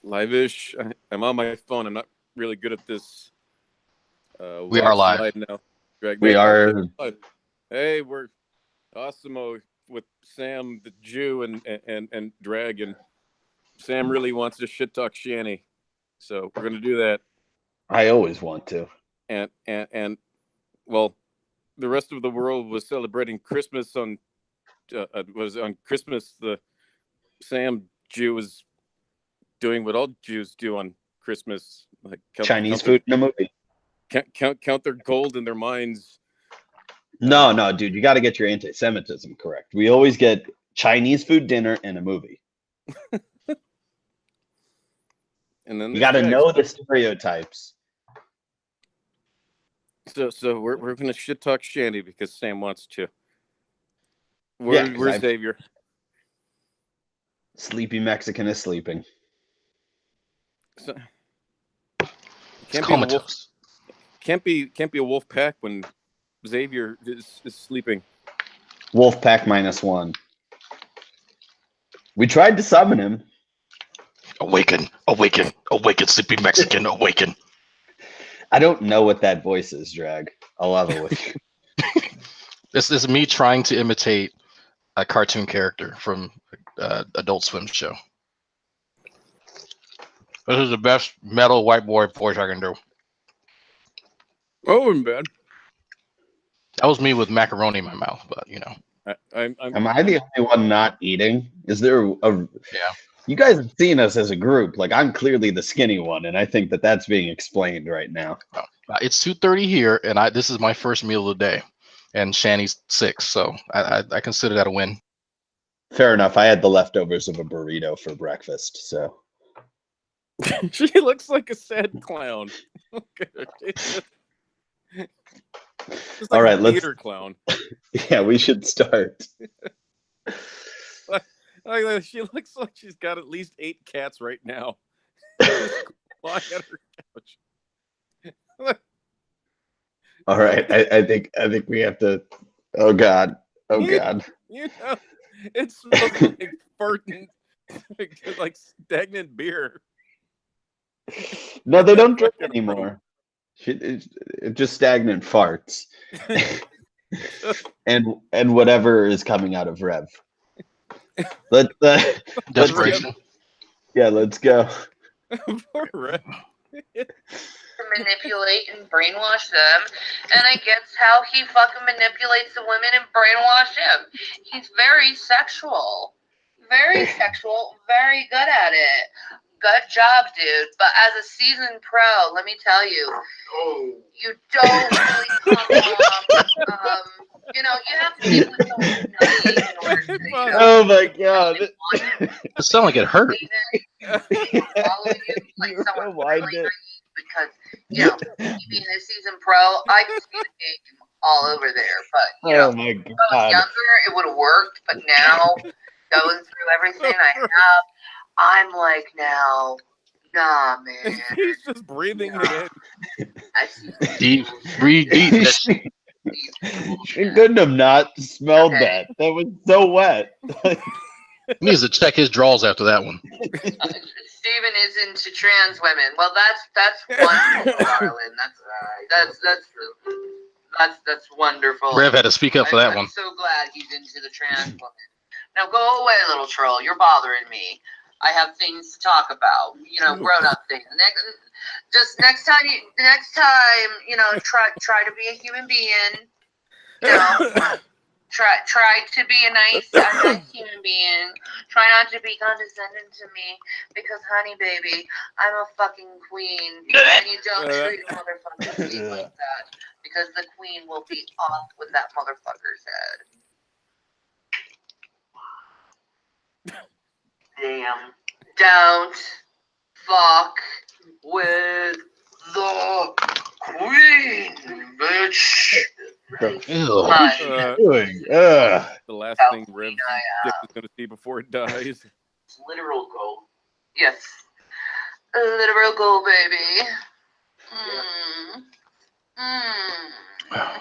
Live-ish. I'm on my phone. I'm not really good at this. We are Watch live. live now. We Dragnauct. are. Okay, live. Hey, we're Osimo with Sam the Jew and Dragon. Sam really wants to shit talk Shanny, so we're gonna do that. I always want to. And well, the rest of the world was celebrating Christmas on was on Christmas. The Sam Jew was doing what all Jews do on Christmas, like Chinese food in a movie. count their gold in their minds. No, dude, you got to get your anti-Semitism correct. We always get Chinese food dinner and a movie. And then You got to know the stereotypes. So we're gonna shit talk Shandy because Sam wants to. Where's Xavier? Sleepy Mexican is sleeping. So, can't be a wolf pack when Xavier is sleeping. Wolf pack -1. We tried to summon him. Awaken, awaken, awaken, sleepy Mexican, awaken. I don't know what that voice is, Drag. I'll level with you. This is me trying to imitate a cartoon character from Adult Swim show. This is the best metal white boy voice I can do. Oh, I'm bad. That was me with macaroni in my mouth, but you know. Am I the only one not eating? Is there a? Yeah. You guys have seen us as a group. Like, I'm clearly the skinny one, and I think that that's being explained right now. It's 2:30 here, and this is my first meal of the day, and Shanny's 6, so I consider that a win. Fair enough. I had the leftovers of a burrito for breakfast, so. She looks like a sad clown. Just like all right, a theater clown. Yeah, we should start. She looks like she's got at least 8 cats right now. Lying at her couch. All right, I think we have to. Oh God! Oh God! You know, it smells like farting, like stagnant beer. No, they don't drink anymore. It's just stagnant farts, and whatever is coming out of Rev. Let's Desperation. Let's go. Poor Rev. Manipulate and brainwash them, and I guess how he fucking manipulates the women and brainwash him. He's very sexual, very very good at it. Good job, dude. But as a seasoned pro, let me tell you, you don't really come off. You have to be with someone nutty in order to show. Oh my God! It sounded like it hurt. Follow you like someone really naive. Because, being a seasoned pro, I can see the game all over there. But, oh my God. When I was younger, it would have worked. But now, going through everything I have, I'm like, now, nah, man. He's just breathing it in. Deep, breathe deep. She couldn't have not smelled that. That was so wet. He needs to check his drawers after that one. Steven is into trans women. Well, that's wonderful, darling. That's wonderful. Rev had to speak up for that one. I'm so glad he's into the trans women. Now go away, little troll. You're bothering me. I have things to talk about. Grown up things. Next time, try to be a human being. Try to be a nice human being. Try not to be condescending to me because, honey, baby, I'm a fucking queen, and you don't treat a motherfucking queen like that because the queen will be off with that motherfucker's head. Damn! Don't fuck with the queen, bitch. Ew. The last thing Rev's dick is going to see before it dies. Literal goal. Yes. Literal goal, baby.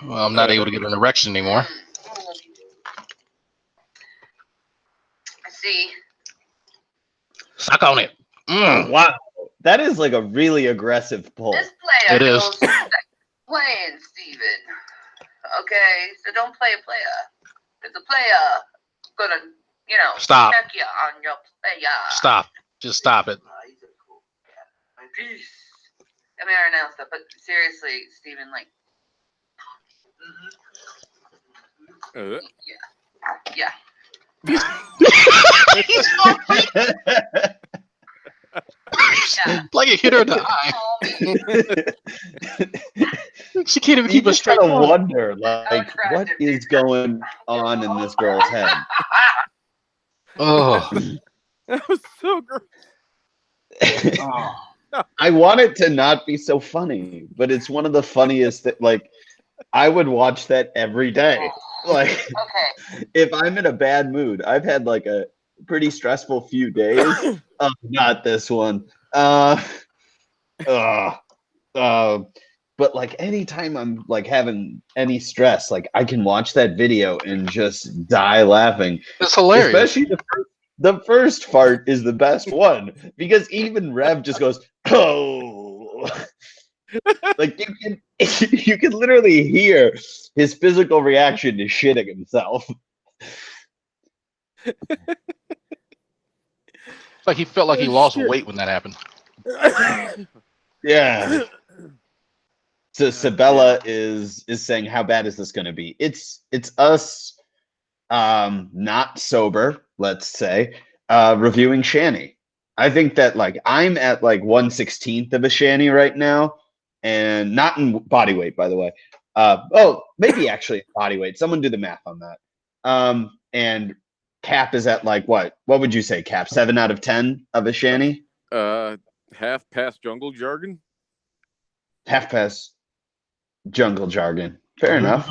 Well, I'm not able to get an erection anymore. See. Suck on it. Wow, that is like a really aggressive pull. This player It is. knows playing, Steven. Okay, so don't play a player. Because a player gonna, Stop. check you on your player. Stop. Just stop it. Peace. I mean, I announced that, but seriously, Steven, like, yeah. Like it hit her in the eye. She can't even keep a straight kind of face. wonder, like, what is going on in this girl's head? Oh. That was so gross. I want it to not be so funny, but it's one of the funniest that, like, I would watch that every day. Like, Okay. if I'm in a bad mood, I've had like a pretty stressful few days. Not this one. But like anytime I'm like having any stress, like I can watch that video and just die laughing. It's hilarious. Especially the first fart is the best one because even Rev just goes, oh. Like you can literally hear his physical reaction to shitting himself. It's like he felt like he lost weight when that happened. Yeah. So Sabella is saying, how bad is this going to be? It's us not sober, let's say, reviewing Shanny. I think that like I'm at like 1/16 of a Shanny right now, and not in body weight, by the way. Maybe actually body weight. Someone do the math on that. And Cap is at like what? What would you say, Cap? 7 out of 10 of a Shanny? Half past jungle jargon. Half past jungle jargon. Fair enough.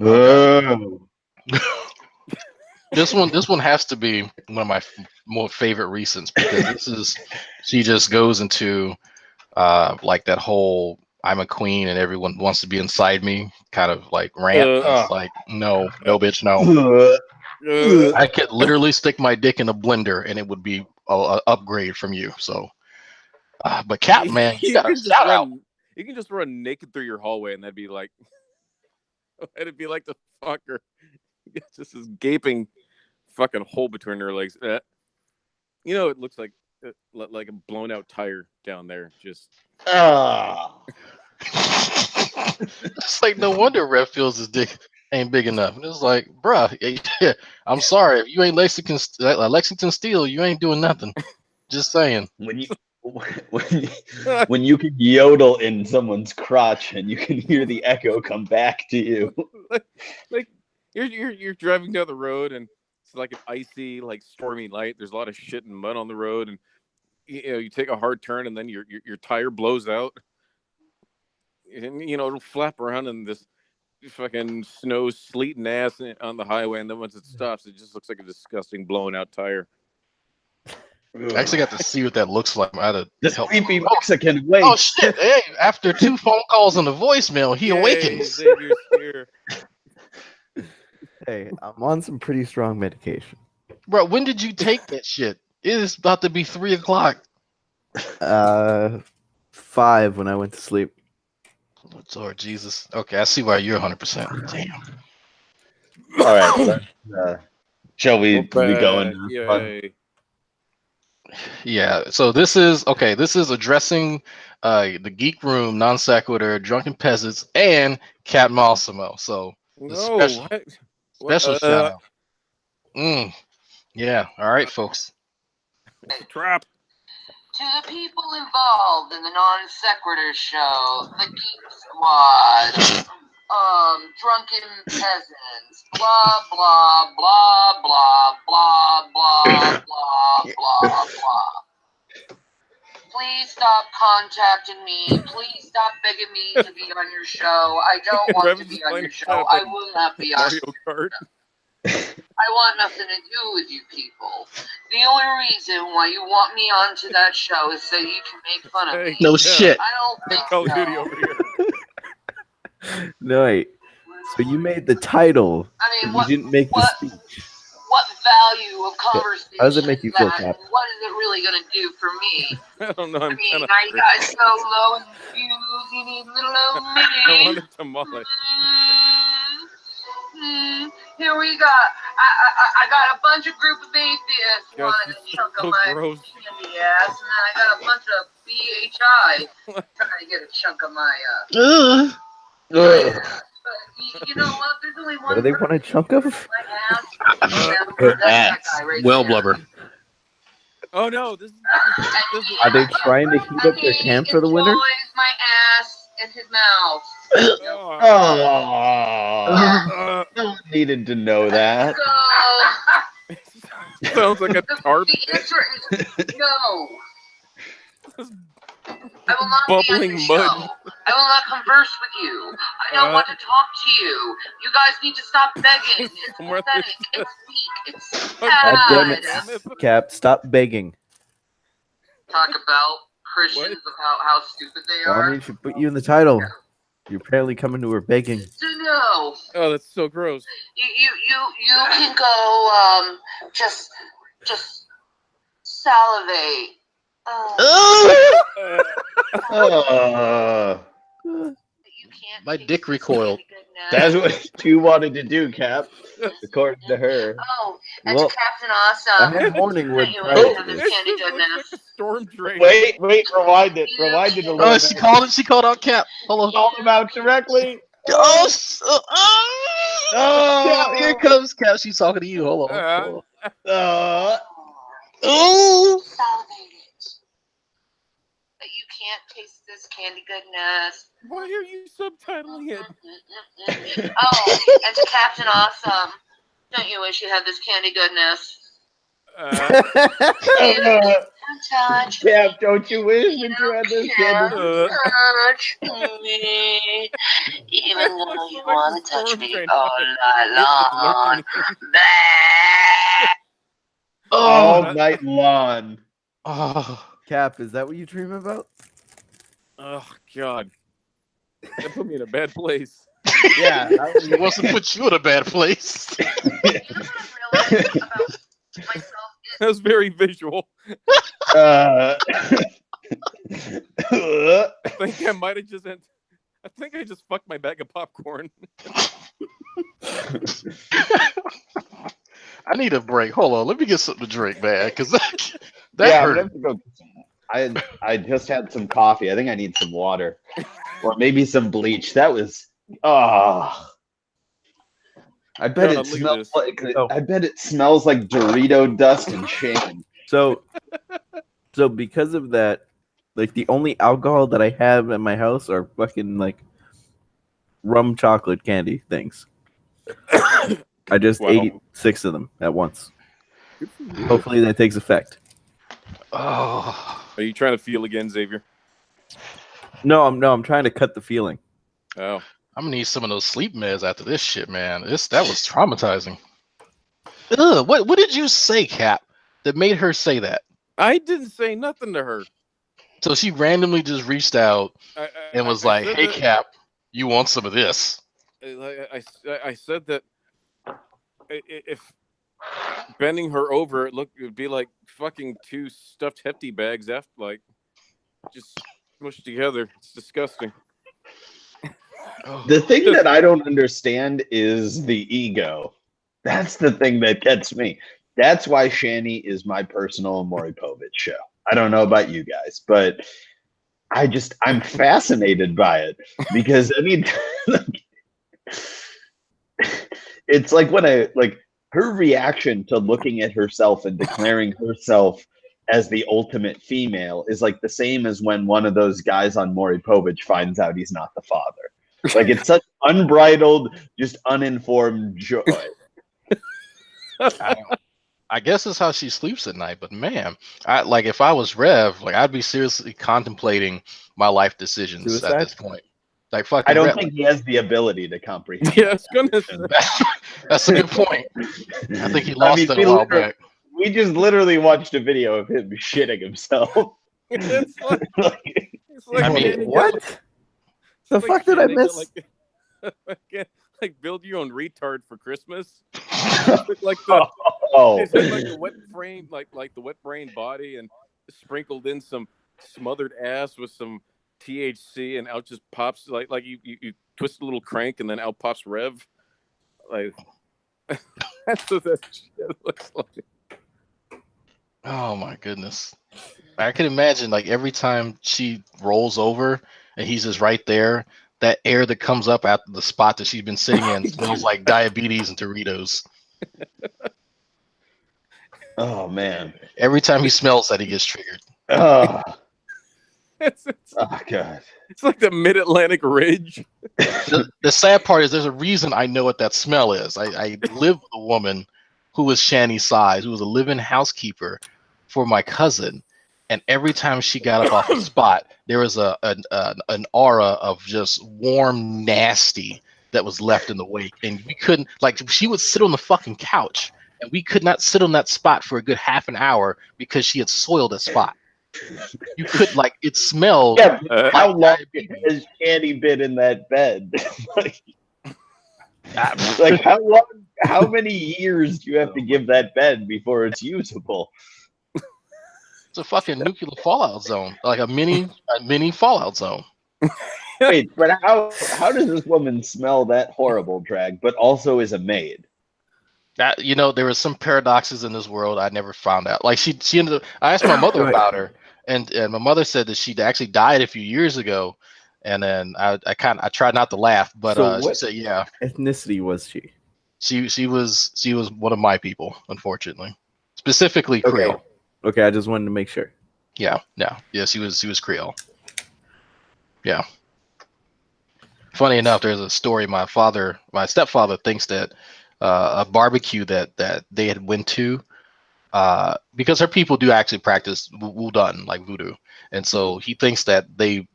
Oh. This one has to be one of my more favorite recents because she just goes into like that whole I'm a queen and everyone wants to be inside me kind of like rant. It's like no bitch, no. I could literally stick my dick in a blender and it would be a upgrade from you. So, but Cap, man, you got a shout out. You can just run naked through your hallway and that'd be like, it'd be like the fucker. It's just this gaping fucking hole between her legs. It looks like a blown out tire down there. Just. It's like no wonder Rev feels his dick ain't big enough. And it's like, bruh, I'm sorry if you ain't Lexington Steel, you ain't doing nothing. Just saying. When you can yodel in someone's crotch and you can hear the echo come back to you. like you're driving down the road and it's like an icy, like stormy night. There's a lot of shit and mud on the road, and you take a hard turn and then your tire blows out, and it'll flap around in this fucking snow, sleet, and ass on the highway, and then once it stops, it just looks like a disgusting blown out tire. I actually got to see what that looks like. I had to The help. sleepy Mexican waits. Oh shit! Hey, after 2 phone calls on the voicemail, he awakens. Xavier's here. Hey, I'm on some pretty strong medication. Bro, when did you take that shit? It is about to be 3 o'clock. 5 when I went to sleep. Lord Jesus. Okay, I see why you're 100%. Damn. All right. Shall we go in? Yay. Yeah, so this is addressing the Geek Room, Non Sequitur, Drunken Peasants, and Cat Massimo. So special shout out. Yeah, all right, folks. Trap. To the people involved in the Non Sequitur show, the Geek Squad, drunken peasants, blah blah blah blah blah blah blah blah blah. Please stop contacting me. Please stop begging me to be on your show. I don't want to be on your show. I will not be on your show. I want nothing to do with you people. The only reason why you want me onto that show is so you can make fun of me. No shit. I don't think Call of so. Duty over here. No, wait. So you made the title. I mean, but you didn't make the speech. What value of conversation. How does it make you feel, that, Cap? and what is it really going to do for me? I don't know. I mean, are you guys so low in views? You need little old me. I want a tamale. Here we got. I got a bunch of group of atheists Gosh, wanting a this is chunk so of my gross. candy ass, and then I got a bunch of BHI trying to get a chunk of my Ugh. But you know what? There's only one. What do they want a chunk of? My ass. That's that guy right Whale there. blubber. Oh no, this is Are they trying to heat up their camp for the winter? He enjoys my ass in his mouth. Oh, no one needed to know that. So sounds like a tarp. the answer is no. I will not Bubbling be on your mud. show. I will not converse with you. I don't want to talk to you. You guys need to stop begging. It's Somewhere pathetic. there's- It's weak. It's God damn sad. it, Cap! Stop begging. Talk about Christians of how stupid they are. Bonnie should put you in the title. You're apparently coming to her begging. So no, Oh, that's so gross. you can go just salivate. You can't My taste dick this recoiled. candy goodness. That's what you wanted to do, Cap, according to her. Oh, and Well, to Captain I Awesome. had morning wood You prior ain't to have this. this candy This looks goodness. like a storm drain. Wait, rewind it. Rewind it a little Oh, bit. she called it. She called out Cap. Hold on. Call him out directly. Oh, Oh, Cap, here comes Cap. She's talking to you. Hold on. Hold on. Oh. Salivate it. But you can't taste this candy goodness. Why are you subtitling it? Oh, and to Captain Awesome. Don't you wish you had this candy goodness? Don't touch me. Cap, don't you wish that you had this candy? Touch me. Even though you want to touch me all night long. All night long. Oh, Cap, is that what you dream about? Oh God, that put me in a bad place. Yeah. he wants to put you in a bad place. Realize about myself That was very visual. Uh, I think I might have just. I think I just fucked my bag of popcorn. I need a break. Hold on. Let me get something to drink, man. Because that yeah, I'm hurt. gonna have to go. I just had some coffee. I think I need some water, or maybe some bleach. That was I bet God, it look at smells this. like. Oh. I bet it smells like Dorito dust and shame. So because of that, like the only alcohol that I have in my house are fucking like rum chocolate candy things. I just Wow. ate 6 of them at once. Hopefully that takes effect. Oh, Are you trying to feel again, Xavier? No, I'm trying to cut the feeling. Oh, I'm gonna need some of those sleep meds after this shit, man. That was traumatizing. Ugh, what did you say, Cap, that made her say that? I didn't say nothing to her. So she randomly just reached out and was like, said "Hey, that- Cap, you want some of this?" I said that if bending her over, it would be like fucking 2 stuffed hefty bags after, like, just smushed together. It's disgusting. The thing that I don't understand is the ego. That's the thing that gets me. That's why Shanny is my personal Maury Povich show. I don't know about you guys, but I'm fascinated by it because I mean, it's like when her reaction to looking at herself and declaring herself as the ultimate female is like the same as when one of those guys on Maury Povich finds out he's not the father. Like it's such unbridled, just uninformed joy. I guess it's how she sleeps at night. But man, if I was Rev, like I'd be seriously contemplating my life decisions Suicide? at this point. Like fucking I don't Rev, think he has the ability to comprehend. Yeah, I was gonna say. that's a good point. I think he lost it we a while literally- back. We just literally watched a video of him shitting himself. It's like, I mean, Shanny got, What? like- The it's fuck did I Shanny got, miss? like build your own retard for Christmas. Look like the Oh, Is it like the wet brain, like the wet brain body, and sprinkled in some smothered ass with some THC, and out just pops like you twist a little crank, and then out pops Rev. Like that's what that shit looks like. Oh my goodness. I can imagine like every time she rolls over and he's just right there, that air that comes up at the spot that she's been sitting in smells like diabetes and Doritos. oh man. Every time he smells that, he gets triggered. Oh, It's God. it's like the Mid-Atlantic Ridge. The sad part is there's a reason I know what that smell is. I lived with a woman who was Shanny's size, who was a live-in housekeeper for my cousin. And every time she got up off the spot, there was an aura of just warm, nasty that was left in the wake. And we couldn't, like, she would sit on the fucking couch, and we could not sit on that spot for a good half an hour because she had soiled that spot. You could, like, it smelled. Yeah, how long diabetes. has Shanny been in that bed? like how long? How many years do you have to give that bed before it's usable? It's a fucking nuclear fallout zone, like a mini fallout zone. Wait, but how does this woman smell that horrible, Drag, but also is a maid? That, you know, there were some paradoxes in this world I never found out. Like she ended up. I asked my mother about her, and my mother said that she actually died a few years ago. And then I tried not to laugh, but So she what said, yeah, ethnicity was she? she was one of my people, unfortunately, specifically Creole. Okay, I just wanted to make sure. Yeah, she was Creole. Yeah. Funny enough, there's a story. My stepfather thinks that a barbecue that they had went to, because her people do actually practice Wudun, like voodoo, and so he thinks that they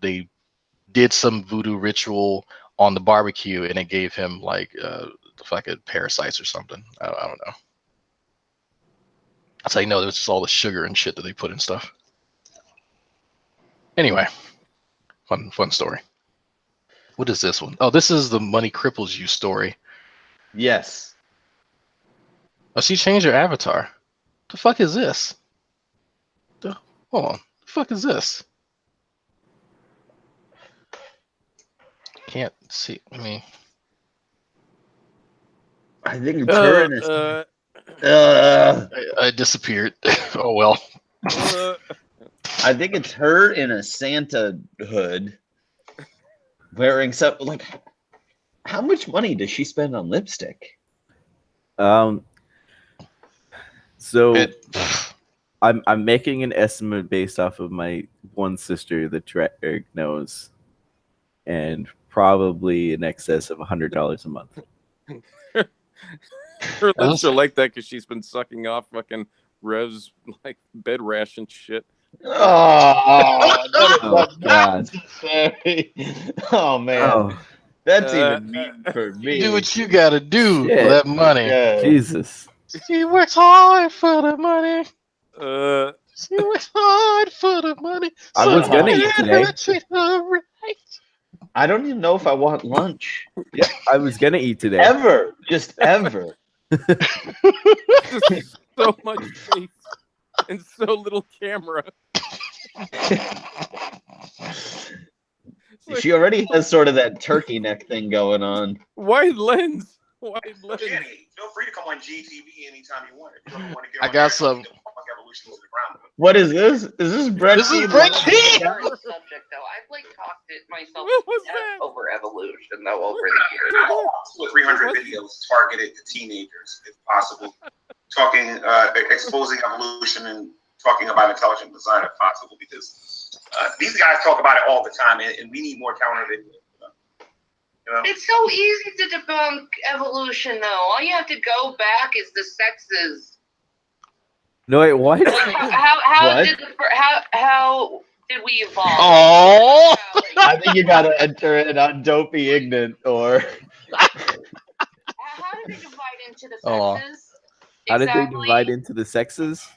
did some voodoo ritual on the barbecue, and it gave him like fucking parasites or something. I don't know. That's how you know there's just all the sugar and shit that they put in stuff. Anyway, fun story. What is this one? Oh, this is the Money Cripples You story. Yes. Oh, she changed her avatar. The fuck is this? Hold on. The fuck is this? Can't see. I mean, I think it's her in a I disappeared. Oh well. I think it's her in a Santa hood wearing something like. How much money does she spend on lipstick? So I'm making an estimate based off of my one sister that Eric knows, and probably in excess of $100 a month. Her lips are like that because she's been sucking off fucking Rev's like bed rash and shit. Oh, Oh, God. Oh man, Oh, that's even mean for me. Do what you gotta do Shit. for that money. Yeah. Jesus. She works hard for the money. Uh, She works hard for the money. I was gonna eat let today. her treat her right. I don't even know if I want lunch Yeah, I was gonna eat today. ever, just ever. just so much face and so little camera. It's like, She already has sort of that turkey neck thing going on. wide lens. Wide lens. Jenny, feel free to come on GTV anytime you want. If you don't want to get I on got there, some- get the fuck evolution to the ground. What is this? Is this Brett? This is Brett Key. Different subject though. I've like talked it myself What was to death that? over evolution though over the years. With 300 videos targeted to teenagers, if possible, talking, exposing evolution and talking about intelligent design, if possible, because these guys talk about it all the time, and we need more counter videos. You know? It's so easy to debunk evolution though. All you have to go back is the sexes. No, wait, what? Like, how What? how did we evolve? Oh, I think you gotta enter it on Dopey Ignorant or. How did they divide into the Oh. sexes? How did they Exactly. divide into the sexes?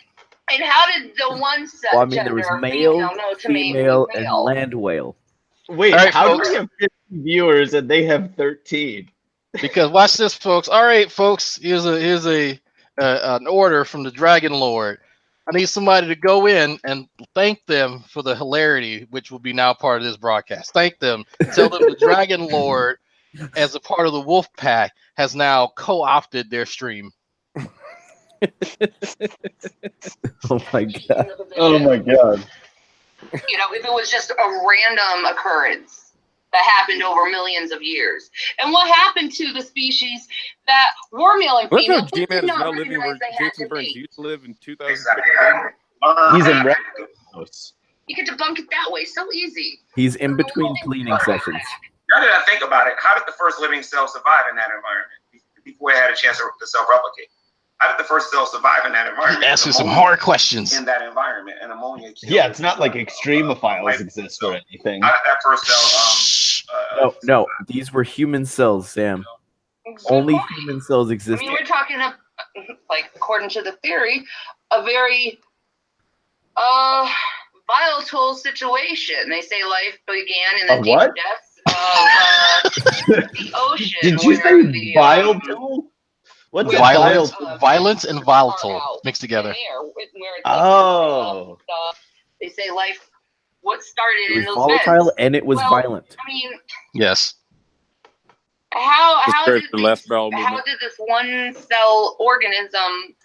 And how did the one sex Well, I mean, there was gender male, female know to me female, was and male? land whale. Wait, All right, how folks. do we have 50 viewers and they have 13? because watch this, folks. All right, folks. Here's a an order from the Dragon Lord. I need somebody to go in and thank them for the hilarity, which will be now part of this broadcast. Thank them. Tell them the Dragon Lord, as a part of the Wolf Pack, has now co-opted their stream. Oh my god. Oh my god. You know, if it was just a random occurrence that happened over millions of years. And what happened to the species that were male and What's female how but G-Man did is not now living where recognize they had Jason to Burns be? used to live in 2015? Exactly. He's in Red House. You can debunk it that way, so easy. He's in between cleaning sessions. Now that I think about it, how did the first living cell survive in that environment before it had a chance to self-replicate? How did the first cell survive in that environment? Asking some hard questions. In that environment, and ammonia. Yeah, it's not like extremophiles exist or anything. How did that first cell? No, these were human cells, Sam. Only human cells I exist. mean, we're talking, like, according to the theory, a very volatile situation. They say life began in the deep what? depths of the ocean. Did you where say the, volatile? What's where Violence, volatile? violence, and volatile mixed together. Air, where it's Oh. they say life. What started It in was those volatile vents? and it was Well, violent. I mean, Yes. how Describes did the last bowel how movement. did this one cell organism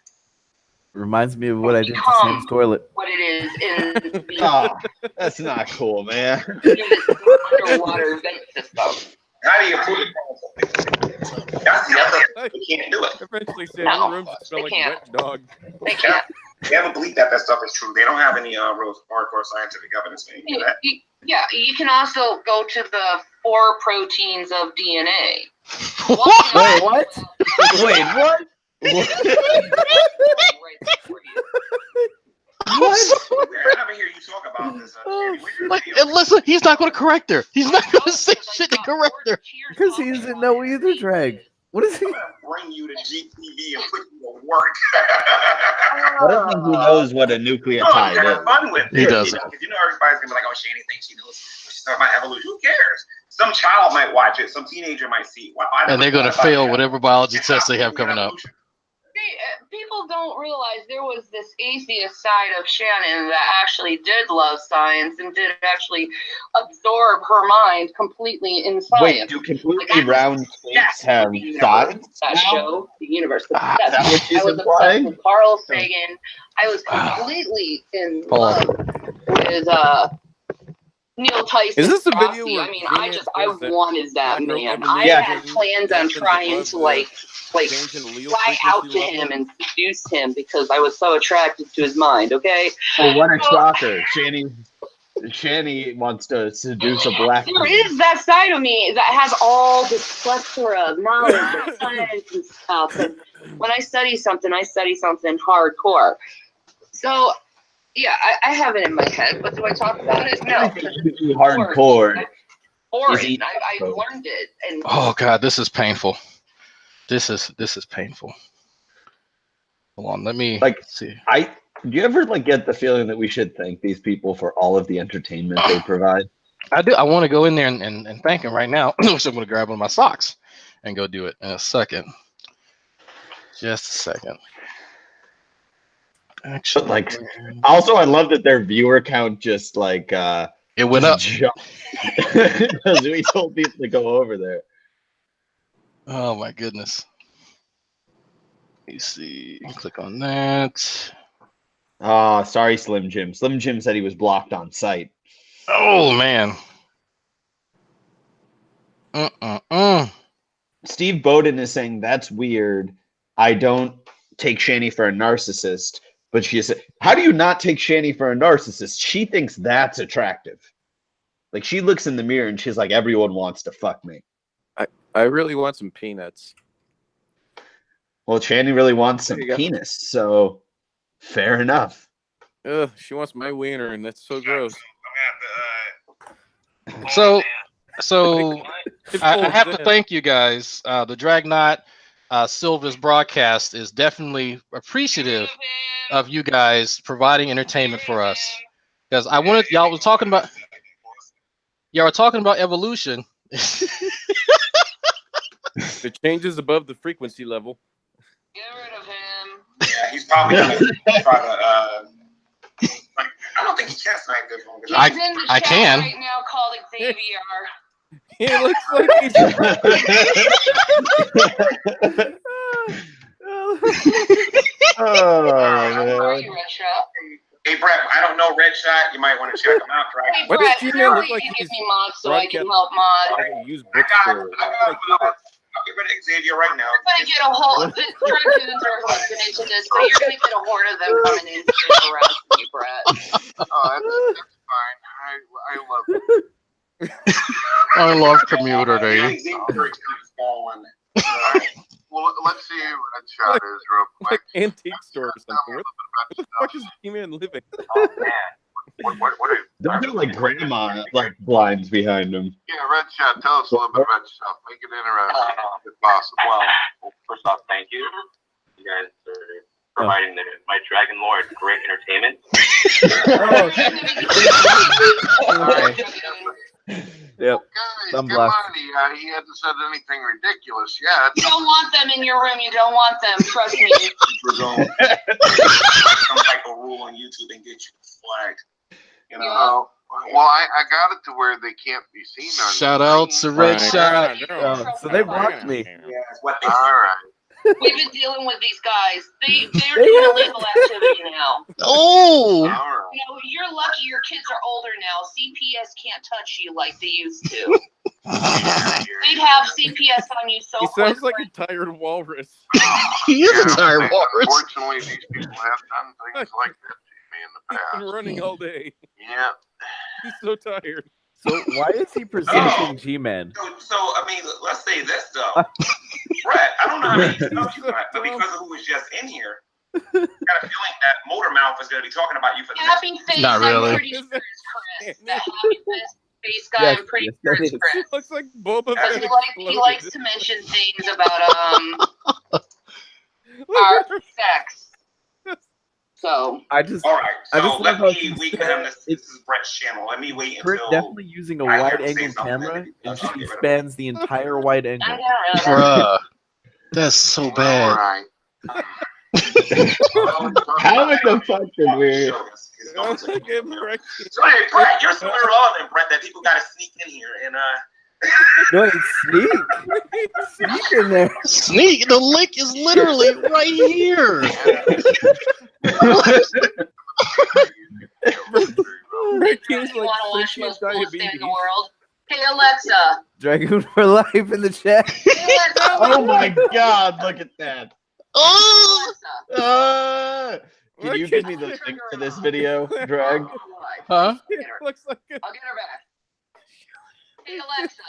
Reminds me of what I did to become Sam's toilet. what it is in the Oh, that's not cool, man. through this underwater vent system? How do you put it? That's the other. You can't do it. Eventually, Sam, No, your rooms smell they like can't. wet dog. They can't. They haven't believed that stuff is true. They don't have any real hardcore scientific evidence for any of that. Yeah, you can also go to the 4 proteins of DNA. What? Wait, what? Wait, what? I never hear you talk about this. Like, and listen, he's not going to correct her. He's not going to say shit to correct her. Because he doesn't know either, Drag. What is he? I'm gonna bring you to GTV and put you to work. I don't think he knows what a nucleotide have is. fun with it. He doesn't. You know, everybody's gonna be like, "Oh, Shani thinks she knows. She's talking about evolution. Who cares? Some child might watch it. Some teenager might see it. Well, And they're going to fail whatever biology test they have coming up. See, people don't realize there was this atheist side of Shannon that actually did love science and did actually absorb her mind completely in science. Wait, do completely round shapes have sides? That show, the universe. Is that what she's I was obsessed implying? with Carl Sagan. I was completely in love with Neil Tyson. Is this a video Rossi. where I mean, Jimmy I says that wanted that man. macroevolution I Yeah. had plans on happens trying above to the like change in allele fly out to frequency him level? and seduce him because I was so attracted to his mind. Okay. Oh, what a shocker. Shani wants to seduce a black There woman. is that side of me that has all this plethora of knowledge of science and stuff. And when I study something hardcore. So, yeah, I have it in my head, but do I talk about it? No. Hardcore. Boring. I learned it. And Oh God, this is painful. This is painful. Hold on, let me see. Do you ever get the feeling that we should thank these people for all of the entertainment they provide? I do. I want to go in there and thank him right now. So I'm going to grab one of my socks and go do it in a second. Just a second. Actually, also, I love that their viewer count just it went up. Because we told people to go over there. Oh my goodness. Let me see. Click on that. Oh, sorry, Slim Jim. Slim Jim said he was blocked on site. Oh man. Steve Bowden is saying that's weird. I don't take Shani for a narcissist, but she said, "How do you not take Shani for a narcissist? She thinks that's attractive. Like she looks in the mirror and she's like, everyone wants to fuck me." I really want some peanuts. Well, Shani really wants some There you go. penis, so fair enough. Ugh, she wants my wiener, and that's so gross. So It I folds have to in. thank you guys. The Dragnauct Silva's broadcast is definitely appreciative of you guys providing entertainment for us. Because y'all were talking about evolution. It changes above the frequency level. get rid of him. Yeah, he's probably gonna try to. I don't think he can snipe this one. He's in the I chat can. right now called Xavier. He looks like he's Oh, How are man. you, Red Shot? Hey, Brett, I don't know Red Shot. You might want to check him out, right? Hey, What Brett, does G-Man look please like give he's me mods so I can broadcast- help mod. like a used I bookstore. I'll get rid of Xavier right now. I'm gonna get a hold. The Dragoons are listening to this, so you're gonna get a horde of them coming in to harass me, Brett. Oh, that's fine. I love it. I love commuter day. Xavier is kind of fallen. Well, let's see who Red Shot is real quick. Like antique store or something. Where the fuck is G-Man living? Oh, man. What are Those are like grandma like blinds behind him. Yeah, Red Shot, tell us a little bit about yourself. Make it interesting if possible. Well, first off, thank you. You guys are providing my Dragon Lord great entertainment. Yep. Guys, Some come block. on. He hasn't said anything ridiculous yet. You don't want them in your room. You don't want them. Trust me. We're going some type of rule on YouTube and get you flagged. You know? Oh, well, I got it to where they can't be seen on Shout out to Red Right. Shot. So they blocked me. Yeah, that's what they All right. We've been dealing with these guys. They're doing illegal activity now. Oh, All right. You know, you're lucky your kids are older now. CPS can't touch you like they used to. They'd have CPS on you so He quick. sounds like a tired walrus. he is a Yeah, tire walrus. unfortunately, these people have done things like that to me in the He's been past. running all day. Yeah. He's so tired. So why is he presenting G-Man? So I mean, let's say this though, Brett. I don't know how many stuff you got, but because of who was just in here, I got a feeling that Motor Mouth is going to be talking about you for the next. Happy face. Not really. I'm pretty sure it's Chris. The happy face guy. Yes, I'm pretty yes, sure that it's is. Chris. Looks like Boba Because Fett he exploded. likes to mention things about Look our at her. sex. So I just All right, I so just let love how me he wait said him. This is Brett's channel. Let me wait Kurt until. definitely using a I wide have to say angle something camera, that and I'll she get rid of it. spans the entire wide angle. I don't know. Bruh. That's so All bad. right. How in the fuck did we? Sounds like a wreck. So hey, Brett, you're so irrelevant, Brett, that people got to sneak in here and No, it's sneak in there. Sneak, the link is literally right here. Wreck King's You like want to watch sentient most coolest thing in diabetes. the world? Hey Alexa. Dragon for life in the chat. Hey Alexa. Oh my God! Look at that. Oh, Alexa. Can you give me the link to this video, Drag? huh? It looks like a, I'll get her back. Hey Alexa.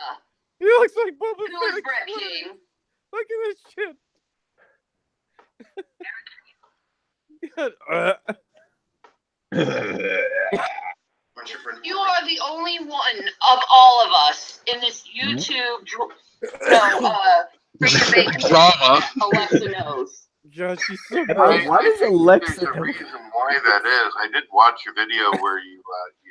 he looks like Boba Who is Fett. Brett exploded. King? Look at this shit. You are the only one of all of us in this YouTube Drama. Alexa knows. Josh, she's so Why gross. does think Alexa There's a know? reason why that is. I did watch your video where you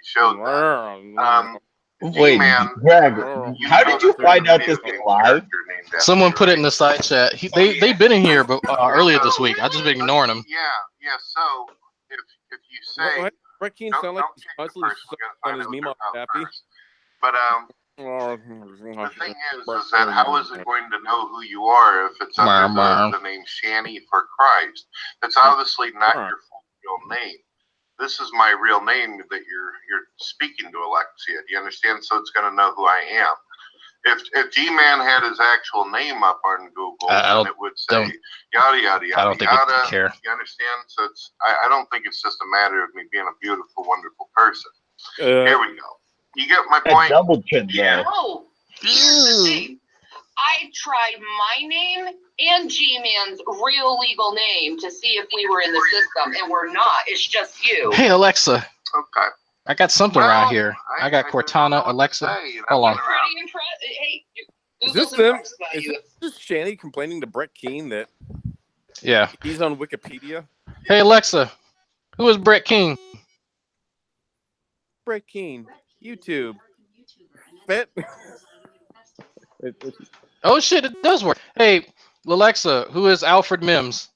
showed that. Wait, G-Man, Drag. you How know did you that there's find a out video this was game live? character named after Someone you, put it right? in the side chat. They've been in here, but earlier this week. I just been ignoring them. Yeah. So if you say, Brett King don't sound like he's kick the constantly person, we gotta on find his out meme what off they're about happy. first. But the thing is that how is it going to know who you are if it's under the name XannyForChrist? That's obviously not your full real name. This is my real name that you're speaking to, Alexia. Do you understand? So it's going to know who I am. If G-Man had his actual name up on Google, then it would say yada yada yada. I don't think yada. it care. You understand? So I don't think it's just a matter of me being a beautiful, wonderful person. Here we go. You get my A point? double chin there. No. Here's the thing. I tried my name and G-Man's real legal name to see if we were in the system, and we're not. It's just you. Hey Alexa, Okay. I got something around here. I got didn't know Cortana, what to Alexa. say, you know, Hold on. Pretty impressed. Hey, Is this Google's them? impressed by Is you. this Shanny complaining to Brett King that Yeah. he's on Wikipedia? Hey Alexa, who is Brett King? Brett King, YouTube. Fett. Oh shit, it does work. Hey Alexa, who is Alfred Mims?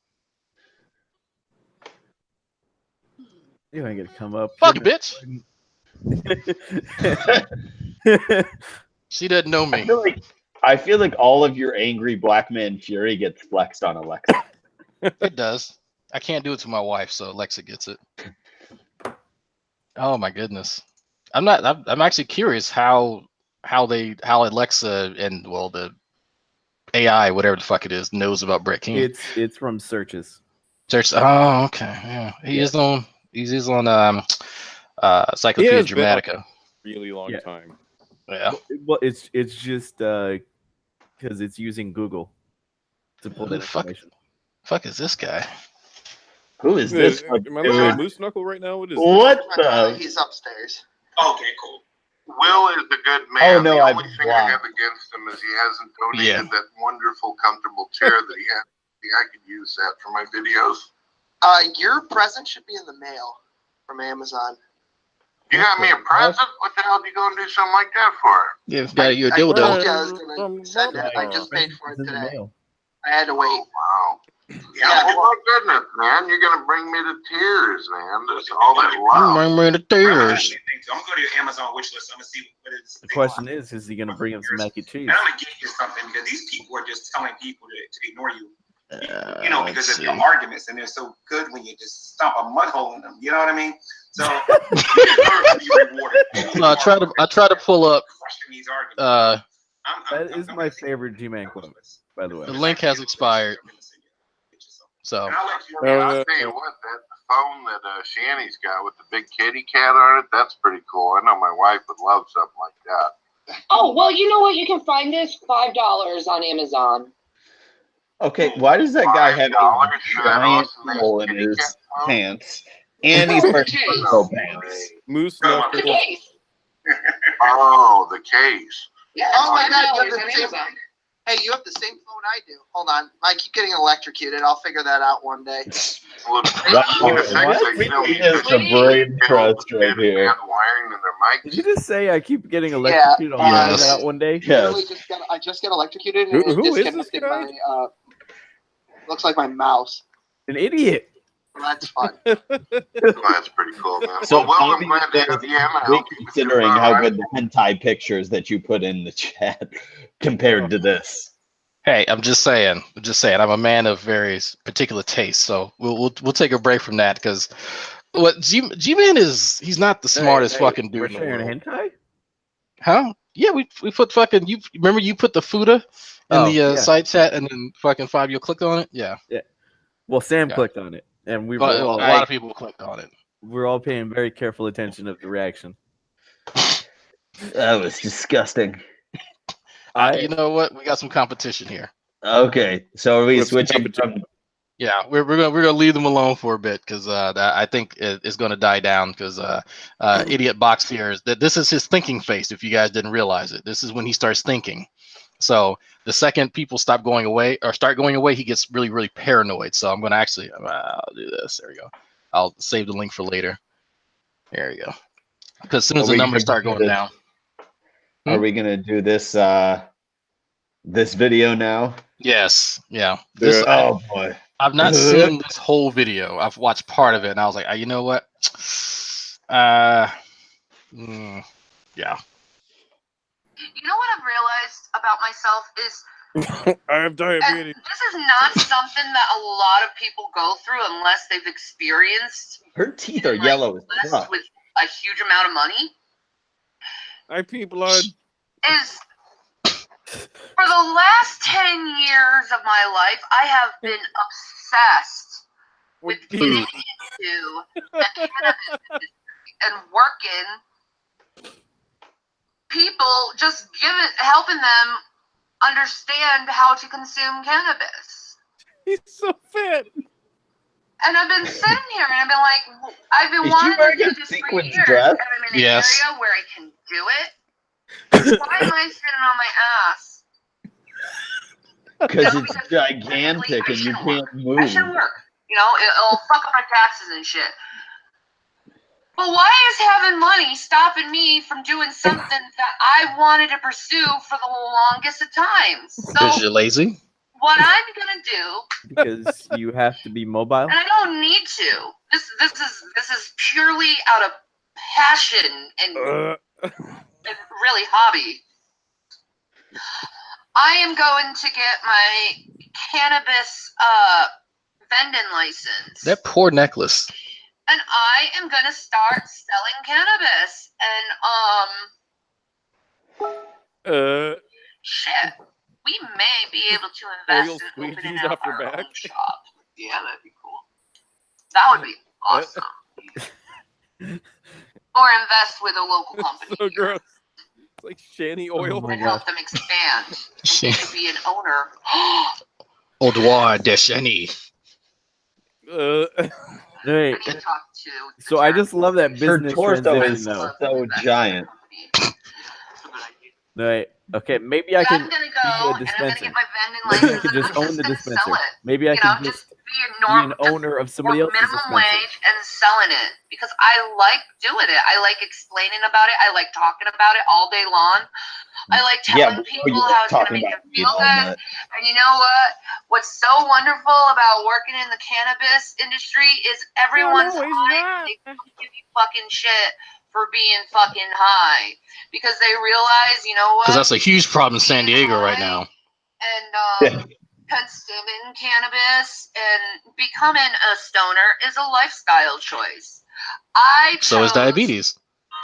You ain't gonna come up. Fuck you, bitch. She doesn't know me. I feel like all of your angry black man fury gets flexed on Alexa. It does. I can't do it to my wife, so Alexa gets it. Oh my goodness. I'm actually curious how Alexa and the AI, whatever the fuck it is, knows about Brett King. It's from searches. Search. Oh, okay. Yeah. He's on Encyclopedia Dramatica. Really long time. Yeah. Well, it's just because it's using Google to pull that information. Fuck is this guy? Who is this? Am I looking at Moose Knuckle right now? What is what this? the? He's upstairs. Okay, cool. Will is a good man. Oh, no, the I only thing I have against him is he hasn't donated that wonderful, comfortable chair that he had. I could use that for my videos. Your present should be in the mail from Amazon. You got me a present? What the hell are you going to do something like that for? Yeah, got you a I told dildo. you I was going to send it. I just paid for it today. I had to wait. Oh, wow. Yeah, oh my goodness, man. You're going to bring me to tears, man. That's all that love. Bring me to tears. I'm going to go to your Amazon wish list. I'm going to see what it is. The question is he going to bring him some mac and cheese? And I'm going to get you something because these people are just telling people to ignore you. You know, because of your arguments, and they're so good when you just stomp a mud hole in them. You know what I mean? So you deserve to be rewarded. No, I try to pull up. That is my favorite G-Man quote, by the way. The link has expired. So I'll tell you what, that phone that Shanny's got with the big kitty cat on it, that's pretty cool. I know my wife would love something like that. Oh, well, you know what? You can find this $5 on Amazon. Okay, why does that guy have a giant hole in his pants? And he's wearing cargo pants. Moose Knuckle. Oh, the case. Yeah, oh my God! Hey, you have the same phone I do. Hold on, I keep getting electrocuted. I'll figure that out one day. What? He has a brain trust right here. Did you just say I keep getting electrocuted? I'll figure that out one day. Yes. I just got electrocuted and Who is this disconnected guy? my looks like my mouse. An idiot. Well, that's fun. That's pretty cool, man. So well, I'm glad to have you. Considering how good the hentai pictures that you put in the chat compared to this. hey, I'm just saying. I'm a man of various particular tastes, so we'll take a break from that because what G-Man is, he's not the smartest fucking dude. We're sharing hentai? Huh? Yeah, we put fucking you. Remember you put the Fuda in the side chat, and then fucking Fabio clicked on it. Yeah. Yeah. Well, Sam clicked on it, and we a lot of people clicked on it. We're all paying very careful attention of the reaction. That was disgusting. You know what? We got some competition here. Okay, so are we switching from? Yeah, we're gonna leave them alone for a bit because I think it's gonna die down because idiot box here is that this is his thinking face. If you guys didn't realize it, this is when he starts thinking. So the second people start going away, he gets really, really paranoid. So I'm gonna actually I'll do this. There we go. I'll save the link for later. There you go. Because as soon as the numbers start going down. Are we gonna do this this video now? Yes. Yeah. Oh boy. I've not seen this whole video. I've watched part of it, and I was like, you know what? Yeah. You know what I've realized about myself is I have diabetes. this is not something that a lot of people go through unless they've experienced. Her teeth are yellow as fuck. With a huge amount of money. I pee blood. Is for the last 10 years of my life, I have been obsessed with getting into the cannabis industry and working people, just helping them understand how to consume cannabis. He's so fat. And I've been sitting here and I've been wanting to do this for years. And I'm in an area where I can do it. Why am I sitting on my ass? Because it's gigantic and you can't move. I should work. It'll fuck up my taxes and shit. But why is having money stopping me from doing something that I wanted to pursue for the longest of times? Because you're lazy? What I'm going to do... Because you have to be mobile? And I don't need to. This is purely out of passion and really hobby. I am going to get my cannabis vending license. That poor necklace. And I am gonna start selling cannabis. And shit, we may be able to invest in opening up our own shop. Yeah, that'd be cool. That would be awesome. Or invest with a local company. So gross. It's like Shanny oil. And help them expand. And you could be an owner. Au revoir, Deshani. Right. So I just love that Her business torso transition, is though. so giant. Right. Okay, maybe I So can I'm gonna be go a and I'm gonna dispenser. get my vending Maybe I license. could just and I'm own the gonna dispenser. sell it. Maybe I You can know, just be be an owner of somebody else's minimum dispenser. wage and selling it because I like doing it. I like explaining about it. I like talking about it all day long. I like telling people how it's going to make them feel good. And you know what? What's so wonderful about working in the cannabis industry is everyone's high. They don't give you fucking shit for being fucking high because they realize, you know what? Because that's a huge problem in San Diego right now. And consuming cannabis and becoming a stoner is a lifestyle choice. So is diabetes.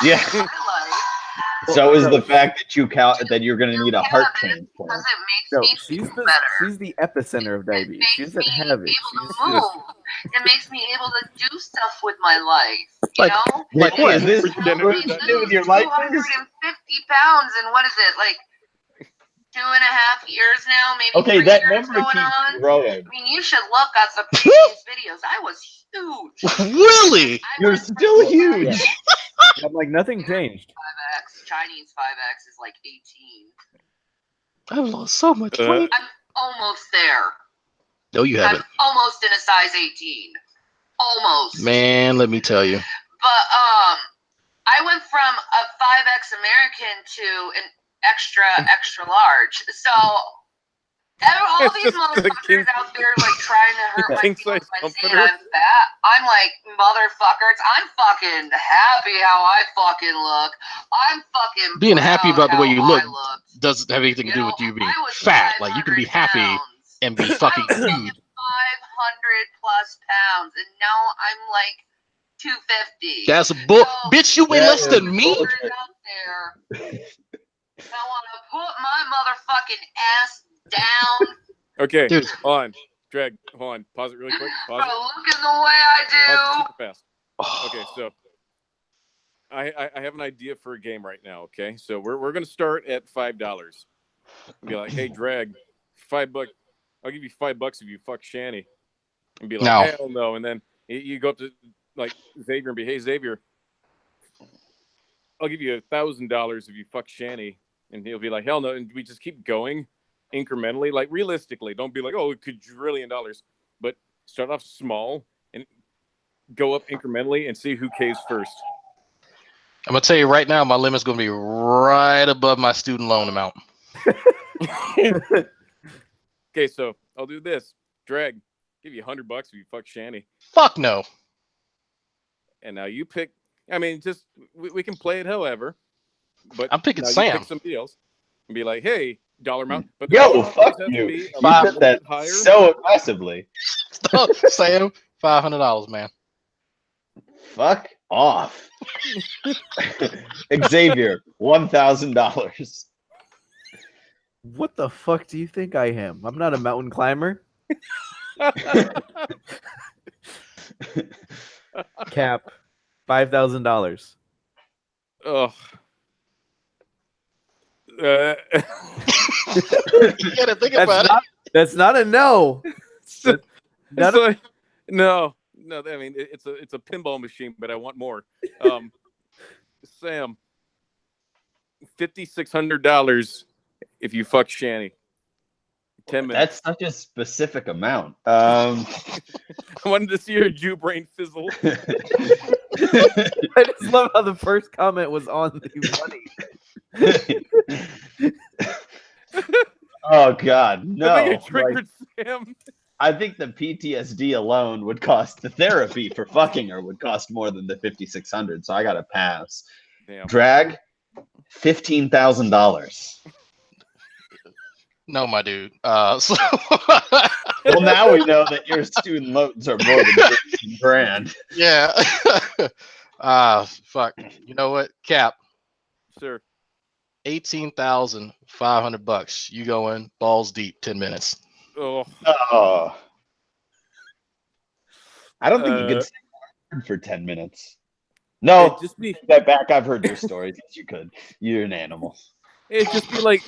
Yeah. My life So is the fact that you count that you're going to need a heart transplant. because it makes No, me she's feel the better. she's the epicenter of diabetes. She doesn't have it. Able She's to move. It makes me able to do stuff with my life. You Like- know? Like what? Is this It helped me what you do with your lose life? 250 pounds in what is it, like 2.5 years now, maybe Okay, 3 that years number going keeps on. growing. I mean, you should look at the previous videos. I was huge. Really? You're still huge. I'm like, nothing changed. 5X, Chinese 5X is like 18. I've lost so much weight. I'm almost there. No, you haven't. I'm almost in a size 18. Almost. Man, let me tell you. But I went from a 5X American to an extra large. So all It's these just the motherfuckers out there like trying to hurt my king feelings size by saying comforter. I'm fat. I'm like, motherfuckers, I'm fucking happy how I fucking look. I'm fucking Being happy proud about the way how you look I looked. doesn't have anything to do with you being I was fat. Like you can be 500 happy pounds. and be fucking I was huge. 500 plus pounds, and now I'm like 250. That's a bull. So, Bitch, you weigh that less than is me? bullshit. out there that want to put my motherfucking ass down Okay, Dude. hold on. Drag, hold on. Pause it really quick. for Pause it. looking the way I Pause it do. super fast. Okay, so I have an idea for a game right now. Okay, so we're gonna start at $5. Be like, hey, Drag, $5. I'll give you $5 if you fuck Shanny. And be like, No. hell no. And then you go up to like Xavier and be, hey, Xavier, I'll give you $1,000 if you fuck Shanny. And he'll be like, hell no. And we just keep going incrementally, like realistically. Don't be like, oh, $1 quadrillion. But start off small and go up incrementally and see who caves first. I'm gonna tell you right now, my limit's gonna be right above my student loan amount. Okay, so I'll do this. Drag, give you $100 if you fuck Shanny. Fuck no. And now you pick. I mean, just we can play it however. But I'm picking now you Sam. pick somebody else and be like, hey, dollar amount. But the Yo, dollar amount fuck has to you. be You a Five. little said that bit higher. so aggressively. Sam, $500, man. Fuck off. Xavier, $1,000. What the fuck do you think I am? I'm not a mountain climber. Cap, $5,000. Oh. You gotta think That's about not, that's not a no. So, Not so- no. I mean, it's a pinball machine, but I want more. Sam, $5,600 if you fuck Shanny. 10 minutes. That's such a specific amount. I wanted to see your Jew brain fizzle. I just love how the first comment was on the money. Oh God, I think no! I triggered Sam. I think the PTSD alone would cost the therapy for fucking her would cost more than the $5,600. So I got to pass. Damn. Drag, $15,000. No, my dude. So Well, now we know that your student loans are more than 15 grand. yeah. Fuck. You know what? Cap. Sir. $18,500. You go in balls deep, 10 minutes. Oh. Oh. I don't think you could stay for 10 minutes. No, It'd just be, take that back. I've heard your stories. Yes, you could. You're an animal. it'd just be like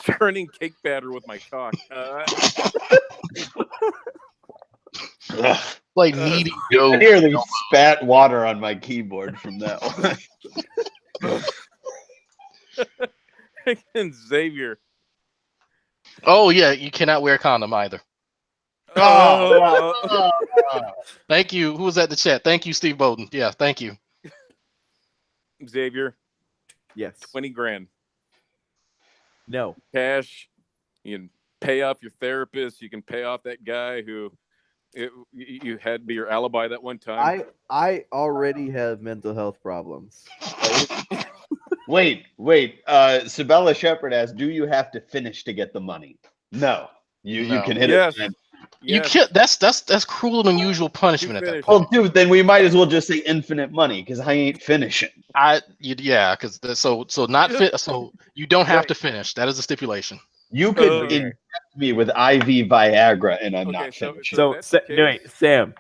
churning cake batter with my cock. Like kneading I dough. nearly spat water on my keyboard from that one. And Xavier. Oh yeah, you cannot wear a condom either. Oh. Thank you. Who was at the chat? Thank you, Steve Bowden. Yeah, thank you. Xavier, Yes. 20 grand No. cash. You can pay off your therapist. You can pay off that guy who you had to be your alibi that one time. I already have mental health problems. Wait. Sabella Shepherd asks, do you have to finish to get the money? No. You No. can hit Yes. it. You Yes. can't. That's cruel and unusual punishment at that finished. point. Well, dude, then we might as well just say infinite money because I ain't finishing. Because so you don't have to finish. That is a stipulation. You could Okay. inject me with IV Viagra and I'm Okay, not so- finishing. So that's the case. no, wait, Sam.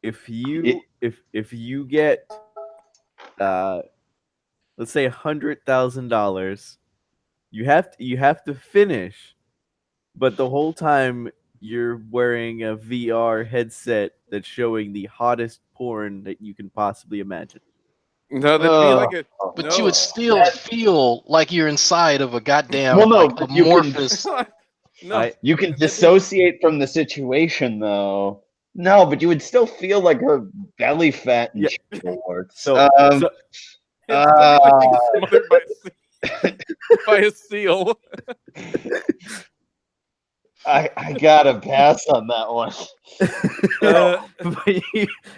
If you if you get let's say $100,000, you have to finish, but the whole time you're wearing a VR headset that's showing the hottest porn that you can possibly imagine. No, that'd be like a. But no. you would still feel like you're inside of a goddamn Well, no, like, but you can- amorphous. No. You can that'd be- dissociate from the situation, though. No, but you would still feel like her belly fat and warts. So It'd still be like being smothered by a seal. I gotta pass on that one. but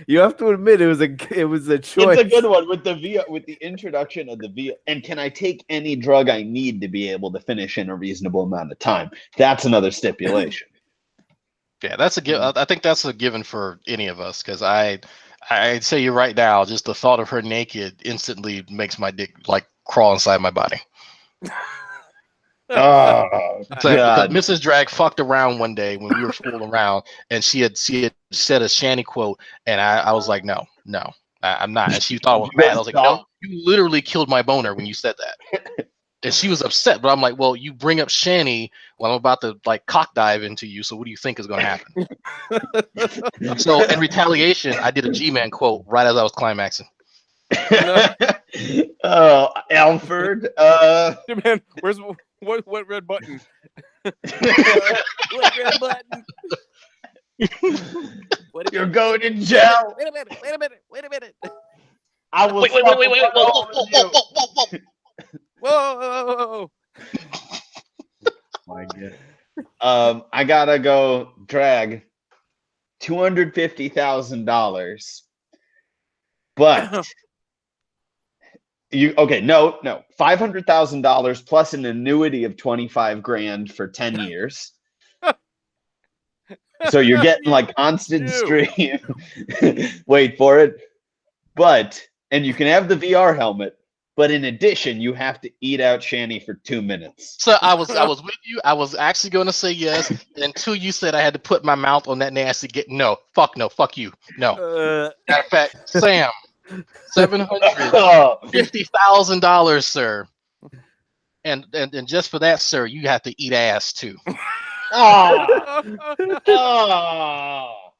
you have to admit it was a choice. It's a good one with the introduction of the VR. And can I take any drug I need to be able to finish in a reasonable amount of time? That's another stipulation. Yeah, that's a given. I think that's a given for any of us because I'd say you right now, just the thought of her naked instantly makes my dick like crawl inside my body. Oh, So, God. because Mrs. Drag fucked around one day when we were fooling around, and she had said a Shanny quote, and I was like, no, I'm not. And she thought it was bad. I was like, no, you literally killed my boner when you said that. And she was upset, but I'm like, well, you bring up Shanny when I'm about to like cock dive into you. So what do you think is going to happen? So in retaliation, I did a G-Man quote right as I was climaxing. Oh, Alfred. Man, where's what red button? What red button? You're going in jail. Wait a minute. I will. Wait. Whoa. My God. I gotta go drag $250,000, but no, $500,000 plus an annuity of 25 grand for 10 years. So you're getting like constant stream. Wait for it. And you can have the VR helmet, but in addition, you have to eat out Shanny for 2 minutes. So I was with you. I was actually going to say yes until you said I had to put my mouth on that nasty fuck you. No. Matter of fact, Sam, $750,000, sir. And just for that, sir, you have to eat ass too.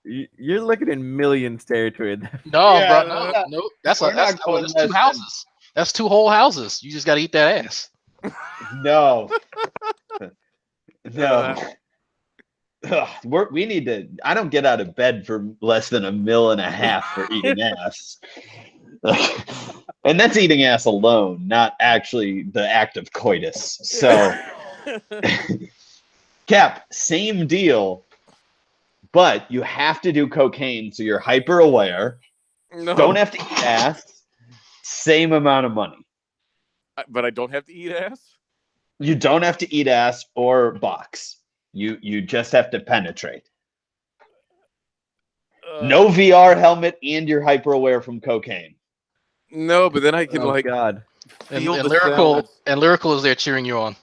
You're looking in millions territory. No, Yeah, bro, no. That's we're not going that's less 2 than- houses. That's 2 whole houses. You just got to eat that ass. No. We need to. I don't get out of bed for less than $1.5 million for eating ass. And that's eating ass alone, not actually the act of coitus. So Cap, same deal, but you have to do cocaine, so you're hyper aware. No. Don't have to eat ass. Same amount of money. But I don't have to eat ass? You don't have to eat ass or box. You just have to penetrate. No VR helmet, and you're hyper aware from cocaine. No, but then I can God. And, feel and the lyrical sounds. and lyrical is there cheering you on.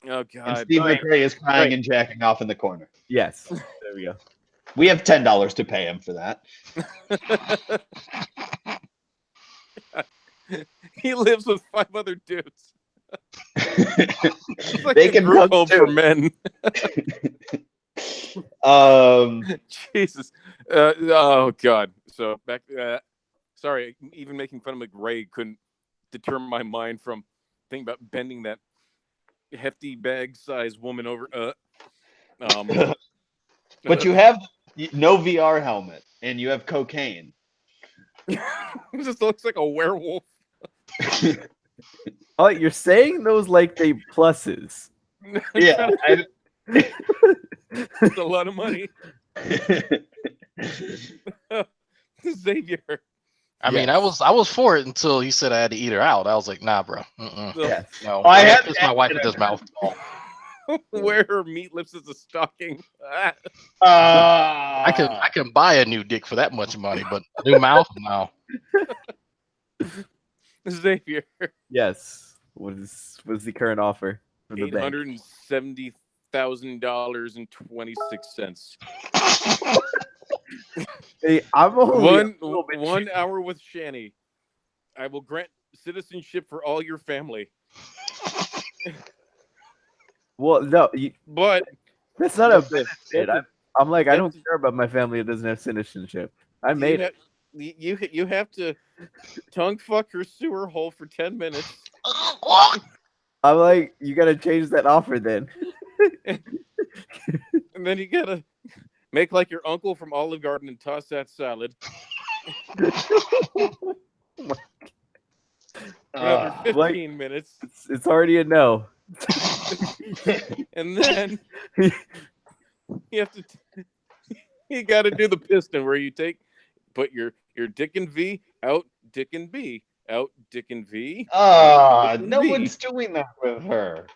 Oh And God. Steve Right. McRae is crying Right. and jacking off in the corner. Yes. There we go. We have $10 to pay him for that. He lives with 5 other dudes. It's like They a can group come home for too. men. Jesus. Oh God. So back. Sorry, even making fun of McRae couldn't deter my mind from thinking about bending that hefty bag-sized woman over. But you have no VR helmet, and you have cocaine. It just looks like a werewolf. Oh, you're saying those like they pluses. Yeah. It's a lot of money. Xavier. I mean, I was for it until he said I had to eat her out. I was like, nah, bro. Yes. No, I I have kiss my wife with his mouth. Wear her meat lips as a stocking. I can buy a new dick for that much money, but a new mouth, no. Xavier. Yes. What is the current offer from the bank? $870,000.26. Hey, I'm only one hour with Shanny. I will grant citizenship for all your family. Well, no, But that's not a That's benefit. I'm like, I don't care about my family that doesn't have citizenship. I made it. You have to tongue fuck her sewer hole for 10 minutes. I'm like, you gotta change that offer then. And then you gotta make like your uncle from Olive Garden and toss that salad. Another 15 minutes. It's already a no. And then you have to you got to do the piston where you put your dick in V, out dick in B, out dick in V. No one's doing that with her.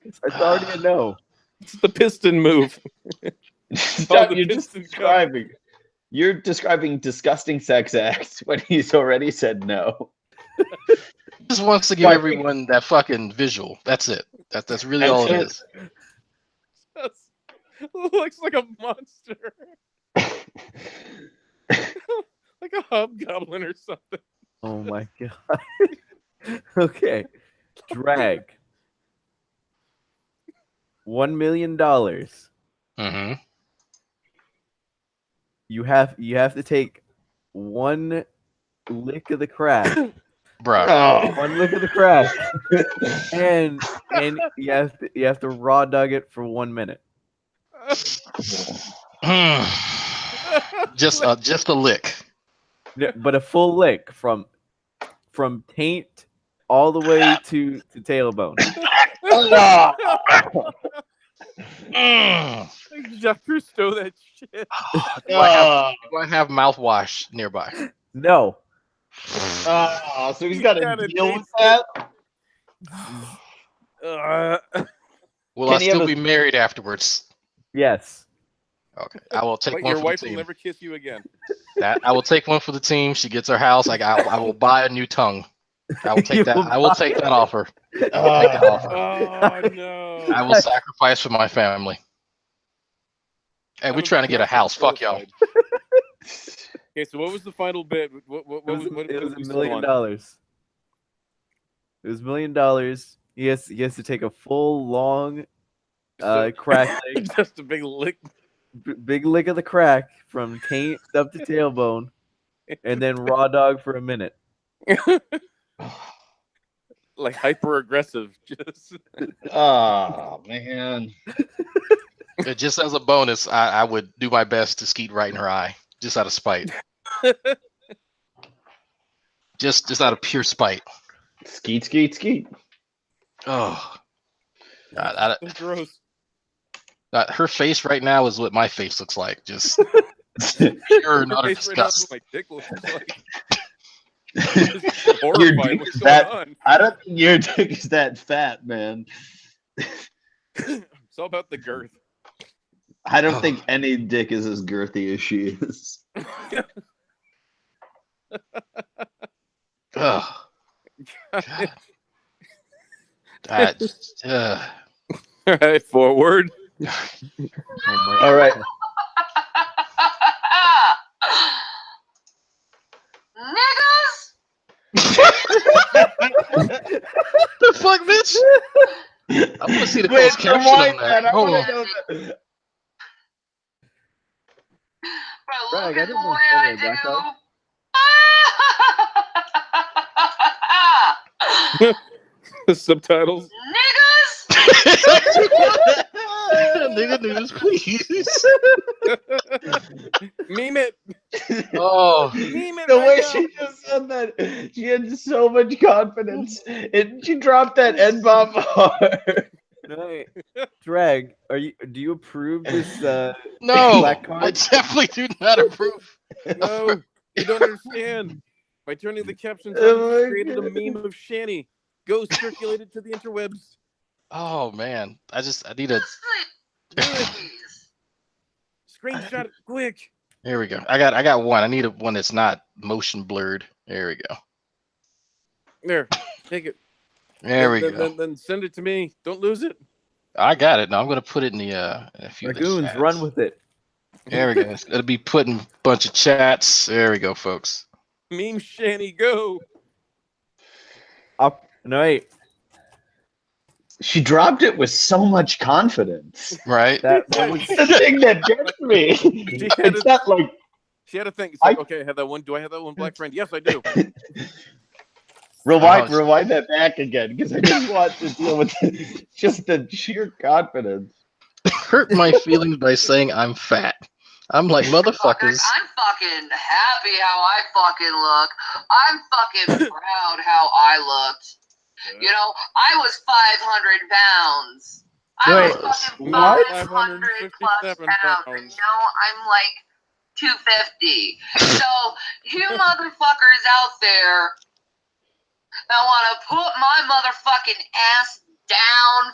It's already a no. It's the piston move. Stop, the you're piston describing. You're describing disgusting sex acts when he's already said no. Just wants to give everyone that fucking visual. That's it. That's really all it is. Looks like a monster. Like a hobgoblin or something. Oh my god. Okay. Drag. $1 million. Mm-hmm. You have to take one lick of the crack. Bruh. One lick of the crack. and you have to raw dog it for 1 minute. just a lick. Yeah, but a full lick from taint all the way to tailbone. Jacques Cousteau, that shit. Do I have mouthwash nearby? No. So he's got to deal with that. Will I still be married afterwards? Yes. Okay. I will take But one your for wife the will team. never kiss you again. I will take one for the team. She gets her house. I will buy a new tongue. I will take that. I will take that offer. I will take that offer. Oh no! I will sacrifice for my family. Hey, we're trying to get a house. Fuck y'all. Okay, so what was the final bid? It was $1 million. It was $1 million. He has to take a full long crack lick. Just a big lick. Big lick of the crack from taint up to tailbone, and then raw dog for a minute. Like hyper aggressive. Just. Oh man. Just as a bonus, I would do my best to skeet right in her eye, just out of spite. just out of pure spite. Skeet. Oh. That's gross. Her face right now is what my face looks like. Just pure and utter Face right now is disgust. what my dick looks like. Your Horrified. dick What's is going that? on? I don't think your dick is that fat, man. It's all about the girth. I don't think any dick is as girthy as she is. Oh, God. That, All right, forward. All right. Niggas! the fuck, bitch? I want to see the Wait, closed caption rewind on that. that. I Hold want on. to know that. But Right, look I at the didn't know way Xavier I blacked do. Subtitles. Niggas! Nigga news, please. Meme it. Oh, Meme it The right way now. she just said that, she had so much confidence. She dropped that N-bomb hard. Right. Drag, do you approve this no. black I card? definitely do not approve. No, you don't understand. By turning the captions Oh on, you just my created a God. meme of Shanny. Go circulate it to the interwebs. Oh, man. I need a... Please. Screenshot it quick. Here we go. I got one. I need one that's not motion blurred. There we go. There, take it. There we go. Then send it to me. Don't lose it. I got it. Now I'm gonna put it in the in a few of the Dragoons, chats. run with it. There we go. It's gonna be put in a bunch of chats. There we go, folks. Meme Shanny, go. Up. No, wait. She dropped it with so much confidence. Right? That was The thing that gets me. It's not like She had a thing. It's like, okay, I have that one. Do I have that one, black friend? Yes, I do. rewind that back again because I just want to deal with just the sheer confidence. Hurt my feelings by saying I'm fat. I'm like, motherfuckers. I'm fucking happy how I fucking look. I'm fucking proud how I looked. You know, I was 500 pounds. I was fucking 500 plus pounds. And now I'm like 250. So, you motherfuckers out there that want to put my motherfucking ass down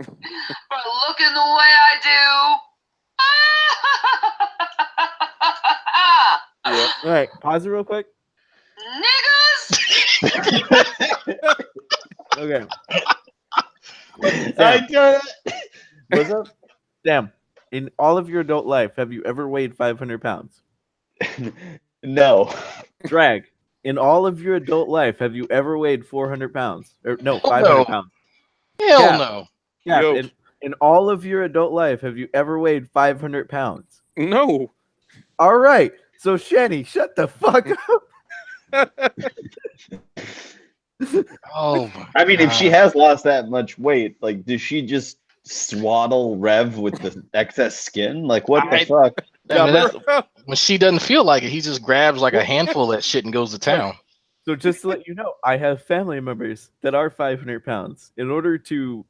for looking the way I do. Yeah. all right. Pause it real quick. Niggas! Okay. I don't. What's up? Sam, in all of your adult life, have you ever weighed 500 pounds? No. Drag, in all of your adult life, have you ever weighed 400 pounds? Or no, Oh, 500 no. pounds. Hell Yeah. no. Yeah. Yo. In all of your adult life, have you ever weighed 500 pounds? No. All right. So, Shanny, shut the fuck up. Oh my I mean, if she God. has lost that much weight, like, does she just swaddle Rev with the excess skin? Like, what the fuck? I mean, when she doesn't feel like it, he just grabs like a handful of that shit and goes to town. So, just to let you know, I have family members that are 500 pounds. In order to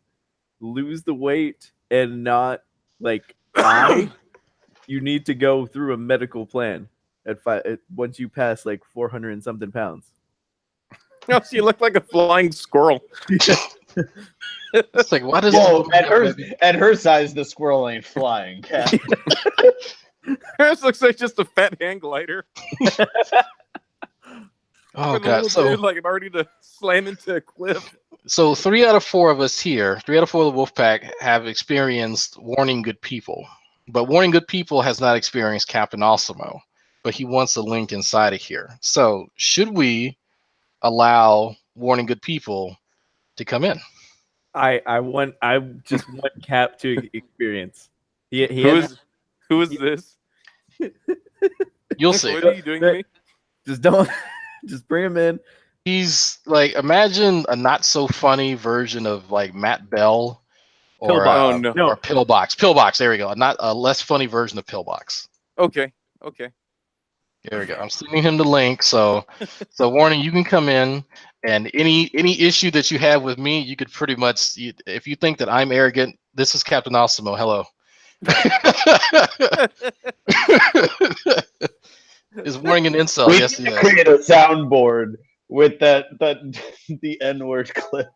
lose the weight and not like die, you need to go through a medical plan once you pass like 400 and something pounds. No, she looked like a flying squirrel. It's like, why does Whoa, at her size, the squirrel ain't flying. Cat. Hers looks like just a fat hang glider. Oh With a God! little So, dude, like ready to slam into a cliff. so 3 out of 4 of us here, 3 out of 4 of the Wolfpack have experienced Warning Good People, but Warning Good People has not experienced Captain Osimo, but he wants a link inside of here. So, should we allow Warning Good People to come in? I just want Cap to experience. Who is this? You'll see. What are you doing to me? Just don't. Just bring him in. He's like, imagine a not so funny version of like Matt Bell or Pillbox. Oh, no. or Pillbox. Pillbox. There we go. Not a less funny version of Pillbox. Okay. There we go. I'm sending him the link. So Warning, you can come in. And any issue that you have with me, you could pretty much, if you think that I'm arrogant, this is Captain Osimo. Hello. Is warning an insult? We Yes, need to yes. create a soundboard with that the N-word clip.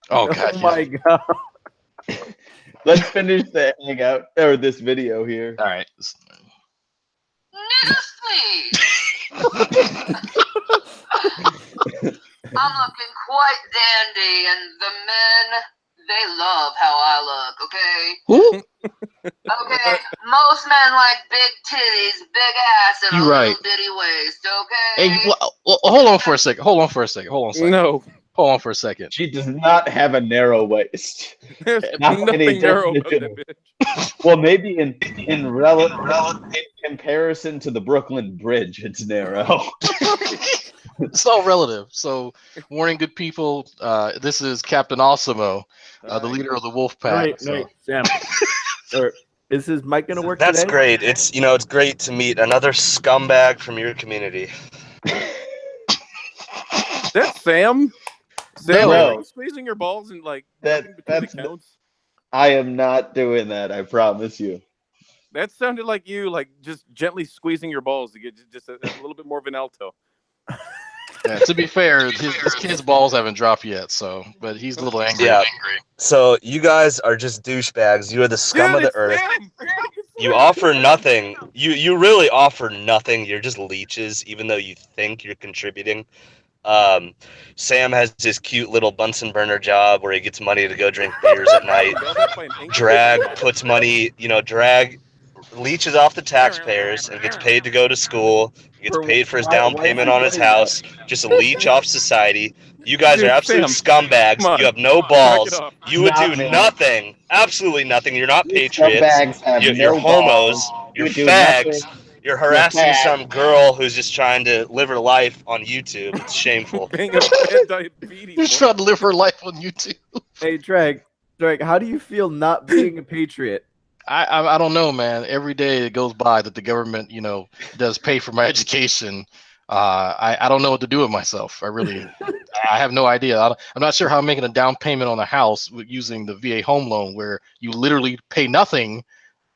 Oh god. Oh my god. Let's finish the hangout or this video here. All right. Niggas, please. I'm looking quite dandy, and the men, they love how I look, okay? Who? Okay, most men like big titties, big ass, and You a little right. bitty waist, okay? Hey, well, hold on for a second. Hold on for a second. No, Hold on for a second. She does not have a narrow waist. there's Not any nothing narrow about definition. that bitch. Well, maybe in comparison to the Brooklyn Bridge, it's narrow. It's all relative. So, warning, good people. This is Captain Osimo, the leader of the Wolf Pack. No, Sam. Or is his mic gonna work That's today? great. It's it's great to meet another scumbag from your community. That's Sam. Sam, No. are you squeezing your balls and like That- between that's- accounts? I am not doing that. I promise you. That sounded like you, like just gently squeezing your balls to get just a little bit more of an alto. Yeah, to be fair, his kid's balls haven't dropped yet, but he's a little angry. Yeah. So you guys are just douchebags. You are the scum of the earth. You offer nothing. You really offer nothing. You're just leeches, even though you think you're contributing. Sam has his cute little Bunsen burner job where he gets money to go drink beers at night. Drag puts money, Drag leeches off the taxpayers and gets paid to go to school. Gets paid for his down payment on his house. Just a leech off society. You guys are absolute scumbags. You have no balls. You would do nothing. Absolutely nothing. You're not patriots. Scumbags have You're no homos. balls. You're You do fags. nothing. You're harassing fag. some girl who's just trying to live her life on YouTube. It's shameful. Being a bad diabetes. He's trying to live her life on YouTube. Hey, Drag, how do you feel not being a patriot? I don't know, man. Every day it goes by that the government, does pay for my education. I don't know what to do with myself. I have no idea. I'm not sure how I'm making a down payment on a house using the VA home loan where you literally pay nothing.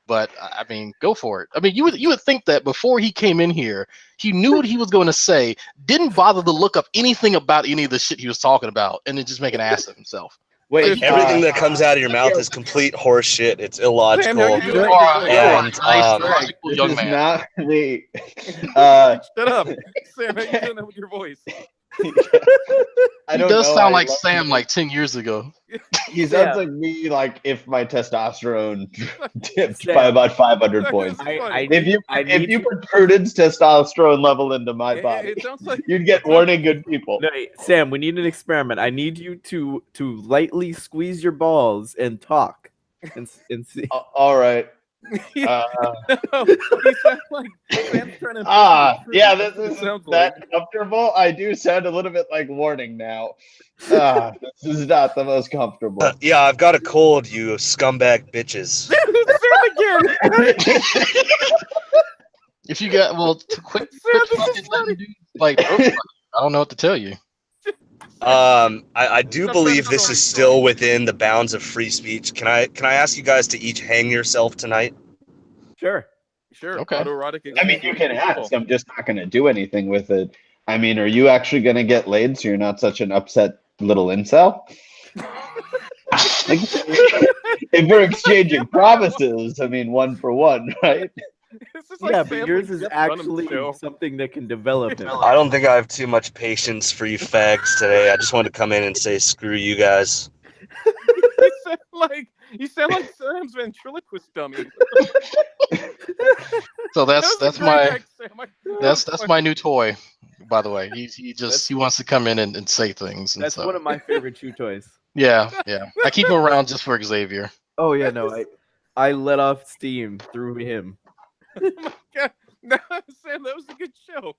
But I mean, go for it. I mean, you would think that before he came in here, he knew what he was going to say, didn't bother to look up anything about any of the shit he was talking about, and then just make an ass of himself. Wait, Everything that comes out of your mouth is complete horse shit. It's illogical. You are And a nice, logical this young is man. not me. Shut up, Sam. How you doing that with your voice? I He don't does know, sound I like love Sam him. like 10 years ago. He sounds like me, like if my testosterone dipped Sam. by about 500 points. If you put Prudence testosterone level into my body, It sounds like you'd get warning good people. No, Sam, we need an experiment. I need you to lightly squeeze your balls and talk, and see. All right. you sound like Sam's trying to. Yeah, That's this what it is sounds that like. comfortable. I do sound a little bit like warning now. This is not the most comfortable. Yeah, I've got a cold, you scumbag bitches. Sam again. If you got quit fucking letting dudes like I don't know what to tell you. I do believe this is still within the bounds of free speech. Can I ask you guys to each hang yourself tonight? Sure. Okay. Autoerotic. I mean, you can ask. I'm just not going to do anything with it. I mean, are you actually going to get laid so you're not such an upset little incel? If we're exchanging promises, I mean, one for one, right? Yeah, but yours is actually something that can develop him. I don't think I have too much patience for you fags today. I just wanted to come in and say screw you guys. You sound like Sam's ventriloquist dummy. So that's my new toy, by the way. He wants to come in and say things. And That's one of my favorite chew toys. Yeah. I keep him around just for Xavier. Oh yeah, no, I let off steam through him. Oh my God. No, Sam, that was a good show.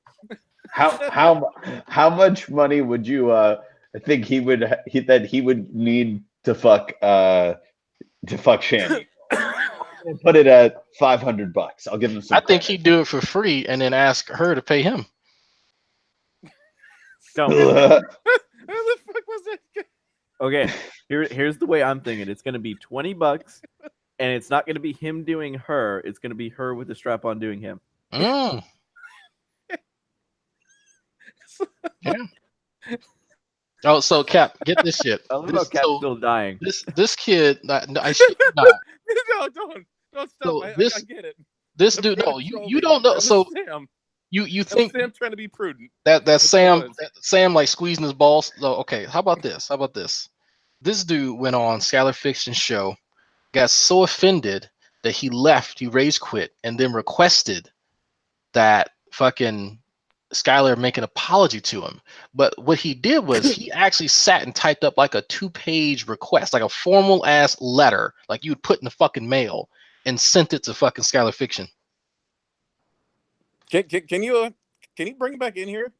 How much money would you think he would need to fuck Shanny? Put it at $500. I'll give him some. I think he'd do it for free and then ask her to pay him. No. the fuck was that? Okay, here's the way I'm thinking. It's gonna be $20, and it's not gonna be him doing her. It's gonna be her with the strap on doing him. Mm. Yeah. Oh, so Cap, get this shit. I love how Cap's still dying. This kid, I should not. No, don't stop. So I get it. This I'm dude, trying no, to troll you me. don't know. That was So Sam. you That think was Sam trying to be prudent. that Sam was. Sam like squeezing his balls? So, okay, how about this? This dude went on Skylar Fiction's show, got so offended that he left, he rage quit, and then requested that fucking Skylar make an apology to him. But what he did was he actually sat and typed up like a 2-page request, like a formal ass letter, like you would put in the fucking mail, and sent it to fucking Skylar Fiction. Can you bring him back in here?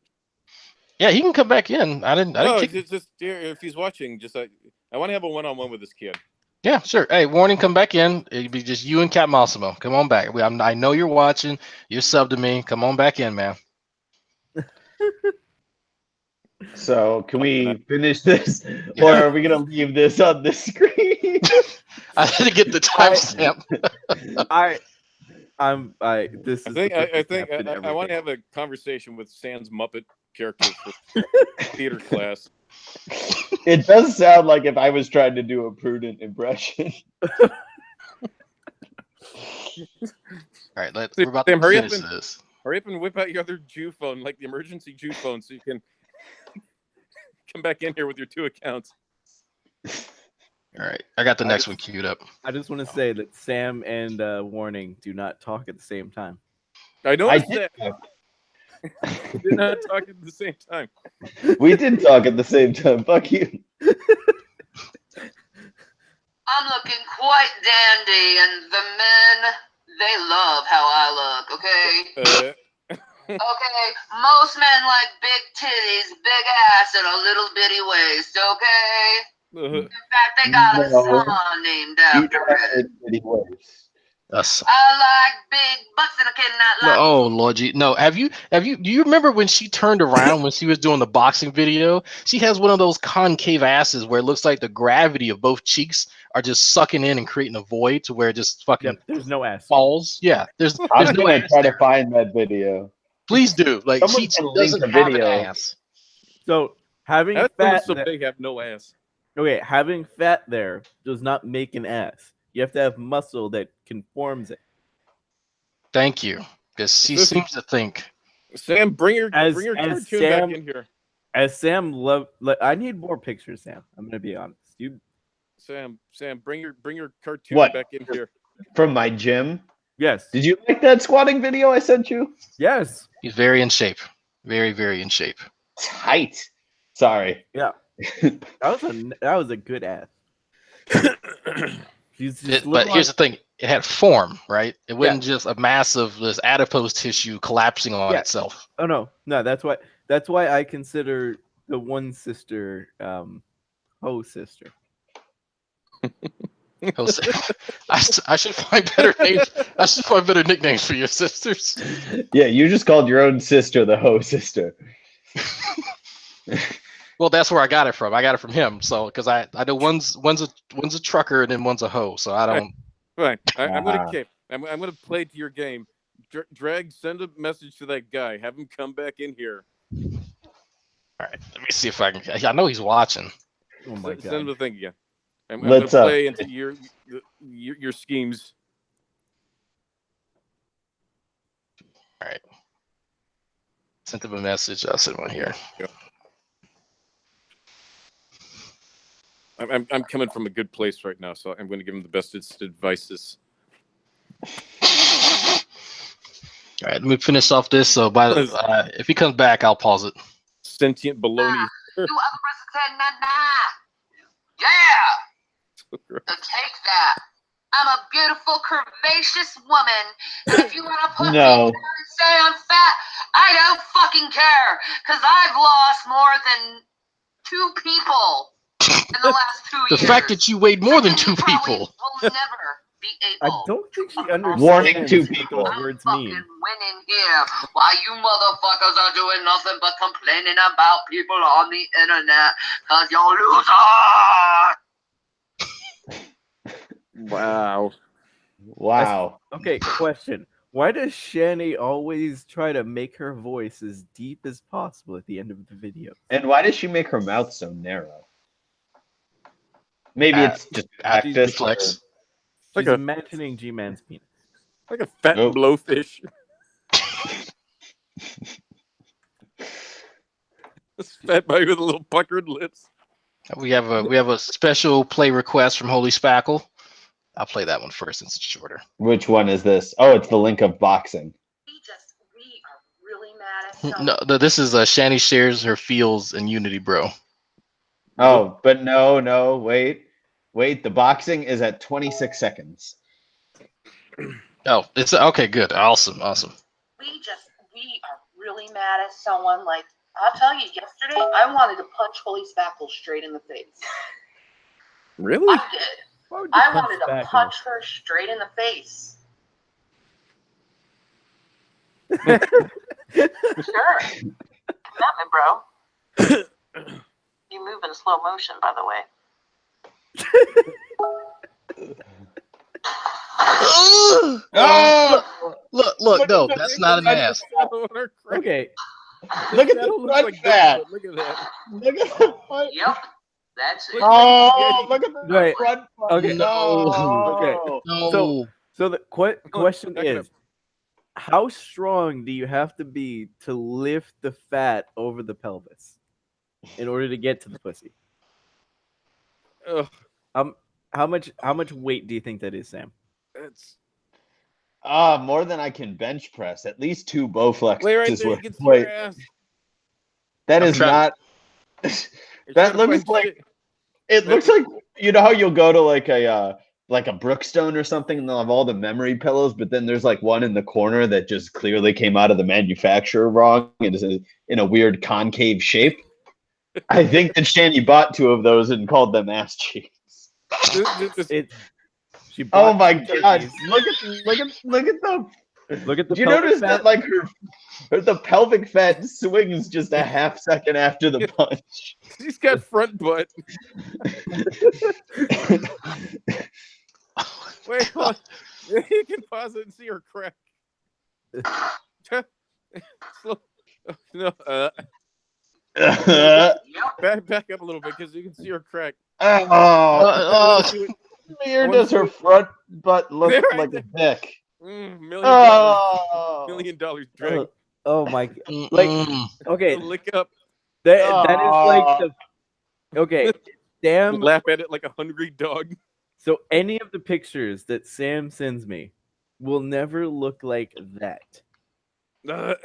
Yeah, he can come back in. I didn't kick it's just if he's watching, just I want to have a one-on-one with this kid. Yeah, sure. Hey, warning, come back in. It'd be just you and Cat Massimo. Come on back. I know you're watching. You're subbed to me. Come on back in, man. So can we finish this, or are we gonna leave this on the screen? I had to get the timestamp. I want to have a conversation with Sam's Muppet character for theater class. It does sound like if I was trying to do a prudent impression. All right, we're about Sam, to finish this. Hurry up and whip out your other Jew phone, like the emergency Jew phone, so you can come back in here with your 2 accounts. All right, I got the next one queued up. I just want to say that Sam and Warning do not talk at the same time. I noticed that. We did not talk at the same time. We did talk at the same time. Fuck you. I'm looking quite dandy, and the men, they love how I look, okay? Okay, most men like big titties, big ass, and a little bitty waist, okay? In fact, they got a song named after it. I like big butts and I cannot like. Oh Lord, no. Do you remember when she turned around when she was doing the boxing video? She has one of those concave asses where it looks like the gravity of both cheeks are just sucking in and creating a void to where it just fucking there's no ass falls. Yeah, there's I'm no gonna ass try there. to find that video. Please do. Like Someone she can link doesn't the have video. an ass. So having That's fat, so big, have no ass. okay, having fat there does not make an ass. You have to have muscle that conforms it. Thank you, because she seems to think. Sam, bring your cartoon Sam, back in here. As Sam I need more pictures, Sam. I'm gonna be honest. Sam, bring your cartoon What? back in here. From my gym? Yes. Did you like that squatting video I sent you? Yes. He's very in shape. Very, very in shape. Tight. Sorry. Yeah. That was a good ass. But here's the thing: it had form, right? It wasn't just a mass of this adipose tissue collapsing on itself. Oh no. That's why I consider the one sister Ho sister. I should find better names. I should find better nicknames for your sisters. Yeah, you just called your own sister the Ho sister. Well, that's where I got it from. I got it from him. So, because I know one's a trucker and then one's a hoe. So I don't. Right. I'm gonna play to your game. Drag, send a message to that guy. Have him come back in here. All right. Let me see if I can. I know he's watching. Oh my god. Send him the thing again. I'm gonna play into your schemes. All right. Sent him a message. I'll send one here. Yeah. I'm coming from a good place right now, so I'm going to give him the best advices. All right, let me finish off this. So, if he comes back, I'll pause it. Sentient baloney. Yeah. Take that. I'm a beautiful, curvaceous woman, and if you want to put me down and say I'm fat, I don't fucking care, because I've lost more than 2 people in the last 2 years. The fact that you weighed more than 2 people. Will never be able. I don't think she understands Warning 2 people. what words mean. winning here while you motherfuckers are doing nothing but complaining about people on the internet because you're losers. Wow. Wow. Okay, question. Why does Shani always try to make her voice as deep as possible at the end of the video? And why does she make her mouth so narrow? Maybe it's just practice. Flex. She's imagining G-Man's penis. Like a fat Nope. blowfish. This fat boy with a little puckered lips. We have a special play request from Holy Spackle. I'll play that one first since it's shorter. Which one is this? Oh, it's the link of boxing. We are really mad at No, this is Shani shares her feels in Unity, bro. Oh, but no, wait. The boxing is at 26 seconds. Oh, it's okay. Good, awesome. We are really mad at someone. Like, I'll tell you, yesterday I wanted to punch Holy Spackle straight in the face. Really? I did. I wanted to punch her straight in the face. Sure. Commitment, bro. You move in slow motion, by the way. Oh! Look, no, that's not an ass. Okay. Look at the front fat. Look at that. Look at the front. Yep. That's it. Oh, look at the Right. front. Okay. No. Okay. No. So the question back it is, how strong do you have to be to lift the fat over the pelvis in order to get to the pussy? Ugh, How much weight do you think that is, Sam? it's More than I can bench press. At least 2 Bowflexes wait right there. You worth. can see Wait, your ass. that I'm is trying- not. You're That trying to looks find like. shit. It looks like, you know how you'll go to like a Brookstone or something, and they'll have all the memory pillows, but then there's like one in the corner that just clearly came out of the manufacturer wrong and is in a weird concave shape. I think that Shani bought 2 of those and called them ass cheeks. She Oh bought my two god! turkeys. Look at them. Look at the Do you pelvic notice fat. that like the pelvic fat swings just a half second after the punch? She's got front butt. Wait, hold on. You can pause it and see her crack. Slow. No, back up a little bit because you can see her crack. Here does her front butt look There, right like there. a dick? $1 Oh. million drag. Oh my! Like, okay, Lick up. that is like the. Okay, Sam. Laugh at it like a hungry dog. So any of the pictures that Sam sends me will never look like that. Like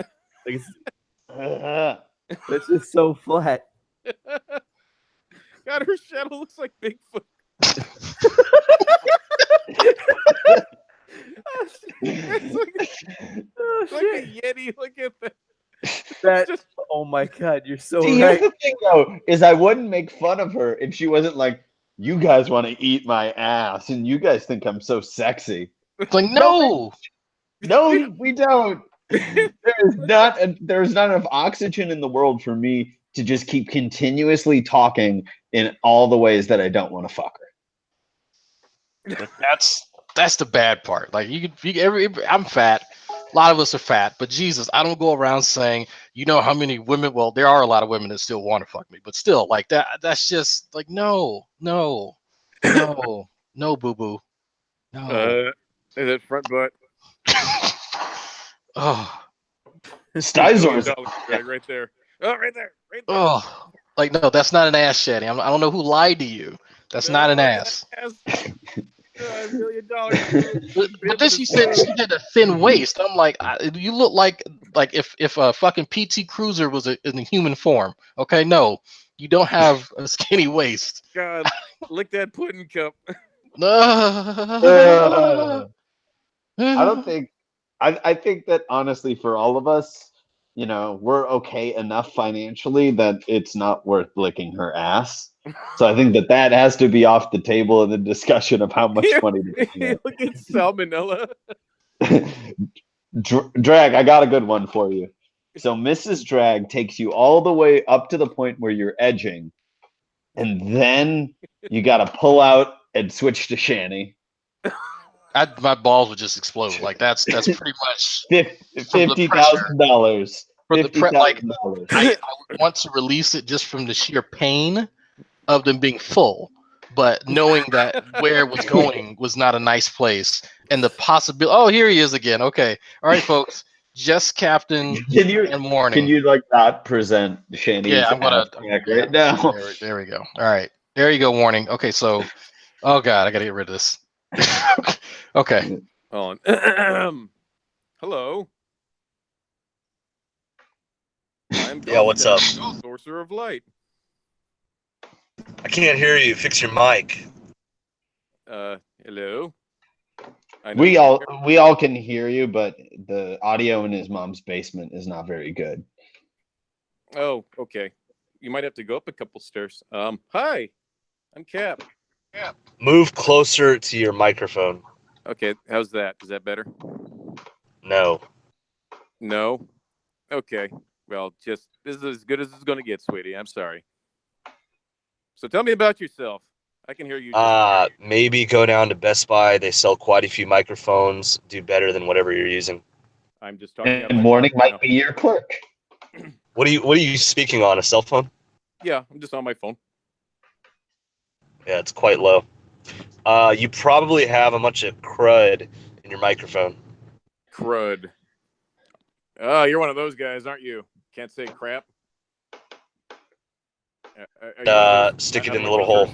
it's just so flat. God, her shadow looks like Bigfoot. It's like a Yeti. Look at that. That oh my god, you're so See, right. here's the thing though, is I wouldn't make fun of her if she wasn't like, you guys want to eat my ass and you guys think I'm so sexy. It's like no. No, we don't. There's not enough oxygen in the world for me to just keep continuously talking in all the ways that I don't want to fuck her. That's the bad part. Like I'm fat. A lot of us are fat, but Jesus, I don't go around saying, you know how many women. Well, there are a lot of women that still want to fuck me, but still, like that. That's just like no, boo boo, no. That front butt. Oh, Stizor's right there. Oh, right there. Right there. oh, like no, that's not an ass, Shaddy. I don't know who lied to you. That's not an ass. $1 million. But then she said she had a thin waist. I'm like, you look like if a fucking PT Cruiser was in a human form. Okay, no, you don't have a skinny waist. God, lick that pudding cup. I don't think. I think that honestly, for all of us, you know, we're okay enough financially that it's not worth licking her ass. So I think that has to be off the table in the discussion of how much money to pay. Look at salmonella. Drag, I got a good one for you. So Mrs. Drag takes you all the way up to the point where you're edging, and then you got to pull out and switch to Shanny. My balls would just explode. Like that's pretty much $50,000. $50,000. I would want to release it just from the sheer pain of them being full, but knowing that where it was going was not a nice place, and the possibility. Oh, here he is again. Okay, all right, folks. Just Captain and Warning. Can you like not present Shanny's I'm gonna right now? There we go. All right, there you go. Warning. Okay, so, oh god, I gotta get rid of this. Okay. Hold on. Hello. I'm what's up? Sorcerer of Light. I can't hear you. Fix your mic. Hello. We all can hear you, but the audio in his mom's basement is not very good. Oh, okay. You might have to go up a couple stairs. Hi, I'm Cap. Move closer to your microphone. Okay, how's that? Is that better? No. No? Okay. Well, this is as good as it's going to get, sweetie. I'm sorry. So tell me about yourself. I can hear you. Maybe go down to Best Buy. They sell quite a few microphones. Do better than whatever you're using. I'm just talking. And Warning might be your clerk. What are you speaking on? A cell phone? Yeah, I'm just on my phone. Yeah, it's quite low. You probably have a bunch of crud in your microphone. Crud. Oh, you're one of those guys, aren't you? Can't say crap. Stick it in the little hole.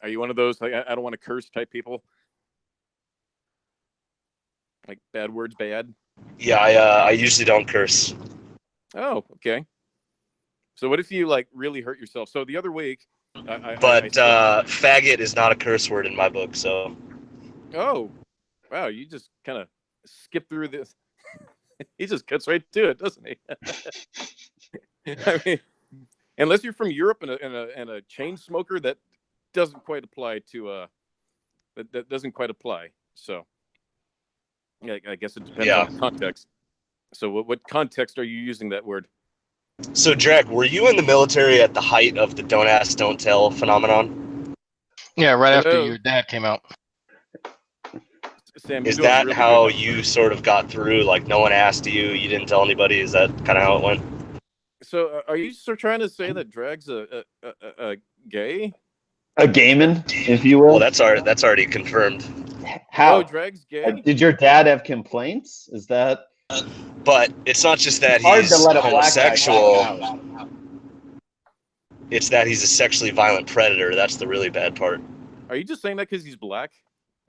Are you one of those, like, I don't want to curse type people? Like bad words bad? Yeah, I usually don't curse. Oh, okay. So what if you like really hurt yourself? So the other week, faggot is not a curse word in my book. So. Oh, wow! You just kind of skip through this. He just cuts right to it, doesn't he? I mean, unless you're from Europe and a chain smoker, that doesn't quite apply to that doesn't quite apply. So, yeah, I guess it depends on the context. So, what context are you using that word? So, Drag, were you in the military at the height of the "don't ask, don't tell" phenomenon? Yeah, right after your dad came out. Sam, is that really how you sort of got through? Like, no one asked you, you didn't tell anybody. Is that kind of how it went? So, are you still trying to say that Drag's a gay? A gayman, if you will. Well, that's already confirmed. How? Oh, Drag's gay? Did your dad have complaints? Is that? But it's not just that he's homosexual. It's that he's a sexually violent predator. That's the really bad part. Are you just saying that because he's black?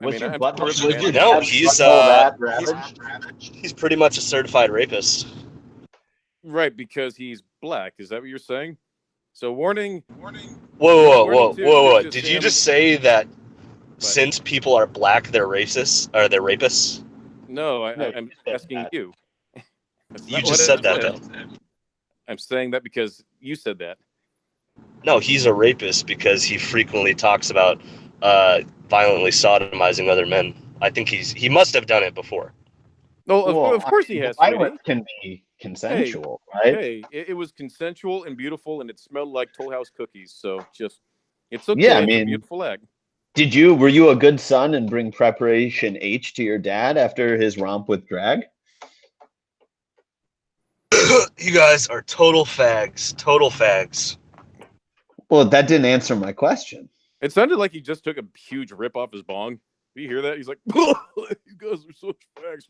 No, he's pretty much a certified rapist. Right, because he's black. Is that what you're saying? So warning. Whoa. Did you just say that since people are black, they're racist? Are they rapists? No, I'm asking you. You just said that, though. I'm saying that because you said that. No, he's a rapist because he frequently talks about violently sodomizing other men. I think he must have done it before. No, of course he has. Violence can be consensual, right? Hey, it was consensual and beautiful, and it smelled like Toll House cookies. So it's okay. Yeah, I it's mean, a beautiful act. Were you a good son and bring Preparation H to your dad after his romp with Drag? You guys are total fags. Total fags. Well, that didn't answer my question. It sounded like he just took a huge rip off his bong. Do you hear that? He's like, you guys are such fags.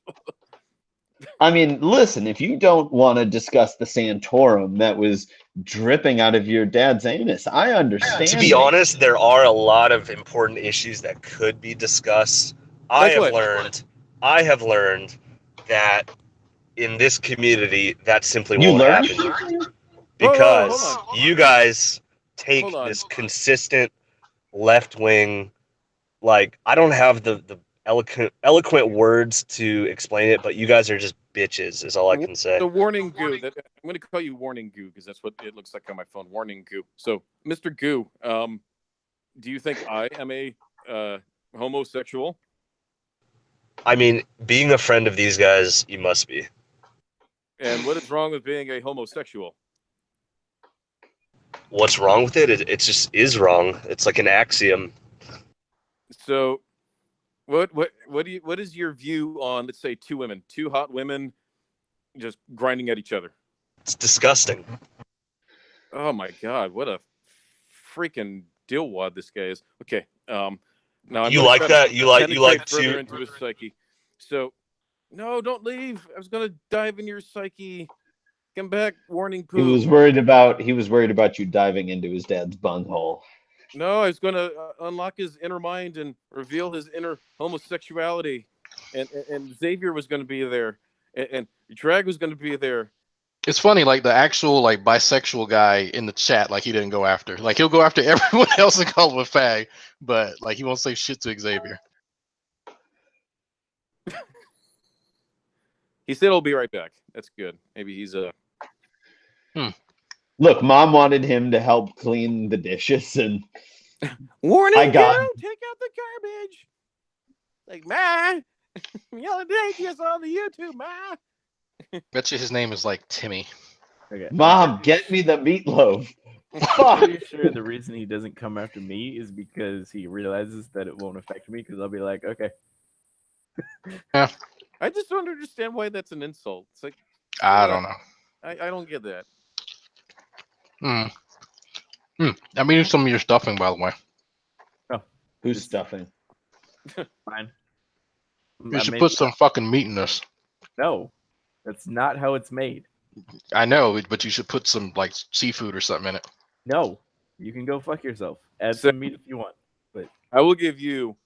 I mean, listen, if you don't want to discuss the Santorum that was dripping out of your dad's anus, I understand. To be honest, there are a lot of important issues that could be discussed. I have learned that in this community, that simply won't happen. Because you guys take this consistent left-wing, like, I don't have the eloquent words to explain it, but you guys are just bitches, is all I can say. The warning goo. I'm going to call you warning goo because that's what it looks like on my phone. Warning goo. So, Mr. Goo, do you think I am a homosexual? I mean, being a friend of these guys, you must be. And what is wrong with being a homosexual? What's wrong with it? It just is wrong. It's like an axiom. So, what is your view on, let's say, two hot women, just grinding at each other? It's disgusting. Oh my God, what a freaking dillwad this guy is. Okay, now I'm You gonna like try that? to You like penetrate further to? into his psyche. So, no, don't leave. I was gonna dive in your psyche. Come back, warning He poo. was worried about you diving into his dad's bunghole. No, I was gonna unlock his inner mind and reveal his inner homosexuality, and Xavier was gonna be there, and Drag was gonna be there. It's funny, like the actual like bisexual guy in the chat, like he didn't go after. Like he'll go after everyone else and call him a fag, but like he won't say shit to Xavier. He said he'll be right back. That's good. Maybe he's Look, Mom wanted him to help clean the dishes, and warning. I got take out the garbage. Like, Ma, yelling at us on the YouTube, Ma. Bet you his name is like Timmy. Okay. Mom, get me the meatloaf. I'm Fuck. pretty sure the reason he doesn't come after me is because he realizes that it won't affect me. Because I'll be like, okay. I just don't understand why that's an insult. It's like, I don't know. I don't get that. I'm eating some of your stuffing, by the way. Who's stuffing? Fine. You should put some fucking meat in this. No, that's not how it's made. I know, but you should put some like seafood or something in it. No, you can go fuck yourself. Add So- some meat if you want. But I will give you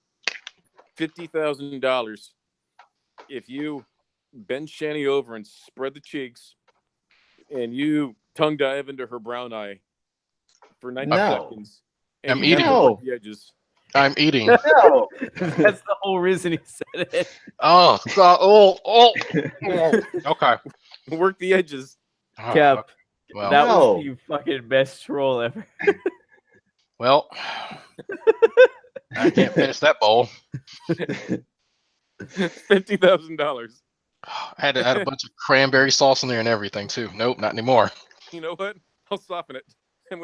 $50,000 if you bend Shani over and spread the cheeks, and you tongue dive into her brown eye for 90 No. seconds. And I'm you eating. have to work the edges. I'm eating. No. that's the whole reason he said it. Oh, God. Oh. Okay. Work the edges. Cap, Well, that No. was the fucking best troll ever. well, I can't finish that bowl. $50,000. I had to add a bunch of cranberry sauce in there and everything too. Nope, not anymore. You know what? I'll soften it. I'm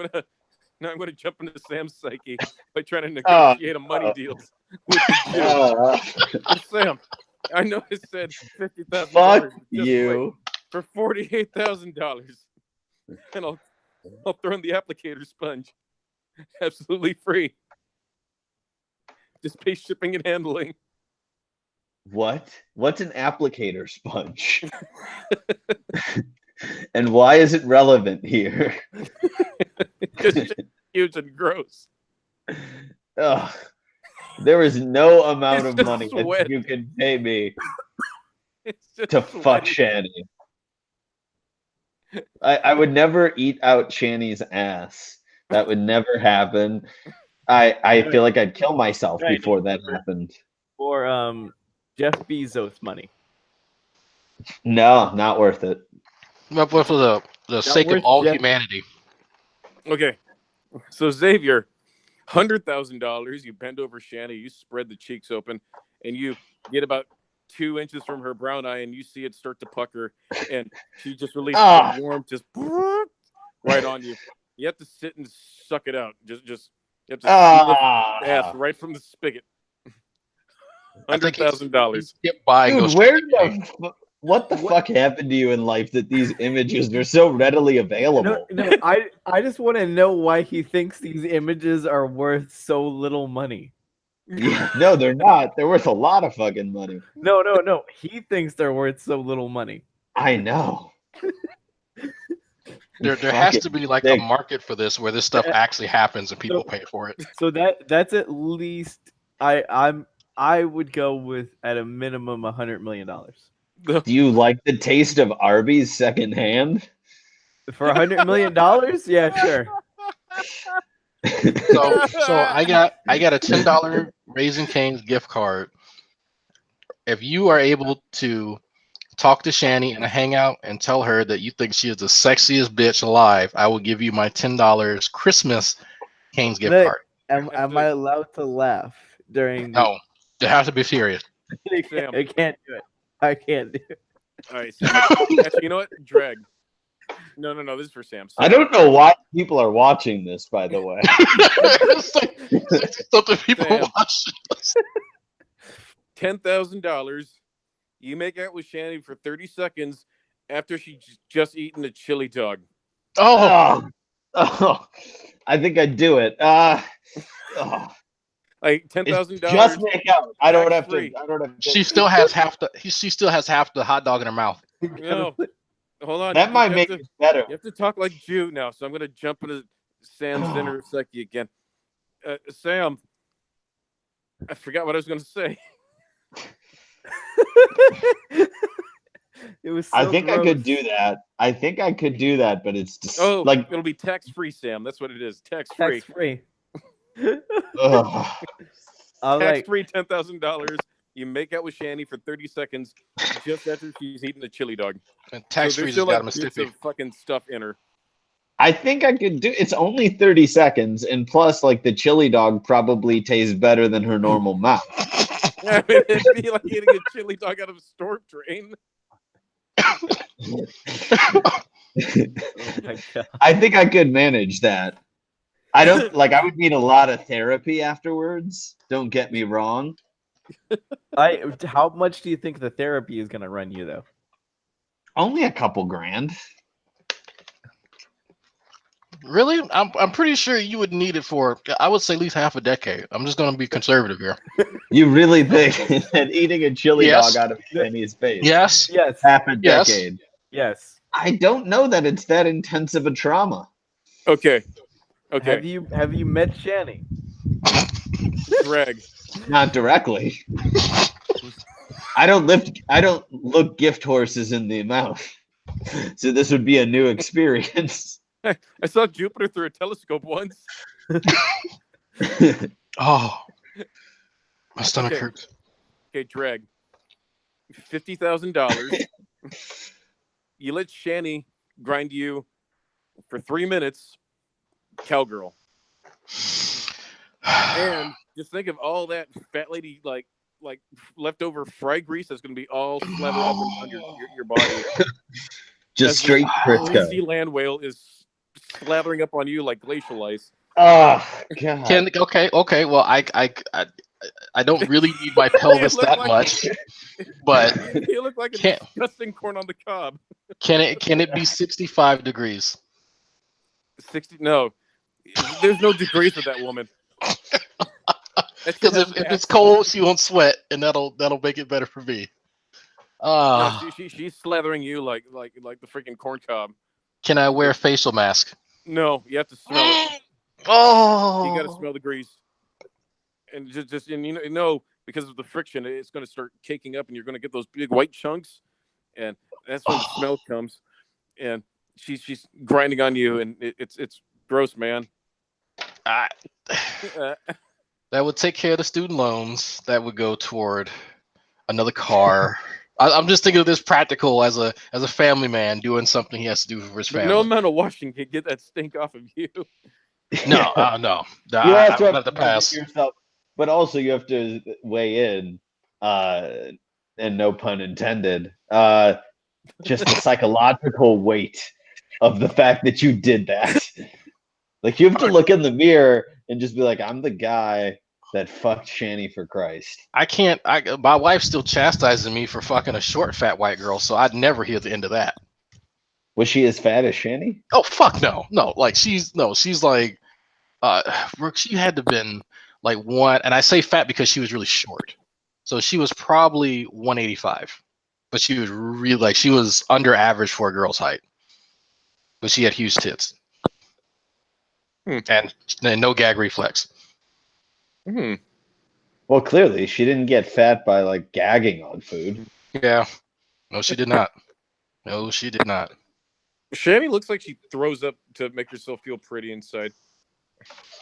gonna jump into Sam's psyche by trying to negotiate a money deal with the Jew. Sam, I know it said $50,000. Fuck you. For $48,000, and I'll throw in the applicator sponge, absolutely free. Just pay shipping and handling. What? What's an applicator sponge? And why is it relevant here? Just huge and gross. Ugh. There is no amount It's of just money that sweat. you can pay me It's just to fuck sweaty. Shani. I would never eat out Shani's ass. That would never happen. I feel like I'd kill myself Right. before that happened. For Jeff Bezos money. No, not worth it. But for the sake of worth all Jeff- humanity. Okay, so Xavier, $100,000. You bend over Shani, you spread the cheeks open, and you get about 2 inches from her brown eye, and you see it start to pucker, and she just releases Ah. a warm, just right on you. You have to sit and suck it out. Just you have to see the ass right from the spigot. $100,000. Get by and go Dude, straight where to the what the fuck happened to you in life that these images are so readily available? No, I just want to know why he thinks these images are worth so little money. Yeah, no, they're not. They're worth a lot of fucking money. No. He thinks they're worth so little money. I know. There has Fucking to be like dick. a market for this where this stuff actually happens and people pay for it. So that's at least I would go with at a minimum $100 million. Do you like the taste of Arby's secondhand? For $100 million? Yeah, sure. So I got a $10 Raising Cane's gift card. If you are able to talk to Shani in a hangout and tell her that you think she is the sexiest bitch alive, I will give you my $10 Christmas Cane's gift Look, card. Am I allowed to laugh during? No, it has to be serious. Sam. I can't do it. I can't do it. All right, Sam. Actually, you know what? Drag. No. This is for Sam. I don't know why people are watching this, by the way. Something people Sam. watch. $10,000. You make out with Shanny for 30 seconds after she's just eaten a chili dog. Oh, I think I'd do it. Like $10,000. Just make out. I don't have Tax-free. to. I don't have to. she still has half the. She still has half the hot dog in her mouth. No. Hold on. That might you make have it better. You have to talk like Jew now, so I'm going to jump into Sam's inner psyche again. Sam, I forgot what I was going to say. It was. I so think I gross. could do that. I think I could do that, but it's just Oh, like it'll be tax-free, Sam. That's what it is. Tax-free. Tax-free. ugh. All right. Tax-free $10,000. You make out with Shanny for 30 seconds just after she's eaten a chili dog. And So tax there's free still got like him a bits stiffy. of fucking stuff in her. I think I could do. It's only 30 seconds, and plus, like the chili dog probably tastes better than her normal mouth. I mean, it'd be like eating a chili dog out of a storm drain. Oh my God. I think I could manage that. I don't like. I would need a lot of therapy afterwards. Don't get me wrong. How much do you think the therapy is going to run you, though? Only a couple grand. Really? I'm pretty sure you would need it for, I would say, at least half a decade. I'm just going to be conservative here. You really think that eating a chili Yes. dog out of Penny's face? Yes. Yes. Half a Yes. decade. Yes. I don't know that it's that intensive a trauma. Okay. Okay. Have you met Shanny? Drag. Not directly. I don't look gift horses in the mouth. So this would be a new experience. I saw Jupiter through a telescope once. Oh. My stomach Okay. hurts. Okay, drag. $50,000. You let Shanny grind you for 3 minutes. Cowgirl. And just think of all that fat lady like leftover fry grease that's going to be all slathered up on your body. Just As straight this Crisco. greasy land whale is slathering up on you like glacial ice. Oh God. Okay. Well, I don't really need my pelvis look that like- much, but You look like a Can't- disgusting corn on the cob. can it be 65 degrees? 60? No, there's no degrees with that woman. Because if it's cold, she won't sweat, and that'll make it better for me. No, she's slathering you like the freaking corn cob. Can I wear a facial mask? No, you have to smell it. Oh, You got to smell the grease, and just and you know because of the friction, it's going to start caking up, and you're going to get those big white chunks, and that's when the smell comes. And she's grinding on you, and it's gross, man. That would take care of the student loans. That would go toward another car. I'm just thinking of this practical as a family man doing something he has to do for his But family. no amount of washing can get that stink off of you. No, no. You have to I'm have to pass. yourself, but also you have to weigh in, and no pun intended. Just the psychological weight of the fact that you did that. Like you have to look in the mirror and just be like, I'm the guy that fucked Shanny for Christ. I can't. My wife's still chastising me for fucking a short, fat white girl, so I'd never hear the end of that. Was she as fat as Shanny? Oh fuck no. Like she's like she had to been like one, and I say fat because she was really short. So she was probably 185. But she was really she was under average for a girl's height. But she had huge tits. And no gag reflex. Well, clearly she didn't get fat by like gagging on food. Yeah. No, she did not. No, she did not. Shanny looks like she throws up to make herself feel pretty inside.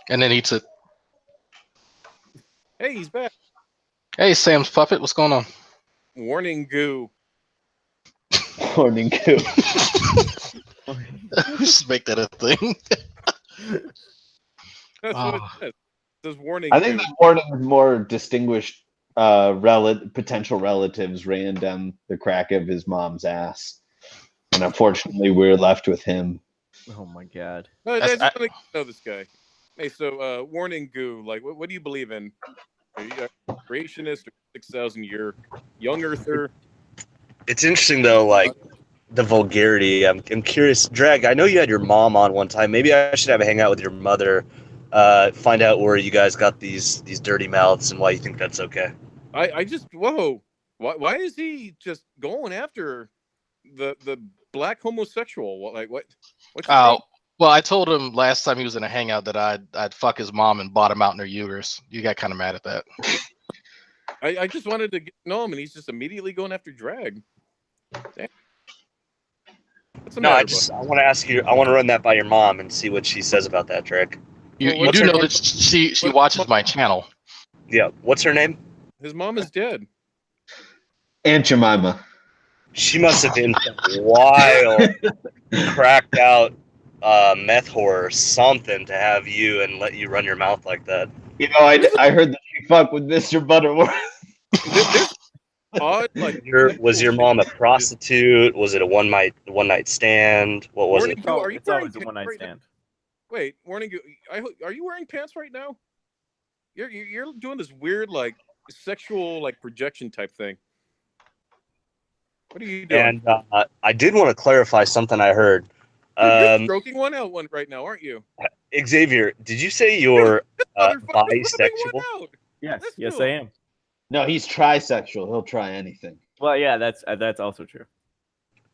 And then eats it. Hey, he's back. Hey, Sam's puppet, what's going on? Warning goo. Morning goo. Just make that a thing. That's what it says. It says warning I think goo. the warning is more distinguished potential relatives ran down the crack of his mom's ass, and unfortunately, we're left with him. Oh my god. I just want to know this guy. Hey, so warning, goo. Like, what do you believe in? Are you a creationist or 6,000 year young earther? It's interesting though, like the vulgarity. I'm curious, Drag. I know you had your mom on one time. Maybe I should have a hangout with your mother. Find out where you guys got these dirty mouths and why you think that's okay. I just whoa. Why is he just going after the black homosexual? What's well, I told him last time he was in a hangout that I'd fuck his mom and bottom out in her uterus. You got kind of mad at that. I just wanted to know him, and he's just immediately going after Drag. Damn. No, I want to ask you. I want to run that by your mom and see what she says about that, Drag. You do know that she watches my channel. Yeah. What's her name? His mom is dead. Aunt Jemima. She must have been wild, cracked out meth whore or something to have you and let you run your mouth like that. You know, I heard that you fuck with Mr. Butterworth. Odd, like, was your mom a prostitute? Was it a one night stand? What was it? Are you it's always a one night stand. Wait, warning you. Are you wearing pants right now? You're doing this weird like sexual like projection type thing. What are you doing? And I did want to clarify something I heard. You're stroking one out right now, aren't you? Xavier, did you say you're bisexual? Yes, I am. No, he's trisexual. He'll try anything. Well, yeah, that's also true.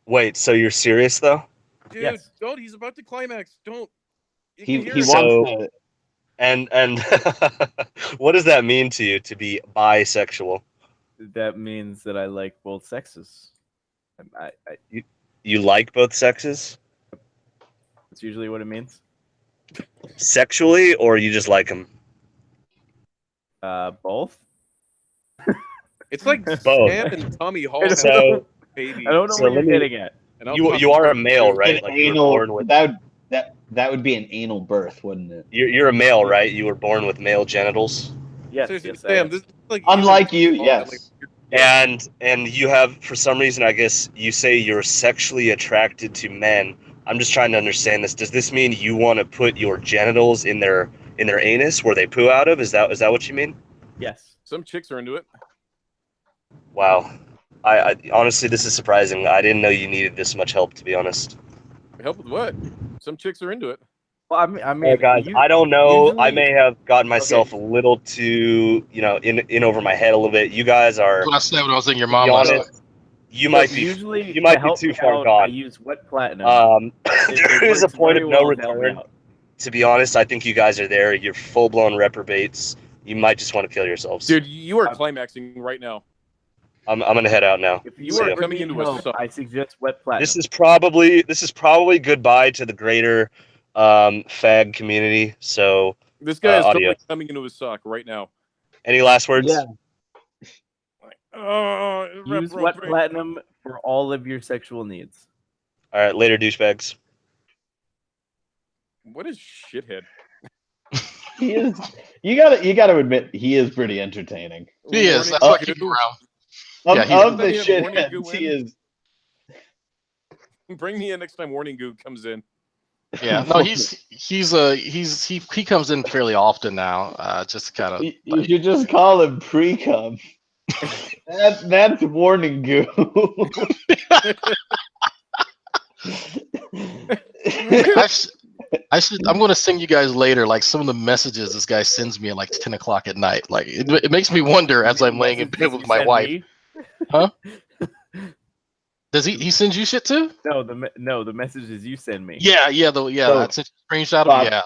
Wait, so you're serious though? Dude, Yes. don't. He's about to climax. Don't. He wants to. And what does that mean to you to be bisexual? That means that I like both sexes. You like both sexes? That's usually what it means. Sexually, or you just like them? Both. It's like Both. Sam and Tommy Hall. So, baby. I don't know what you're getting at. You are a male, right? Like you were born with that would be an anal birth, wouldn't it? You're a male, right? You were born with male genitals. Yes, Seriously, yes, Sam, this is like Unlike you, yes. And you have, for some reason, I guess you say you're sexually attracted to men. I'm just trying to understand this. Does this mean you want to put your genitals in their anus where they poo out of? Is that what you mean? Yes. Some chicks are into it. Wow. I honestly, this is surprising. I didn't know you needed this much help, to be honest. Help with what? Some chicks are into it. Well, I mean, Hey guys, I don't know. usually- I may have gotten myself a little too, in over my head a little bit. You guys are. Last night when I was in your to mom be last honest, night. you might be. usually You might to be help too me far out, gone. I use wet platinum. There is a works point very of no well to help me return. out. To be honest, I think you guys are there. You're full-blown reprobates. You might just want to kill yourselves. Dude, you are climaxing right now. I'm gonna head out now. If You See are ya. coming into a help, suck. I suggest wet platinum. This is probably goodbye to the greater fag community. So This guy is totally adios. coming into his sock right now. Any last words? Yeah. Use wet platinum for all of your sexual needs. All right, later, douchebags. What is shithead? He is. You gotta admit he is pretty entertaining. He is. That's why I keep him around. Of, Yeah, he's- of the Doesn't he have warning shitheads, goo he in? is. Bring me in next time Warning Goo comes in. Yeah, no, he comes in fairly often now. Just kind of. You should just call him pre-cum. That's warning goo. I'm going to send you guys later, like some of the messages this guy sends me at like 10 o'clock at night. Like it makes me wonder as I'm laying in bed with my wife. Huh? Does he sends you shit too? No, the messages you send me. Yeah. So, That's a screenshot of yeah.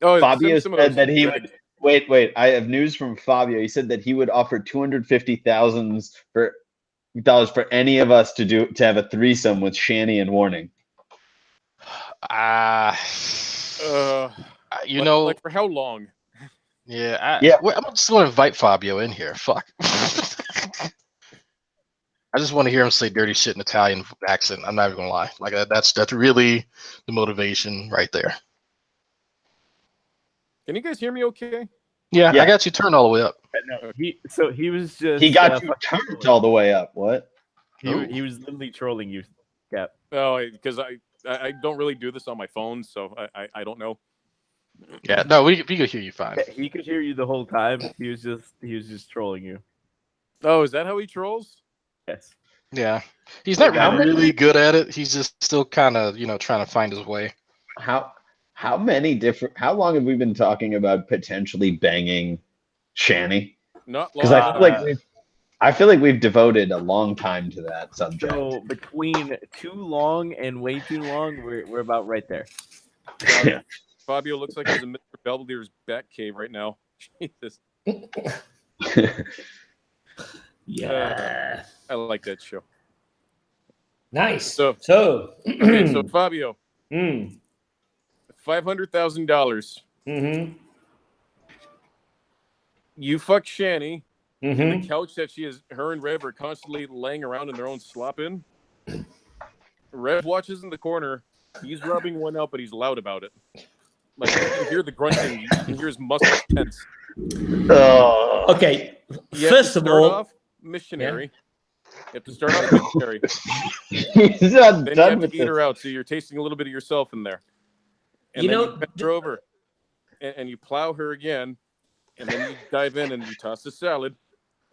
Oh, Fabio some of said those- that he would. Wait. I have news from Fabio. He said that he would offer $250,000 for any of us to have a threesome with Shanny and Warning. like for how long? Yeah. Yeah. I'm just going to invite Fabio in here. Fuck. I just want to hear him say dirty shit in Italian accent. I'm not even gonna lie. Like that's really the motivation right there. Can you guys hear me okay? Yeah, Yeah. I got you turned all the way up. No, he was just He got you turned all the way up. What? He was literally trolling you, Cap. Oh, because I don't really do this on my phone, so I don't know. Yeah, no, we could hear you fine. Yeah, he could hear you the whole time. He was just trolling you. Oh, is that how he trolls? Yes. Yeah, he's not How many- really good at it. He's just still kind of trying to find his way. How long have we been talking about potentially banging Shanny? Not long. Because I feel like we've devoted a long time to that subject. So between too long and way too long, we're about right there. Fabio looks like he's in Mr. Belvedere's bat cave right now. Jesus. Yeah. I like that show. Nice. So okay, so Fabio, $500,000. Mm-hmm. You fuck Shanny. Mm-hmm. And the couch that her and Rev are constantly laying around in their own slop in. Rev watches in the corner. He's rubbing one out, but he's loud about it. Like you can hear the grunting. You can hear his muscles tense. Okay. First of all, missionary. You have to start off missionary. He's not Then you done have with to eat her this. out, so you're tasting a little bit of yourself in there. And You then know, you bend her over, and you plow her again, and then you dive in and you toss the salad,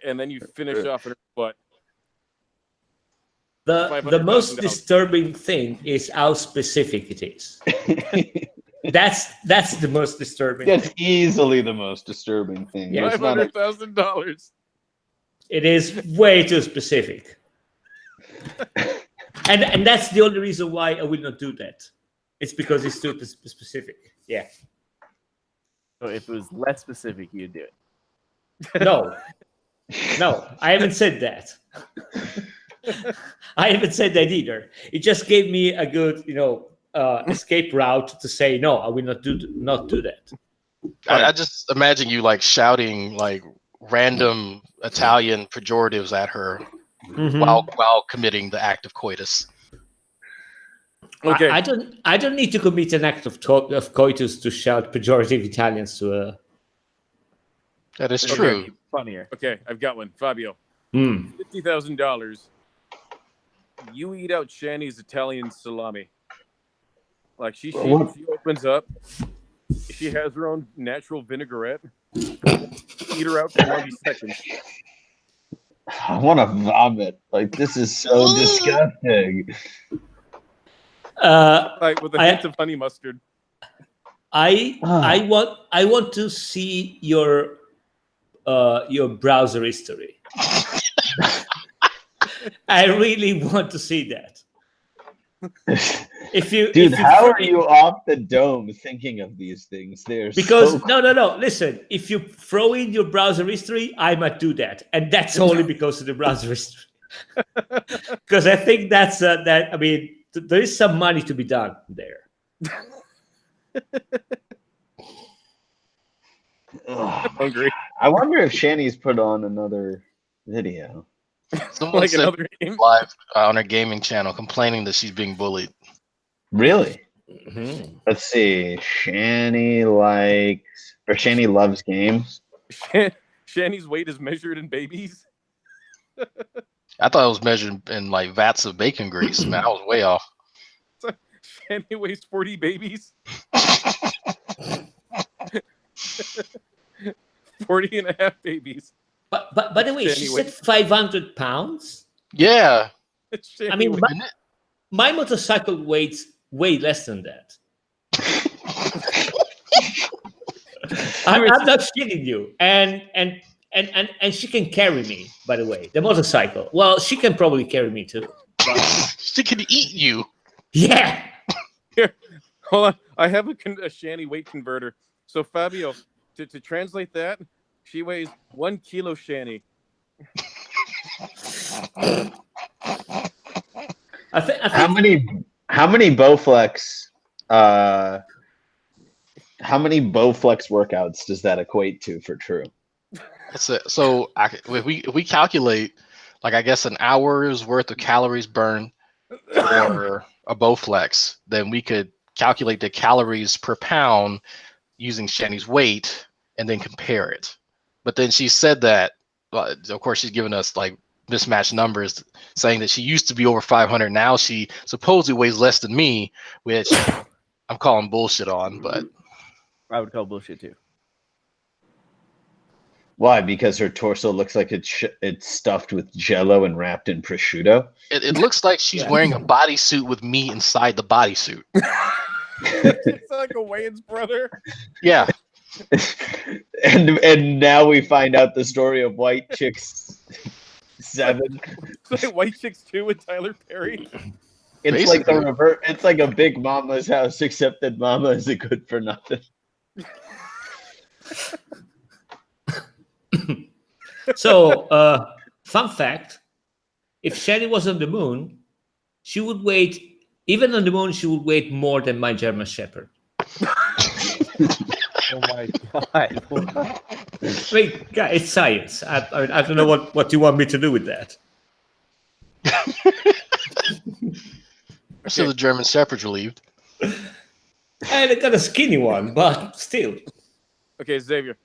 and then you finish off in her butt. the most disturbing thing is how specific it is. That's the most disturbing. That's easily the most disturbing thing. Yeah. It's not a- $500,000. It is way too specific. and that's the only reason why I will not do that. It's because it's too specific. Yeah. So if it was less specific, you'd do it. No, I haven't said that. I haven't said that either. It just gave me a good, escape route to say no. I will not do that. I just imagine you like shouting like random Italian pejoratives at her while committing the act of coitus. Okay. I don't need to commit an act of coitus to shout pejorative Italians to her. That is Okay. true. Funnier. Okay, I've got one. Fabio, $50,000. You eat out Shanny's Italian salami. Like she opens up. She has her own natural vinaigrette. Eat her out for 90 seconds. I want to vomit. Like this is so disgusting. Like with a hint of honey mustard. I want to see your browser history. I really want to see that. Dude, how are you off the dome thinking of these things? Because no. Listen, if you throw in your browser history, I might do that, and that's only because of the browser history. Because I think that's that. I mean, there is some money to be done there. I'm hungry. I wonder if Shanny's put on another video. Someone Like said another game? live on her gaming channel complaining that she's being bullied. Really? Let's see. Shanny loves games. Shanny's weight is measured in babies. I thought it was measured in like vats of bacon grease. Man, I was way off. Shanny weighs 40 babies. 40 and a half babies. But by the way, she Shanny said 500 pounds. Yeah. I mean, my motorcycle weighs way less than that. I'm not shitting you. And she can carry me, by the way. The motorcycle. Well, she can probably carry me too. She can eat you. Yeah. Here, hold on. I have a Shanny weight converter. So Fabio, to translate that, she weighs 1 kilo Shanny. I think how many Bowflex workouts does that equate to for True? That's it. So if we calculate, like I guess an hour's worth of calories burned for a Bowflex, then we could calculate the calories per pound using Shanny's weight and then compare it. But then she said that, well, of course, she's giving us like mismatched numbers, saying that she used to be over 500. Now she supposedly weighs less than me, which I'm calling bullshit on. But I would call bullshit too. Why? Because her torso looks like it's stuffed with Jello and wrapped in prosciutto. it looks like she's wearing a bodysuit with me inside the bodysuit. It's like a Wayans brother. Yeah. and now we find out the story of White Chicks 7. It's like White Chicks 2 with Tyler Perry. It's Basically. like the revert. It's like a Big Mama's house, except that Mama is a good for nothing. So, fun fact: if Shelly was on the moon, she would weight, even on the moon, she would weight more than my German Shepherd. Oh my god! Wait, guys, it's science. I don't know what you want me to do with that. So the German Shepherd's relieved. And I got a skinny one, but still. Okay, Xavier.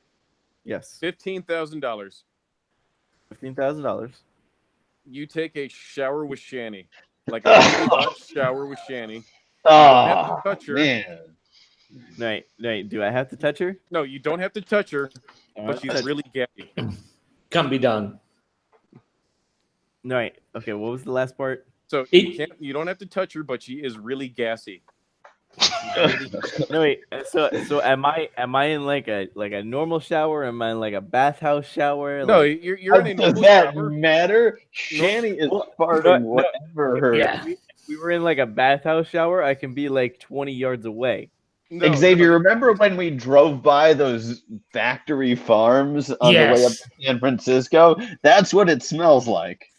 Yes. $15,000. $15,000. You take a shower with Shanny, like a really hot shower with Shanny. Oh, have to touch her. Man. Right. Do I have to touch her? No, you don't have to touch her, but she's really gassy. Can be done. Right. Okay. What was the last part? So you don't have to touch her, but she is really gassy. No wait. So am I in like a normal shower? Am I in like a bathhouse shower? No, like, you're in a Does normal that shower. matter? Shanny is farting whatever her. Yeah. If we were in like a bathhouse shower, I can be like 20 yards away. No, Xavier, remember when we drove by those factory farms on the way up to San Francisco? That's what it smells like.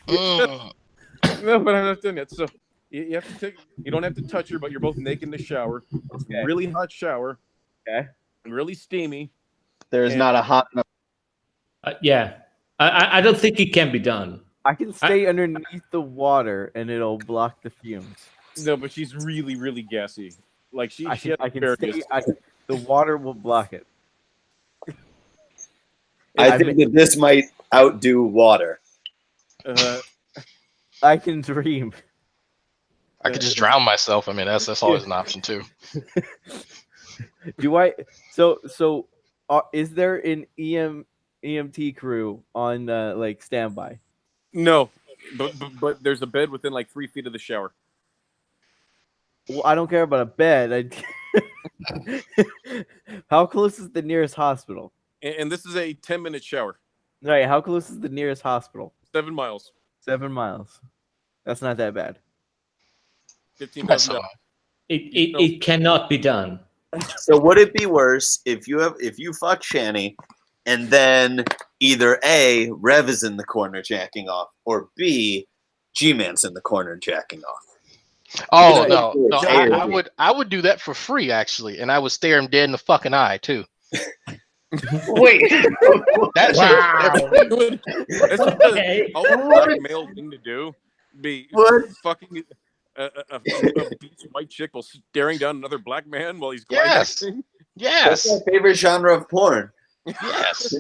No, but I'm not doing it. So you have to you don't have to touch her, but you're both naked in the shower. It's a really hot shower. Okay. Really steamy. There's not a hot enough. Yeah. I don't think it can be done. I can stay underneath the water and it'll block the fumes. No, but she's really, really gassy. Like she I has can asparagus. the water will block it. I think that this might outdo water. I can dream. I could just drown myself. I mean, that's always an option too. Do I? So is there an EMT crew on like standby? No, but there's a bed within like 3 feet of the shower. Well, I don't care about a bed. How close is the nearest hospital? And this is a 10-minute shower. Right. How close is the nearest hospital? 7 miles. 7 miles. That's not that bad. $15,000. It cannot be done. So would it be worse if you fuck Shanny and then either A, Rev is in the corner jacking off, or B, G-Man's in the corner jacking off? Oh no! I would do that for free actually, and I would stare him dead in the fucking eye too. Wait, that's That's a black male thing to do. Be fucking a beach white chick while staring down another black man while he's climaxing. Yes. That's my favorite genre of porn. Yes.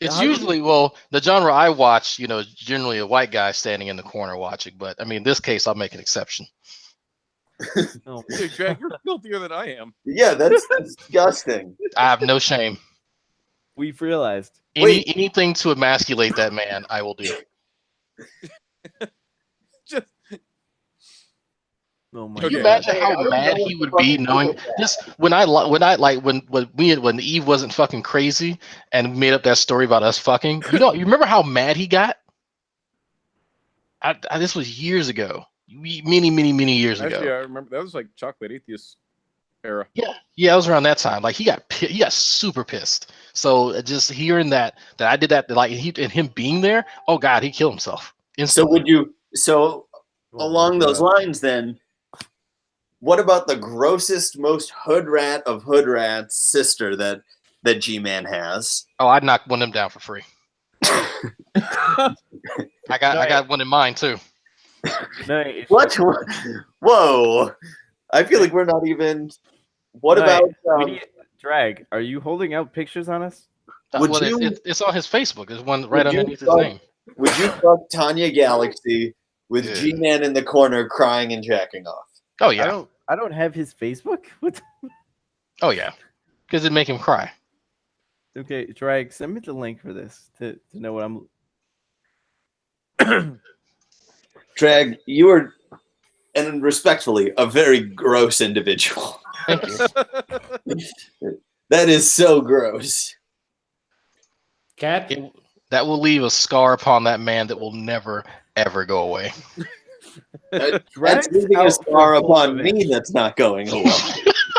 It's usually, the genre I watch, is generally a white guy standing in the corner watching. But I mean, in this case, I'll make an exception. Dude, Jack, you're filthier than I am. Yeah, that's disgusting. I have no shame. We've realized. Anything to emasculate that man, I will do. Just. Oh my Can you God. imagine how mad he would be knowing this? When Eve wasn't fucking crazy and made up that story about us fucking. You remember how mad he got? This was years ago, many years ago. Actually, I remember that was like Chocolate Atheist era. Yeah, it was around that time. Like he got super pissed. So just hearing that I did that, like him being there, oh God, he killed himself. Instantly. Along those lines then, what about the grossest, most hood rat of hood rats sister that G-Man has? Oh, I'd knock one of them down for free. I got one in mind too. Nice. What? Whoa! I feel like we're not even. What Right. about? Drag, are you holding out pictures on us? Would Well, you- it's on his Facebook. There's one Would right you underneath his fuck- name. Would you fuck Tanya Galaxy with Yeah. G-Man in the corner crying and jacking off? Oh yeah. I don't have his Facebook. What? Oh yeah. Because it'd make him cry. Okay, Drag, send me the link for this to know what I'm. Drag, you are, and respectfully, a very gross individual. Thank you. That is so gross. Cap? That will leave a scar upon that man that will never ever go away. That's leaving a scar upon me that's not going away.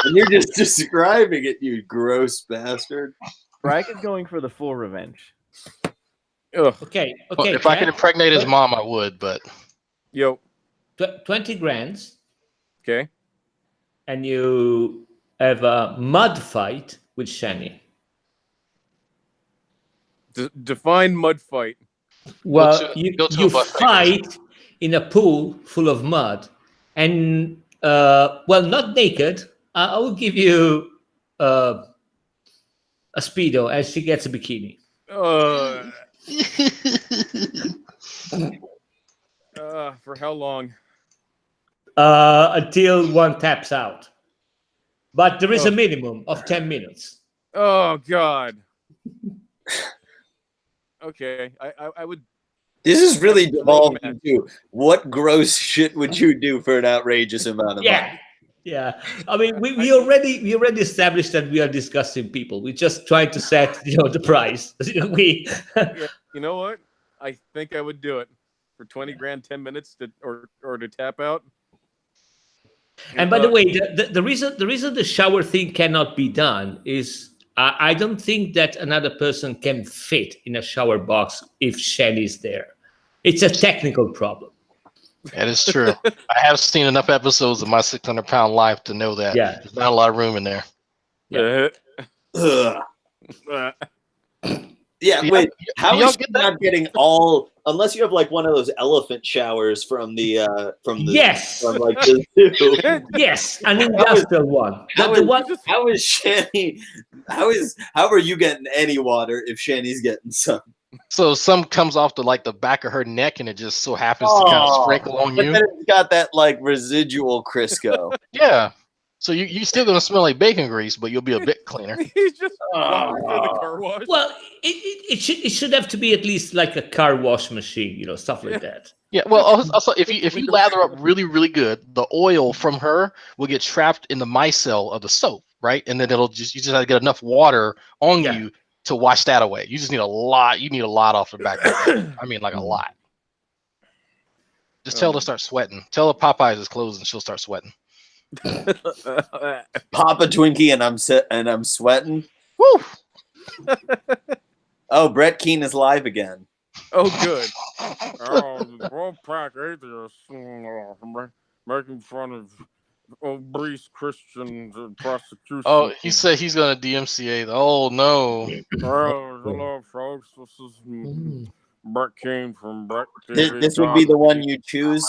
And you're just describing it, you gross bastard. Drag is going for the full revenge. Ugh. Okay. Well, if I could impregnate his mom, I would, but Yo. 20 grand. Okay. And you have a mud fight with Shani. Define mud fight. Well, you fight in a pool full of mud, and well, not naked. I will give you a speedo, and she gets a bikini. For how long? Until one taps out. But there is a minimum of 10 minutes. Oh God. Okay, I would. This is really devolved into what gross shit would you do for an outrageous amount of money? Yeah. I mean, we already established that we are discussing people. We just tried to set the price. Yeah, you know what? I think I would do it for 20 grand, 10 minutes or to tap out. And by the way, the reason the shower thing cannot be done is I don't think that another person can fit in a shower box if Shelly's there. It's a technical problem. that is true. I have seen enough episodes of My 600-Pound Life to know that there's not a lot of room in there. Yeah, wait. How is she not getting all? Unless you have like one of those elephant showers from the Yes, from like the zoo. Yes, an industrial one. How is Shani? How are you getting any water if Shani's getting some? So some comes off the back of her neck, and it just so happens to kind of sprinkle on but you. then it's got that like residual Crisco. Yeah. So you still gonna smell like bacon grease, but you'll be a bit cleaner. He's just walking through the car wash. Well, it should have to be at least like a car wash machine, stuff like that. Yeah. Well, also if you lather up really really good, the oil from her will get trapped in the micelle of the soap, right? And then you just have to get enough water on you to wash that away. You just need a lot. You need a lot off the back. I mean, like a lot. Just tell her to start sweating. Tell her Popeyes is closed and she'll start sweating. Pop a Twinkie and I'm sweating. Woo! Oh, Brett Keane is live again. Oh, good. Wolfpack atheists making fun of obese Christians and prosecution. Oh, he said he's gonna DMCA. Oh no! Hello, folks. This is Brett Keane from Brett. This would be the one you choose.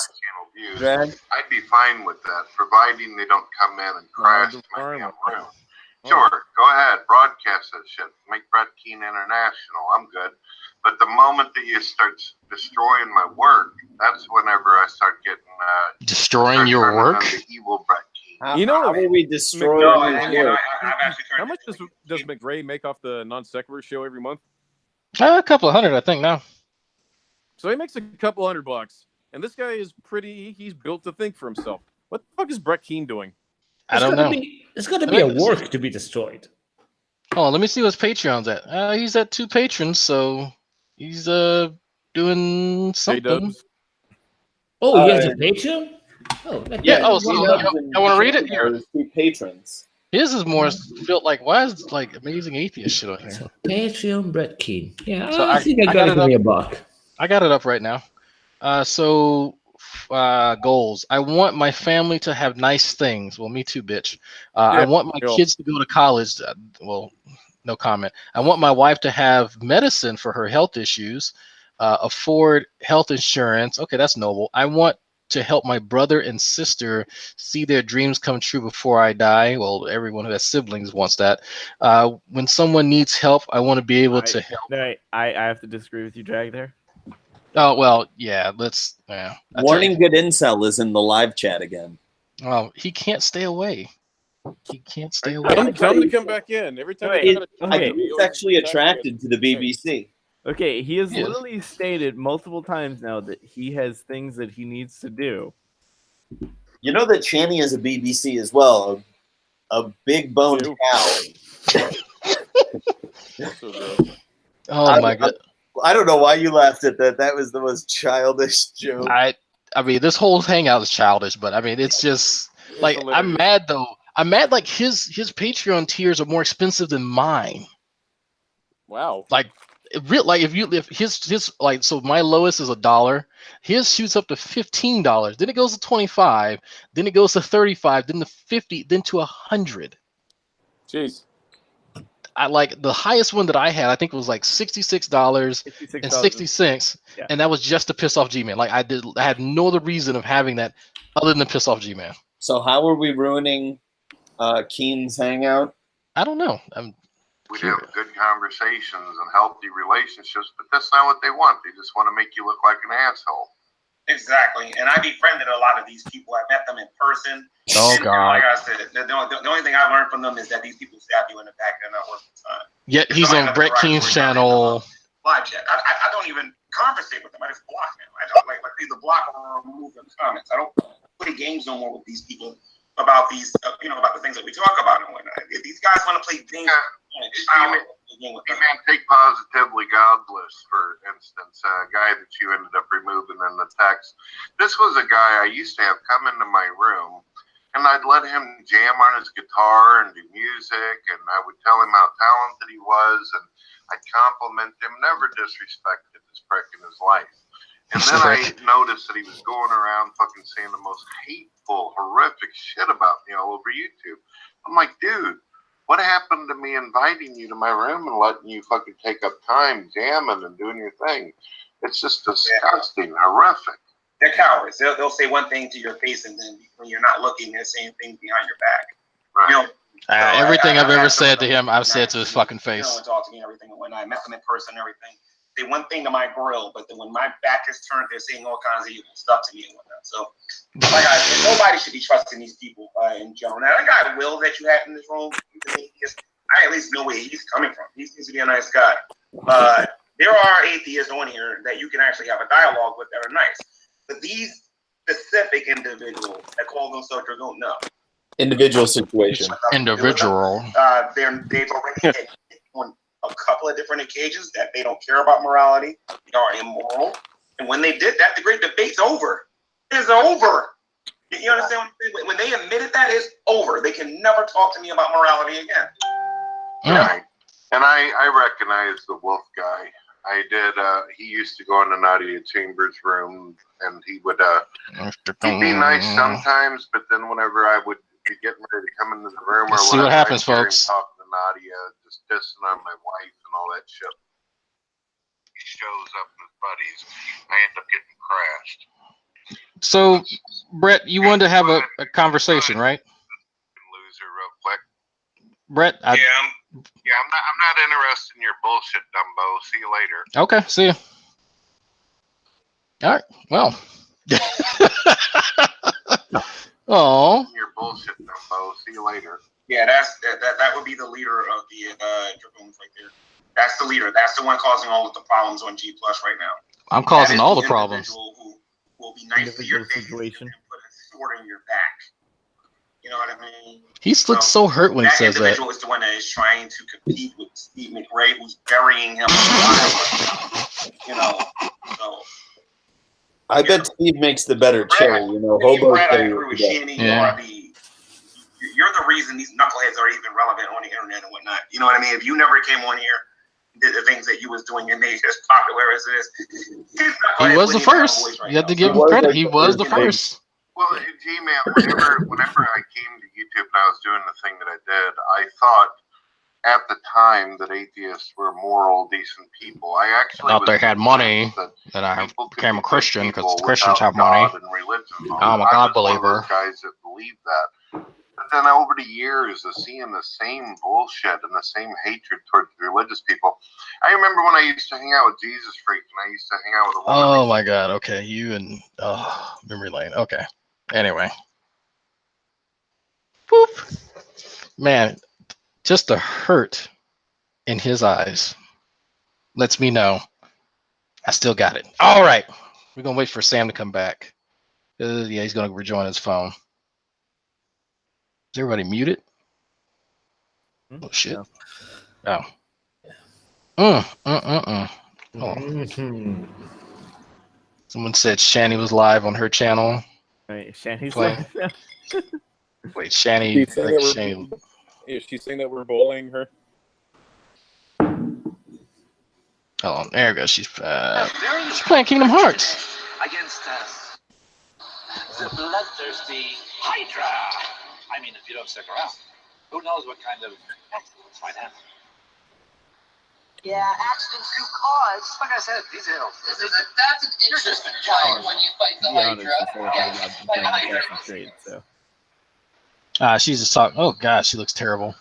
Drag? I'd be fine with that, providing they don't come in and crash my damn room. Sure, go ahead, broadcast that shit. Make Brett Keane international. I'm good. But the moment that you start destroying my work, that's whenever I start getting destroying your work. The evil Brett You know, how will we destroy how much does McRae make off the non sequitur show every month? A couple of hundred, I think now. So he makes a couple $100, and this guy is he's built to think for himself. What the fuck is Brett Keane doing? I don't know. It's got to be a work to be destroyed. Oh, let me see what his Patreon's at. He's at 2 patrons, so he's doing something. Oh, he has a Patreon? Oh, yeah. Oh, so I want to read it here. 2 patrons. His is more built like, why is like amazing atheist shit on here? So Patreon Brett Keane. Yeah, so I think I got to give me a buck. I got it up right now. Goals. I want my family to have nice things. Well, me too, bitch. I want my kids to go to college. Well, no comment. I want my wife to have medicine for her health issues, afford health insurance. Okay, that's noble. I want to help my brother and sister see their dreams come true before I die. Well, everyone who has siblings wants that. When someone needs help, I want to be able to help. No, I have to disagree with you, Drag, there. Oh, well, yeah, let's... Yeah. Warning Good Incel is in the live chat again. Well, he can't stay away. He can't stay away. Tell him to come back in. Every time Wait, I try to I think it's actually attracted to the BBC. Okay, he has Yes. literally stated multiple times now that he has things that he needs to do. You know that Shanny has a BBC as well, a big boned cow. Oh my god! I don't know why you laughed at that. That was the most childish joke. I mean, this whole hangout is childish, but I mean, it's just like I'm mad though. I'm mad like his Patreon tiers are more expensive than mine. Wow. Like if his like, so my lowest is $1, his shoots up to $15, then it goes to $25, then it goes to $35, then to $50, then to $100. Jeez. I like the highest one that I had, I think it was like $66.60, yeah. And that was just to piss off G-Man. Like I had no other reason of having that other than to piss off G-Man. So how are we ruining Keen's hangout? I don't know. We have good conversations and healthy relationships, but that's not what they want. They just want to make you look like an asshole. Exactly. And I befriended a lot of these people. I met them in person. Oh, and, God. Like I said, the only thing I learned from them is that these people stab you in the back. They're not worth the time. Yet he's on Brett Keen's channel. Live chat. I don't even conversate with them. I just block them. I don't like either block or remove their comments. I don't play games no more with these people about these, about the things that we talk about and whatnot. If these guys want to play games, Man, take Positively Godless, for instance, a guy that you ended up removing in the text. This was a guy I used to have come into my room, and I'd let him jam on his guitar and do music, and I would tell him how talented he was, and I'd compliment him, never disrespected this prick in his life. And then I noticed that he was going around fucking saying the most hateful, horrific shit about me all over YouTube. I'm like, dude, what happened to me inviting you to my room and letting you fucking take up time jamming and doing your thing? It's just disgusting, horrific. They're cowards. They'll say one thing to your face, and then when you're not looking, they're saying things behind your back. Right. Everything I've ever said to him, I've said to his fucking face. And talk to me and everything. When I met them in person and everything, say one thing to my grill, but then when my back is turned, they're saying all kinds of evil stuff to me and whatnot. So, like I said, nobody should be trusting these people in general. Now, that guy Will that you had in this room, I at least know where he's coming from. He seems to be a nice guy. There are atheists on here that you can actually have a dialogue with that are nice. But these specific individuals that call themselves don't know. Individual situation. Individual. They've already on a couple of different occasions that they don't care about morality. They are immoral. And when they did that, the great debate's over. It's over. You understand what I'm saying? When they admitted that, it's over. They can never talk to me about morality again. Right. And I recognize the wolf guy. I did. He used to go into Nadia Chambers' room, and he would he'd be nice sometimes, but then whenever I would be getting ready to come into the room, or see what happens, folks. Talking to Nadia, just dissing on my wife and all that shit. He shows up with buddies. I end up getting crashed. So, Brett, you wanted to have a conversation, right? Loser, real quick. Brett, I'm not interested in your bullshit, Dumbo. See you later. Okay, see you. All right. Well. Oh. Your bullshit, Dumbo. See you later. Yeah, that would be the leader of the Dragoons right there. That's the leader. That's the one causing all of the problems on G Plus right now. I'm causing all the problems. Who will be nice to your face and put a sword in your back. You know what I mean? He looks so hurt when he says that. That individual is the one that is trying to compete with Steve McRae, who's burying him. So. I bet Steve makes the better cherry. Hobo cherry. You're the reason these knuckleheads are even relevant on the internet and whatnot. You know what I mean? If you never came on here, did the things that you was doing and made as popular as it is, he was the first. You have to give him credit. He was the first. Well, G-Man, whenever I came to YouTube and I was doing the thing that I did, I thought at the time that atheists were moral, decent people. I actually thought they had money, and I became a Christian because Christians have money. And religion I'm a God believer. Guys that believe that. But then over the years of seeing the same bullshit and the same hatred towards religious people, I remember when I used to hang out with Jesus Freak and I used to hang out with a woman. Oh my God. Okay, you and memory lane. Okay. Anyway. Boop. Man, just the hurt in his eyes lets me know I still got it. All right. We're going to wait for Sam to come back. Yeah, he's going to rejoin his phone. Is everybody muted? Oh, shit. No. Oh. Oh. Someone said Shanny was live on her channel. Right, Shanny's playing. live. Wait, Shanny. She's saying that we're bullying her. Hold on, there we go. She's playing Kingdom Hearts. Against us, the bloodthirsty Hydra. I mean, if you don't stick around, who knows what kind of accidents might happen. Yeah, accidents do cause. Like I said, details. That's an interesting point when you fight the Hydra. She's just talking. Oh God, she looks terrible.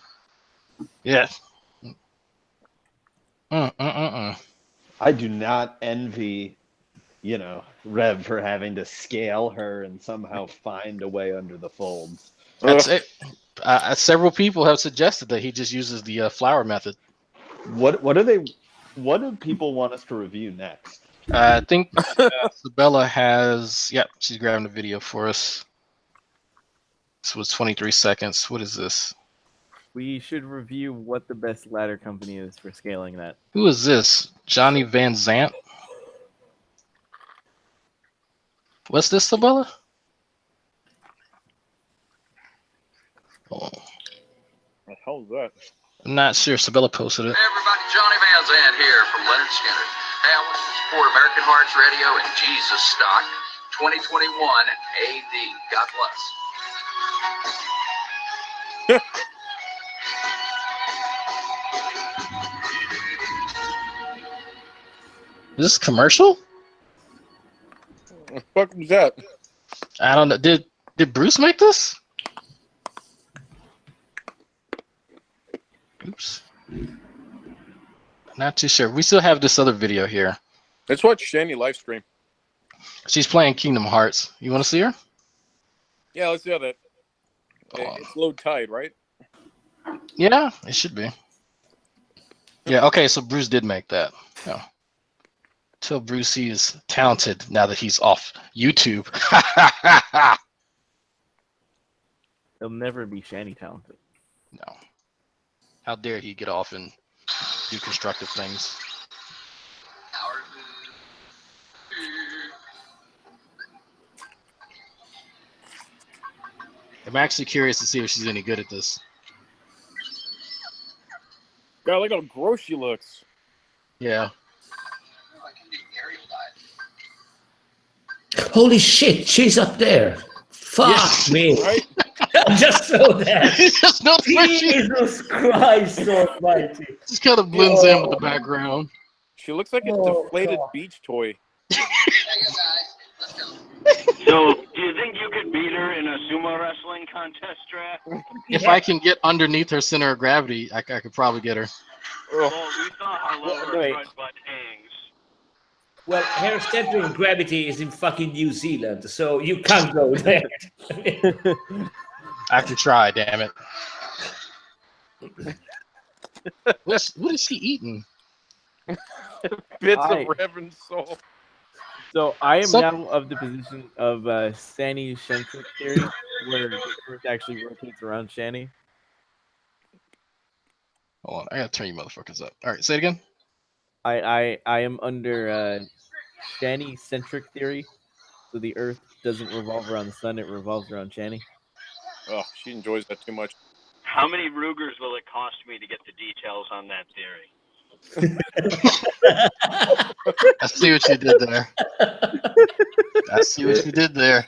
Yeah. I do not envy, Rev for having to scale her and somehow find a way under the folds. That's it. Several people have suggested that he just uses the flower method. What do people want us to review next? I think Sabella has. Yep, she's grabbing the video for us. This was 23 seconds. What is this? We should review what the best ladder company is for scaling that. Who is this? Johnny Van Zant? What's this, Sabella? Oh. What the hell is that? I'm not sure. Sabella posted it. Hey everybody, Johnny Van Zant here from Leonard Skinner. Hey, I want to support American Hearts Radio and Jesus Stock 2021 AD. God bless. Is this commercial? What the fuck was that? I don't know. Did Bruce make this? Oops. Not too sure. We still have this other video here. Let's watch Shanny live stream. She's playing Kingdom Hearts. You want to see her? Yeah, let's do that. It's low tide, right? Yeah, it should be. Yeah, okay, so Bruce did make that. Yeah. Tell Bruce he is talented now that he's off YouTube. He'll never be Shanny talented. No. How dare he get off and do constructive things. I'm actually curious to see if she's any good at this. God, look how gross she looks. Yeah. Holy shit, she's up there. Fuck me. Right? I just saw that. Just not Jesus Christ almighty. Just kind of blends in with the background. She looks like a deflated beach toy. So, do you think you could beat her in a sumo wrestling contest, Draft? If I can get underneath her center of gravity, I could probably get her. Well, we saw how low her front butt hangs. Well, her center of gravity is in fucking New Zealand, so you can't go there. I have to try, damn it. What is she eating? Bits of Reverend Soul. So I am now of the position of Xanny-centric theory, where the Earth actually rotates around Shanny. Hold on, I gotta turn you motherfuckers up. All right, say it again. I am under Shanny-centric theory, so the Earth doesn't revolve around the sun; it revolves around Shanny. Oh, she enjoys that too much. How many Rugers will it cost me to get the details on that theory? I see what you did there. I see what you did there.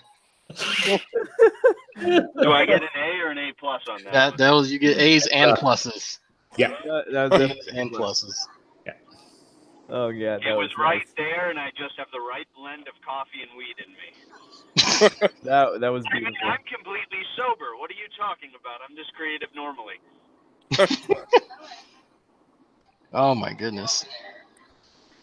Do I get an A or an A plus on that? That was, you get A's and pluses. Yeah. That was A's and pluses. Yeah. Oh yeah. It was right there, and I just have the right blend of coffee and weed in me. That was I mean, beautiful. I'm completely sober. What are you talking about? I'm just creative normally. Oh my goodness.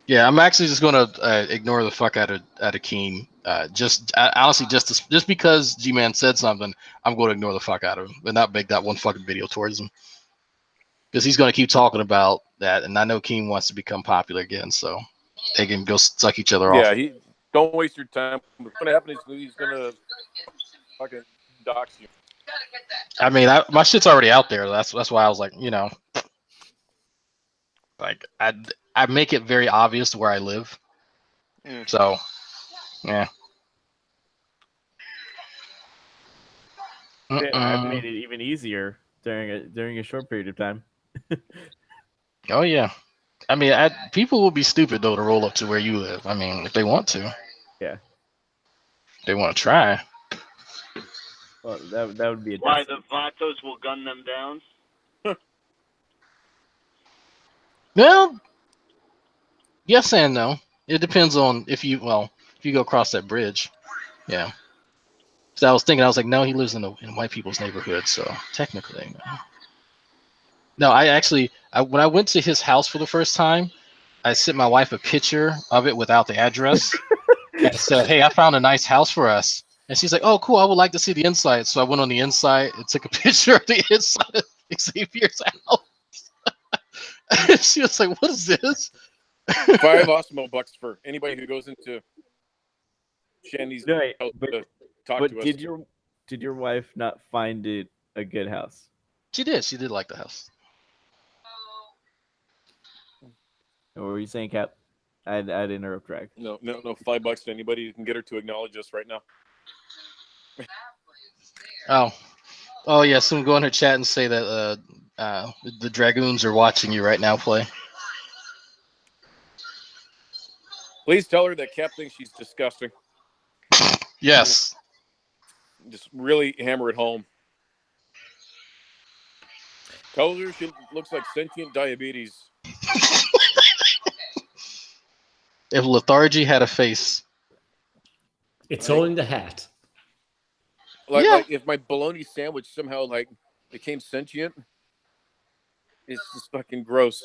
Yeah, I'm actually just gonna ignore the fuck out of Keen. Honestly, just because G-Man said something, I'm going to ignore the fuck out of him and not make that one fucking video towards him, because he's going to keep talking about that, and I know Keen wants to become popular again, so they can go suck each other off. Yeah, don't waste your time. What's going to happen is he's going to fucking dox you. I mean, my shit's already out there. That's why I was like, like I make it very obvious where I live. So, yeah. I've made it even easier during a short period of time. Oh yeah. I mean, people will be stupid though to roll up to where you live. I mean, if they want to. Yeah. If they want to try. Well, that would be a. Why the Vatos will gun them down? Well, yes and no. It depends on if you go across that bridge. Yeah. So I was like, no, he lives in white people's neighborhood, so technically. No, when I went to his house for the first time, I sent my wife a picture of it without the address. And said, hey, I found a nice house for us. And she's like, oh, cool, I would like to see the inside. So I went on the inside and took a picture of the inside of Xavier's house. And she was like, what is this? $5 Osmo bucks for anybody who goes into Shandy's house to talk to us. Did your wife not find it a good house? She did. She did like the house. What were you saying, Cap? I'd interrupt Drag. No, $5 to anybody who can get her to acknowledge us right now. Oh yeah. Someone go in her chat and say that the Dragoons are watching you right now play. Please tell her that Cap thinks she's disgusting. Yes. Just really hammer it home. Tell her she looks like sentient diabetes. If lethargy had a face. It's all in the hat. Like if my bologna sandwich somehow became sentient, it's just fucking gross.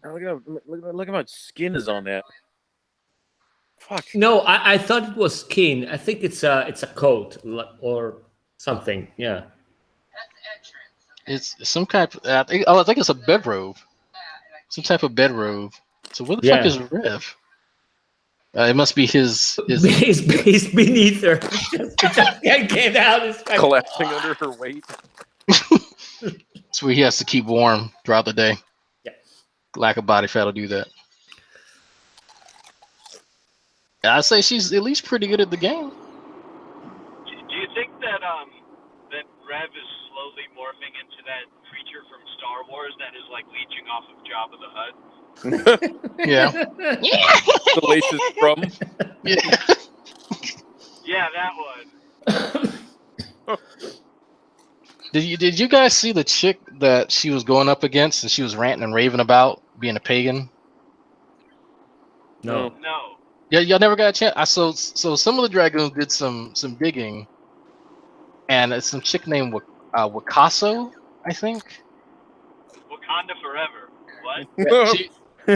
Now look at how much skin is on that. Fuck. No, I thought it was skin. I think it's a coat or something. Yeah. It's some kind of, I think it's a bedrobe. Some type of bedrobe. So where the fuck is Rev? It must be his He's beneath her. Just can't get out. Collapsing under her weight. It's where he has to keep warm throughout the day. Yeah. Lack of body fat will do that. I'd say she's at least pretty good at the game. Do you think that that Rev is slowly morphing into that creature from Star Wars that is like leeching off of Jabba the Hutt? Yeah. The laces from. Yeah. Yeah, that one. Did you guys see the chick that she was going up against and she was ranting and raving about being a pagan? No. Yeah, y'all never got a chance. So some of the Dragoons did some digging, and it's some chick named Wakaso, I think. Wakanda forever. What?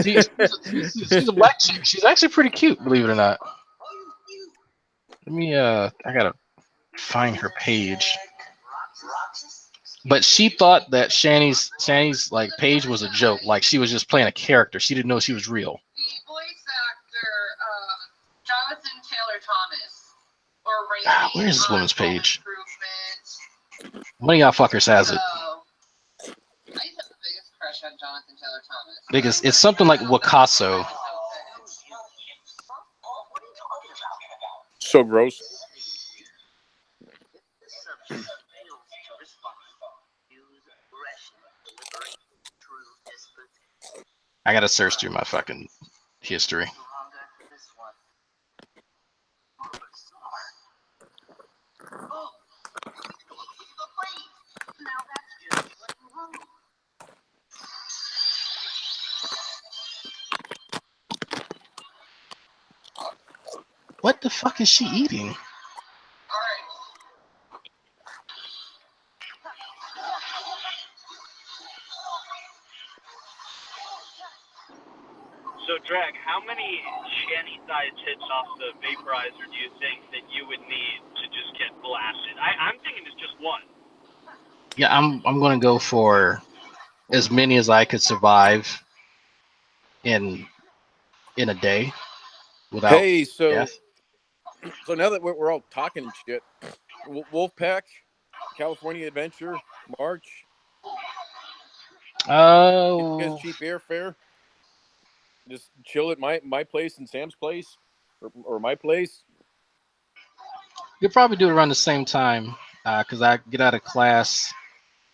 She's a black chick. She's actually pretty cute, believe it or not. Let me I gotta find her page. But she thought that Shanny's like page was a joke, like she was just playing a character. She didn't know she was real. The voice actor, Jonathan Taylor Thomas, or Where is this woman's page? One of y'all fuckers has it. I used to have the biggest crush on Jonathan Taylor Thomas. Biggest, it's something like Wakaso. So gross. I gotta search through my fucking history. What the fuck is she eating? So, Drag, how many shanty-sized hits off the vaporizer do you think that you would need to just get blasted? I'm thinking it's just one. Yeah, I'm gonna go for as many as I could survive in a day without Hey, so death. now that we're all talking shit, Wolfpack, California Adventure, March. Oh, You guys cheap airfare. Just chill at my place and Sam's place, or my place. you'll probably do it around the same time because I get out of class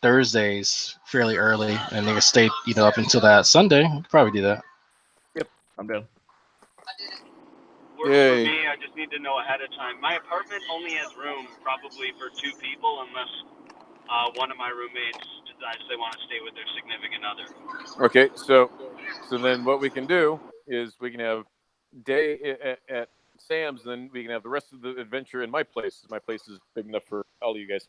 Thursdays fairly early, and they stay up until that Sunday. You could probably do that. Yep, I'm down. Works for me. I just need to know ahead of time. My apartment only has room probably for 2 people, unless one of my roommates decides they want to stay with their significant other. Okay, so then what we can do is we can have day at Sam's, then we can have the rest of the adventure in my place. My place is big enough for all of you guys.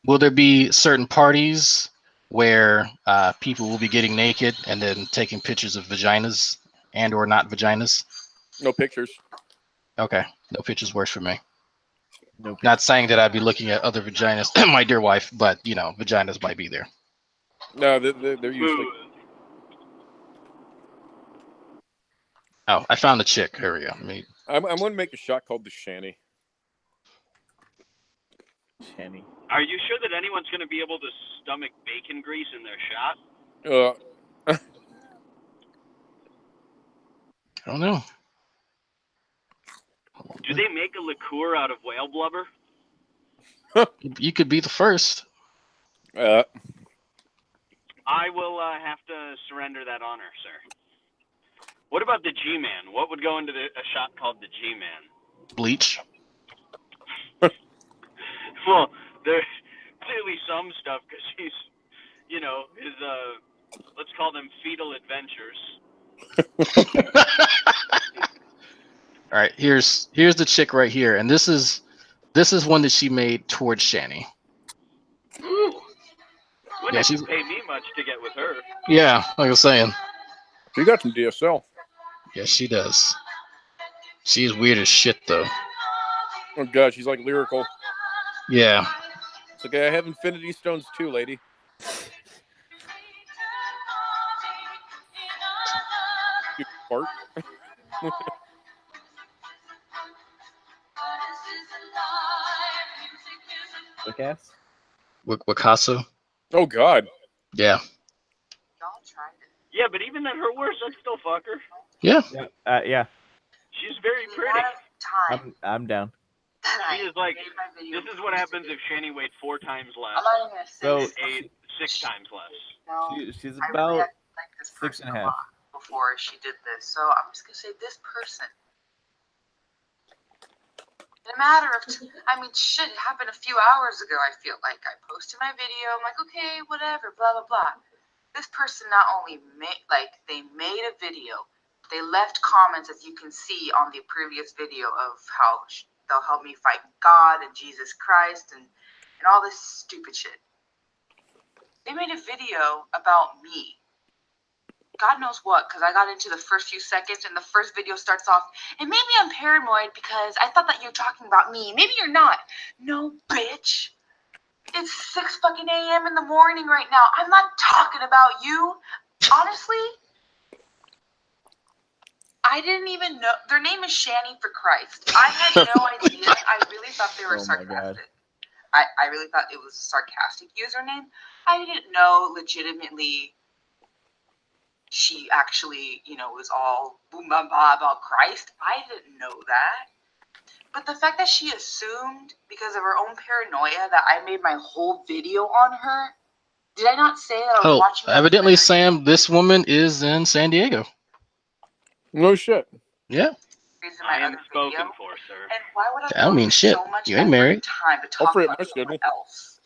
Will there be certain parties where people will be getting naked and then taking pictures of vaginas and or not vaginas? No pictures. Okay, no pictures works for me. No. Not saying that I'd be looking at other vaginas, my dear wife, but vaginas might be there. No, they're usually. Oh, I found a chick. Here we go. I'm going to make a shot called the Shanny. Shanny. Are you sure that anyone's going to be able to stomach bacon grease in their shot? I don't know. Do they make a liqueur out of whale blubber? You could be the first. I will have to surrender that honor, sir. What about the G-Man? What would go into a shot called the G-Man? Bleach. Well, there's clearly some stuff because he's, his, let's call them fetal adventures. All right, here's the chick right here, and this is one that she made towards Shanny. Wouldn't have to pay me much to get with her. Yeah, like I was saying. She got some DSL. Yes, she does. She's weird as shit, though. Oh god, she's like lyrical. Yeah. It's okay. I have Infinity Stones too, lady. You fart. Wickass? Wakaso? Oh god. Yeah. Yeah, but even at her worst, I'd still fuck her. Yeah. Yeah. She's very pretty. I'm down. She is like, this is what happens if Shani weighed 4 times less. So and ate 6 times less. she's about 6.5. Before she did this, so I'm just gonna say this person. In a matter of, shit happened a few hours ago. I feel like I posted my video. I'm like, okay, whatever, blah blah blah. This person not only they made a video, they left comments, as you can see on the previous video, of how they'll help me fight God and Jesus Christ and all this stupid shit. They made a video about me. God knows what, because I got into the first few seconds and the first video starts off, and maybe I'm paranoid because I thought that you're talking about me. Maybe you're not. No, bitch. It's 6 fucking a.m. in the morning right now. I'm not talking about you. Honestly, I didn't even know. Their name is XannyForChrist. I had no idea. I really thought they were sarcastic. I really thought it was a sarcastic username. I didn't know legitimately she actually, was all boom blah blah about Christ. I didn't know that. But the fact that she assumed, because of her own paranoia, that I made my whole video on her. Did I not say that I was watching? Evidently, Sam, this woman is in San Diego. No shit. Yeah. I am spoken for, sir. And why would I don't mean shit. so much You ain't married. time to talk about someone else?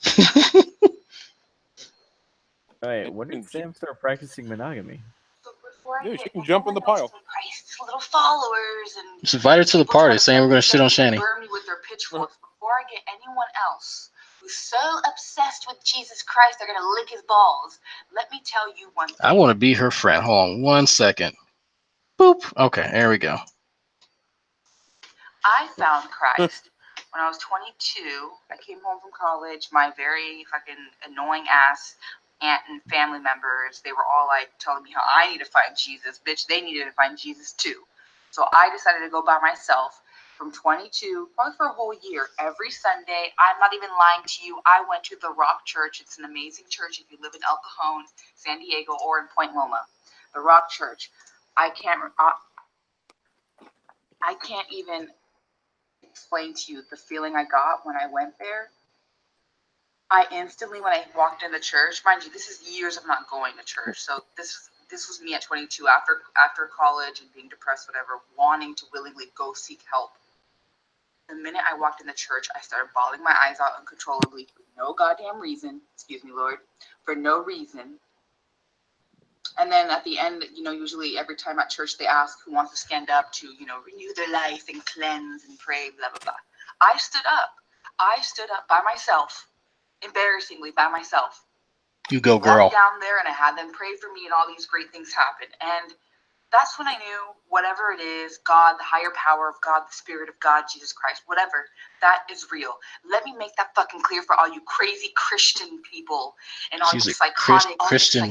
Alright, when did Sam start practicing monogamy? Yeah, she can jump in the pile. Christ's little followers and Just invite her to the party, saying we're gonna shit on Shanny. burn me with their pitchforks before I get anyone else who's so obsessed with Jesus Christ they're gonna lick his balls. Let me tell you one thing. I want to be her friend. Hold on 1 second. Boop. Okay, there we go. I found Christ when I was 22. I came home from college. My very fucking annoying ass aunt and family members, they were all like telling me how I need to find Jesus. Bitch, they needed to find Jesus too. So I decided to go by myself from 22, probably for a whole year. Every Sunday, I'm not even lying to you, I went to the Rock Church. It's an amazing church if you live in El Cajon, San Diego, or in Point Loma. The Rock Church. I can't even explain to you the feeling I got when I went there. I instantly, when I walked in the church, mind you, this is years of not going to church. So this was me at 22, after college and being depressed, whatever, wanting to willingly go seek help. The minute I walked in the church, I started bawling my eyes out uncontrollably for no goddamn reason. Excuse me, Lord, for no reason. And then at the end, usually every time at church they ask who wants to stand up to, renew their life and cleanse and pray, blah, blah, blah. I stood up. I stood up by myself, embarrassingly by myself. You go, girl. Walked down there and I had them pray for me and all these great things happened. And that's when I knew whatever it is, God, the higher power of God, the Spirit of God, Jesus Christ, whatever, that is real. Let me make that fucking clear for all you crazy Christian people and all you psychotic,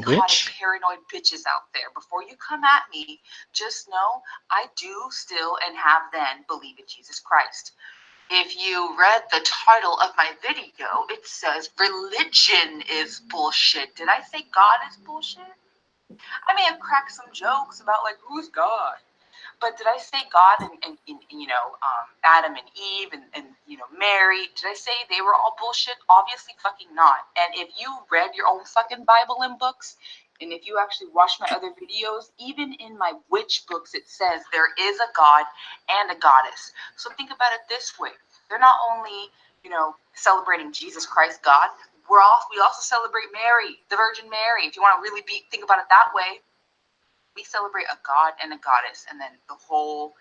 witch? paranoid bitches out there. Before you come at me, just know I do still and have then believe in Jesus Christ. If you read the title of my video, it says religion is bullshit. Did I say God is bullshit? I may have cracked some jokes about like who's God, but did I say God and Adam and Eve and Mary? Did I say they were all bullshit? Obviously fucking not. And if you read your own fucking Bible and books, and if you actually watch my other videos, even in my witch books it says there is a God and a goddess. So think about it this way: they're not only celebrating Jesus Christ, God. We also celebrate Mary, the Virgin Mary. If you want to really think about it that way, we celebrate a god and a goddess, and then the whole,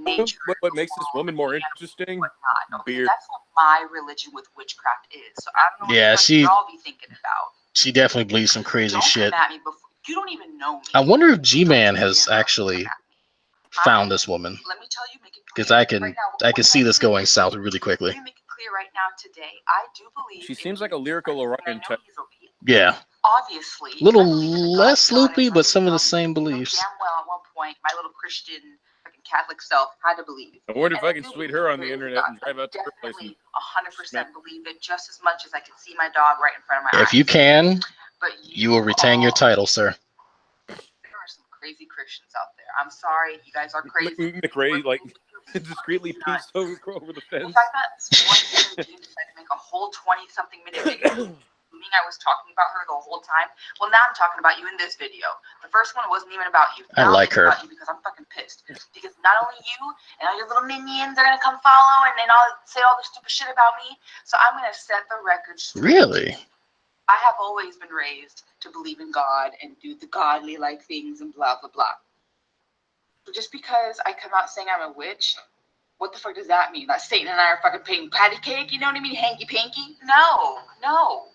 nature. What makes this woman more interesting? Beer. That's what my religion with witchcraft is. So I don't know what she y'all be thinking about. She definitely believes some crazy shit. Come at me before. You don't even know me. I wonder if G-Man has actually found this woman. Let me tell you, make it because I can see this going south really quickly. Let me make it clear right now today. I do believe she seems like a lyrical Orion type. Yeah. Obviously. Little less loopy, but some of the same beliefs. Damn well, at one point, my little Christian, fucking Catholic self had to believe. I wonder if I can sweet her on the internet and drive out to her place. Definitely 100% believe it, just as much as I can see my dog right in front of my eyes. If you can, you will retain your title, sir. There are some crazy Christians out there. I'm sorry, you guys are crazy. McRae, like, discreetly peeks over the fence. In fact, that one decided to make a whole 20-something minute video. I was talking about her the whole time. Well, now I'm talking about you in this video. The first one wasn't even about you. Now I like her. About you because I'm fucking pissed. Because not only you and all your little minions are gonna come follow and then all say all the stupid shit about me. So I'm gonna set the record straight. Really? I have always been raised to believe in God and do the godly like things and blah blah blah. So just because I come out saying I'm a witch, what the fuck does that mean? That Satan and I are fucking playing patty cake? You know what I mean? Hanky panky? No.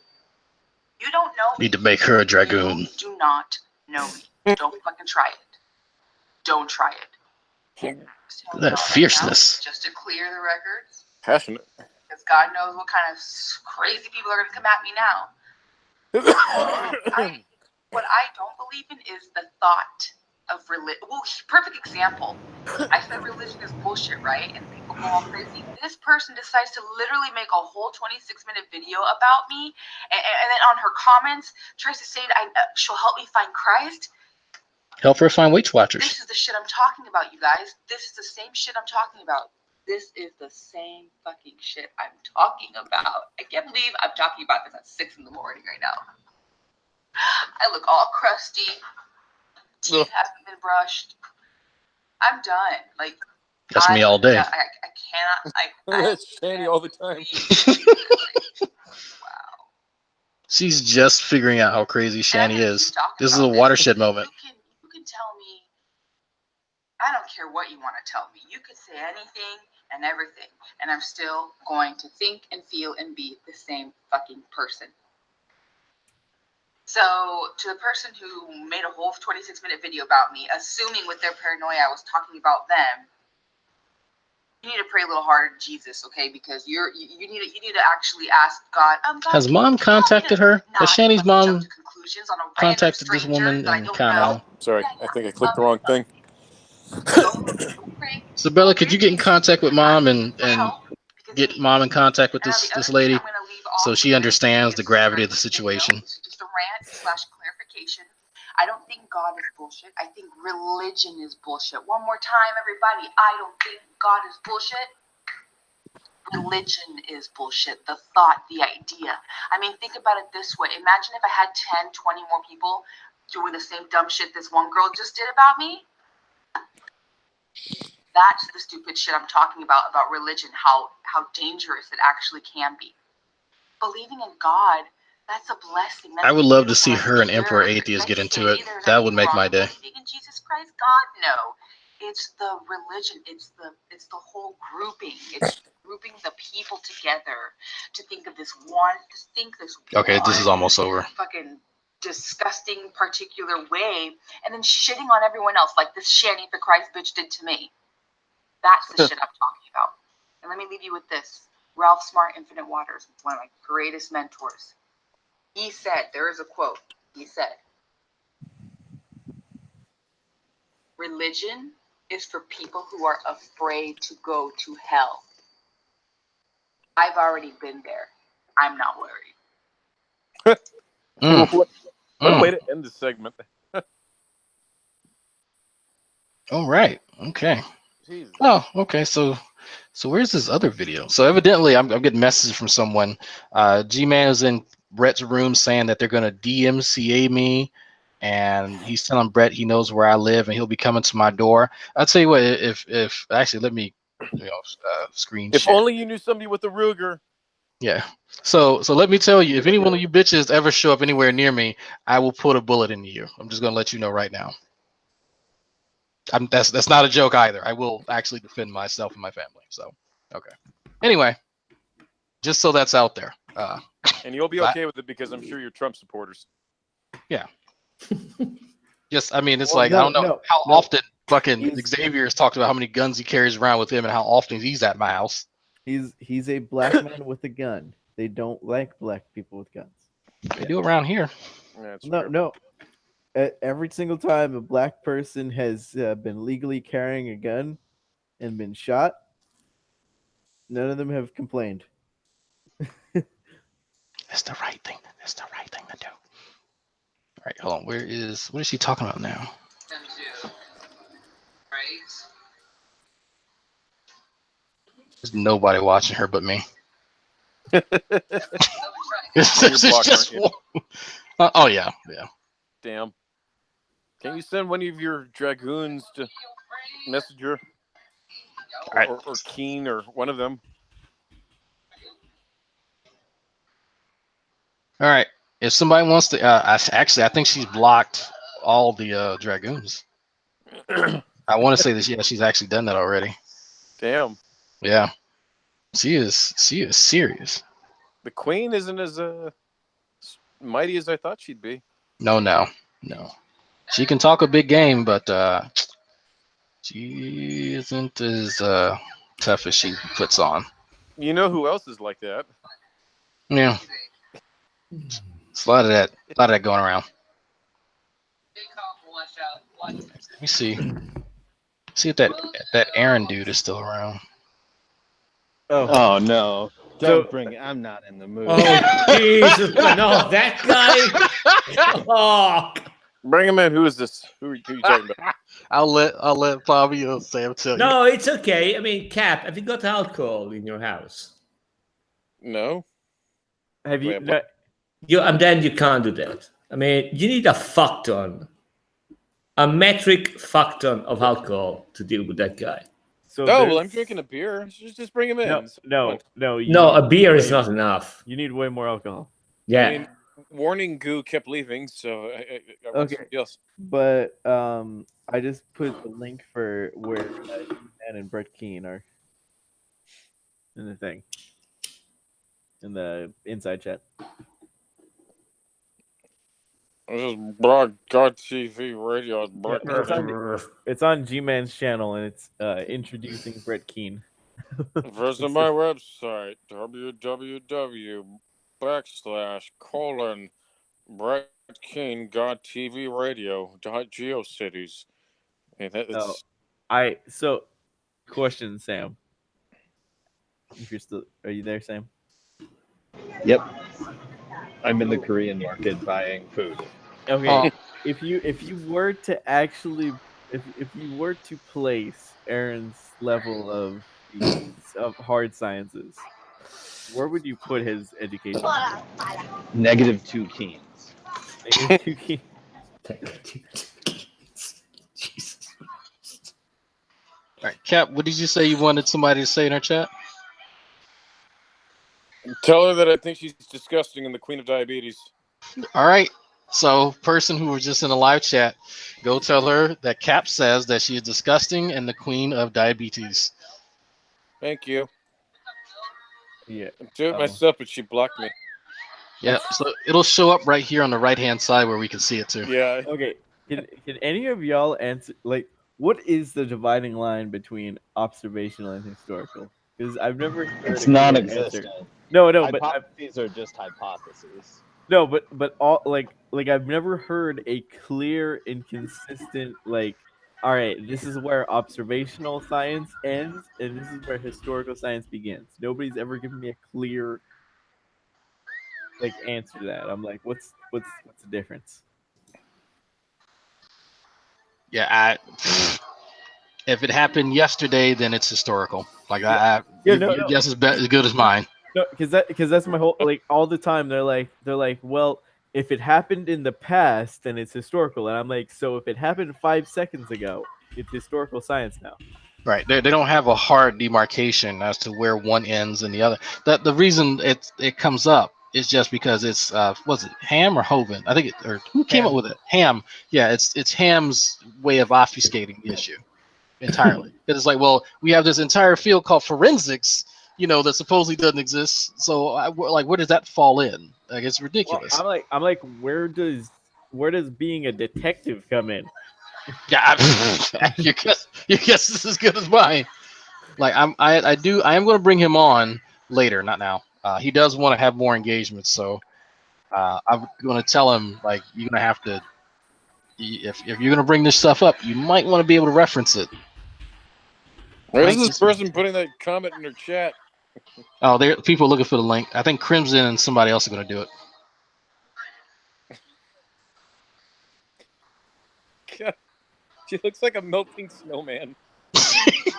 You don't know me. Need to make her a dragoon. You do not know me. Don't fucking try it. Don't try it. That fierceness. Just to clear the records. Passionate. Because God knows what kind of crazy people are going to come at me now. What I don't believe in is the thought of religion. Well, perfect example. I said religion is bullshit, right? And people go all crazy. This person decides to literally make a whole 26-minute video about me, and then on her comments tries to say that she'll help me find Christ. Help her find Witch Watchers. This is the shit I'm talking about, you guys. This is the same shit I'm talking about. This is the same fucking shit I'm talking about. I can't believe I'm talking about this at 6 in the morning right now. I look all crusty. Teeth haven't been brushed. I'm done. Like, that's me all day. I cannot. That's Shanny all the time. Wow. She's just figuring out how crazy Shanny is. This is a watershed moment. You can tell me I don't care what you want to tell me. You could say anything and everything, and I'm still going to think and feel and be the same fucking person. So, to the person who made a whole 26-minute video about me, assuming with their paranoia I was talking about them, you need to pray a little harder to Jesus, okay? Because you need to actually ask God. God, Has mom contacted her? Has Shanny's mom contacted this woman and kind of? Sorry, I think I clicked the wrong thing. So Bella, could you get in contact with mom and get mom in contact with this lady so she understands the gravity of the situation? This is just a rant / clarification. I don't think God is bullshit. I think religion is bullshit. One more time, everybody. I don't think God is bullshit. Religion is bullshit. The thought, the idea. I mean, think about it this way. Imagine if I had 10, 20 more people doing the same dumb shit this one girl just did about me. That's the stupid shit I'm talking about religion, how dangerous it actually can be. Believing in God, that's a blessing. I would love to see her and Emperor Atheist get into it. That would make my day. Believing in Jesus Christ, God, no. It's the religion. It's the whole grouping. It's grouping the people together to think of this one. Okay, this is almost over. Fucking disgusting particular way, and then shitting on everyone else like this XannyForChrist bitch did to me. That's the shit I'm talking about. And let me leave you with this. Ralph Smart, Infinite Waters, one of my greatest mentors. He said, there is a quote. He said, religion is for people who are afraid to go to hell. I've already been there. I'm not worried. What a way to end the segment. All right. Okay. Jesus. Oh, okay. So where's this other video? So evidently, I'm getting messages from someone. G-Man is in Brett's room saying that they're gonna DMCA me, and he's telling Brett he knows where I live and he'll be coming to my door. I'll tell you what. If actually, let me screen If share. only you knew somebody with a Ruger. Yeah. So let me tell you, if any one of you bitches ever show up anywhere near me, I will put a bullet into you. I'm just gonna let you know right now. That's not a joke either. I will actually defend myself and my family. So, okay. Anyway, just so that's out there. And you'll be okay with it because I'm sure you're Trump supporters. Yeah. Just, I mean, it's I don't know how often fucking Xavier has talked about how many guns he carries around with him and how often he's at my house. He's a black man with a gun. They don't like black people with guns. They do around here. No. Every single time a black person has been legally carrying a gun and been shot, none of them have complained. That's the right thing. That's the right thing to do. All right, hold on. What is she talking about now? There's nobody watching her but me. It's just oh yeah. Damn. Can you send one of your dragoons to Messenger? Or Keen or one of them? All right. If somebody wants to, actually, I think she's blocked all the dragoons. I want to say that she's actually done that already. Damn. Yeah. She is serious. The queen isn't as mighty as I thought she'd be. No. She can talk a big game, but she isn't as tough as she puts on. You know who else is like that? Yeah. It's a lot of that going around. Let me see. See if that Aaron dude is still around. Oh no. Don't bring it. I'm not in the mood. Oh, Jesus. No, that guy. Oh. Bring him in. Who is this? Who are you talking about? I'll let Fabio Sam tell you. No, it's okay. I mean, Cap, have you got alcohol in your house? No. Have you? And then you can't do that. I mean, you need a fuck ton, a metric fuck ton of alcohol to deal with that guy. So well, I'm drinking a beer. Just bring him in. No. A beer is not enough. You need way more alcohol. Yeah. I mean, warning goo kept leaving, so I went Okay. somebody else. But I just put the link for where G-Man and Brett Keane are in the thing, in the inside chat. This is Broadcast TV Radio. It's on G-Man's channel, and it's introducing Brett Keane. Visit my website, www./Brett Keane God TV Radio.geocities. Hey, that's So question, Sam. If you're still, are you there, Sam? Yep. I'm in the Korean market buying food. Okay. If you were to actually if you were to place Aaron's level of hard sciences, where would you put his education? -2 keens. -2 keens. Jesus. All right, Cap, what did you say you wanted somebody to say in our chat? Tell her that I think she's disgusting and the queen of diabetes. All right. So, person who was just in the live chat, go tell her that Cap says that she is disgusting and the queen of diabetes. Thank you. Yeah. I do it myself, but she blocked me. Yeah. So it'll show up right here on the right-hand side where we can see it too. Yeah. Okay. Can any of y'all answer, like, what is the dividing line between observational and historical? Because I've never heard It's a clear non-existent. answer. No, but hypotheses are just hypotheses. no, but all like I've never heard a clear and consistent like. All right, this is where observational science ends, and this is where historical science begins. Nobody's ever given me a clear like answer to that. I'm like, what's the difference? Yeah, if it happened yesterday, then it's historical. Like your guess is as good as mine. No, because that's my whole like all the time. They're like, well, if it happened in the past, then it's historical, and I'm like, so if it happened 5 seconds ago, it's historical science now. Right. They don't have a hard demarcation as to where one ends and the other. The reason it comes up is just because it's was it Ham or Hovind? I think who came up with it? Ham. Yeah, it's Ham's way of obfuscating the issue entirely. It's like, well, we have this entire field called forensics, that supposedly doesn't exist. So where does that fall in? Like, it's ridiculous. Well, I'm like, where does being a detective come in? Yeah, your guess is as good as mine. Like I am going to bring him on later, not now. He does want to have more engagement, so I'm going to tell him like you're going to have to. If you're going to bring this stuff up, you might want to be able to reference it. Where's this person putting that comment in their chat? Oh, there people are looking for the link. I think Crimson and somebody else are going to do it. God, she looks like a melting snowman. It's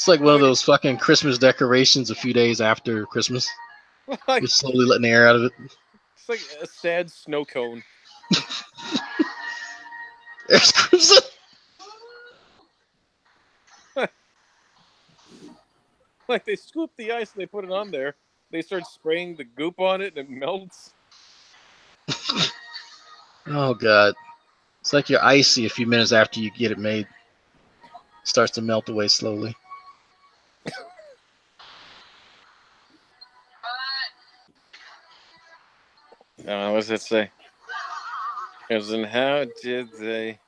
like one of those fucking Christmas decorations a few days after Christmas. You're slowly letting the air out of it. It's like a sad snow cone. There's Crimson. Like they scoop the ice and they put it on there. They start spraying the goop on it and it melts. Oh god. It's like you're icy a few minutes after you get it made. It starts to melt away slowly. What does it say? As in, how did they?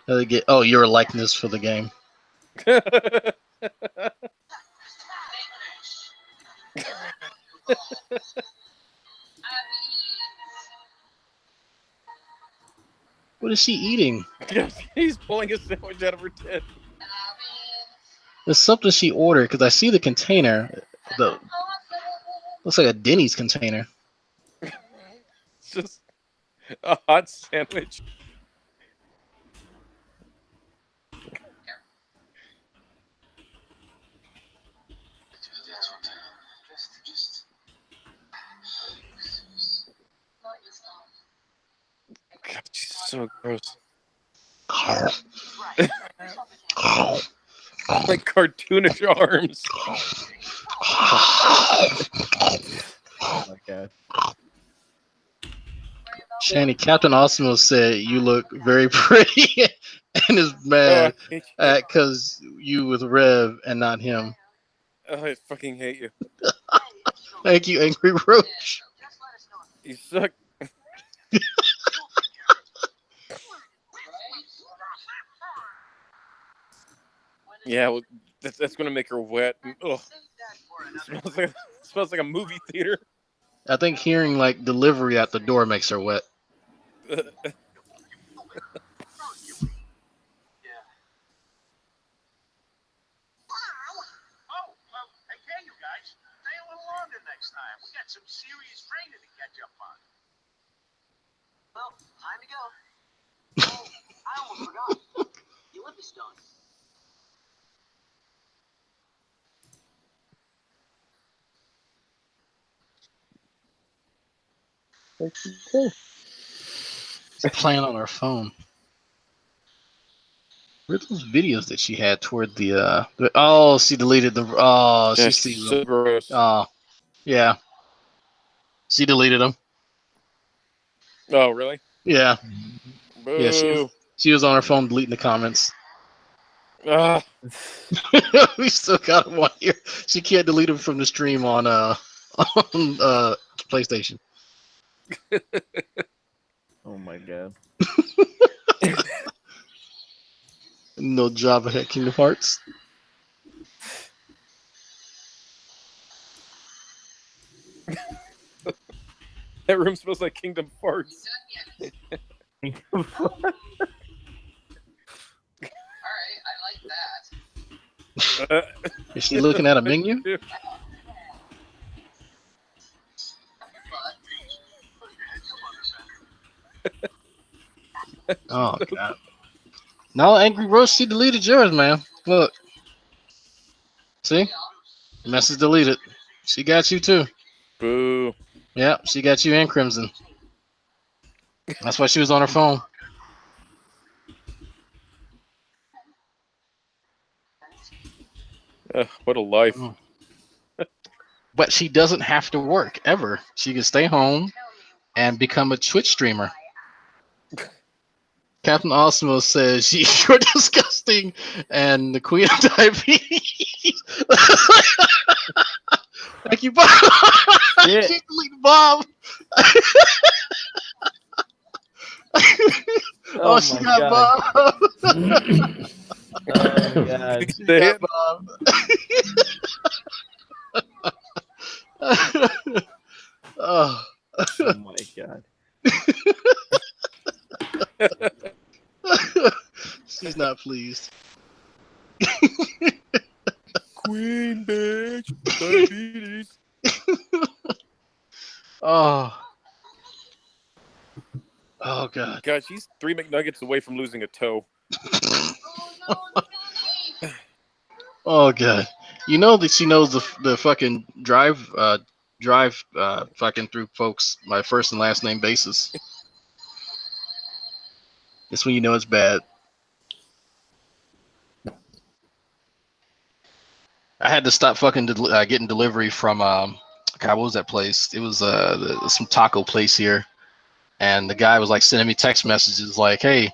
How they get? Oh, your likeness for the game. What is she eating? He's pulling a sandwich out of her tit. There's something she ordered because I see the container. Looks like a Denny's container. It's just a hot sandwich. God, she's so gross. Like cartoonish arms. Oh my god. Shanny, Captain Osmo said you look very pretty and is mad because you with Rev and not him. Oh, I fucking hate you. Thank you, Angry Roach. You suck. Yeah, well, that's gonna make her wet. Ugh. Smells like a movie theater. I think hearing like delivery at the door makes her wet. Some serious training to catch up on. Well, time to go. Oh, I almost forgot. The Olympus Stone. Playing on her phone. Where are those videos that she had toward the oh, she deleted the oh, she sees them. Gross. Oh, yeah. She deleted them. Oh, really? Yeah. Boo. Yeah, she was on her phone deleting the comments. We still got them on here. She can't delete them from the stream on PlayStation. Oh my god. No Java at Kingdom Hearts. That room smells like Kingdom Farts. Is she looking at a menu? Oh god. No, Angry Roach, she deleted yours, man. Look. See? Message deleted. She got you too. Boo. Yeah, she got you and Crimson. That's why she was on her phone. What a life. But she doesn't have to work ever. She can stay home and become a Twitch streamer. Captain Osmo says you're disgusting and the Queen of Diabetes. Thank you, Bob. She deleted Bob. Oh, she got God. Bob. Oh god. She got Bob. Oh. Oh my god. She's not pleased. Queen bitch. Diabetes. Oh. Oh god. God, she's 3 McNuggets away from losing a toe. Oh god. You know that she knows the fucking drive fucking through folks my first and last name basis. That's when you know it's bad. I had to stop fucking getting delivery from God, what was that place? It was some taco place here, and the guy was like sending me text messages like, "Hey,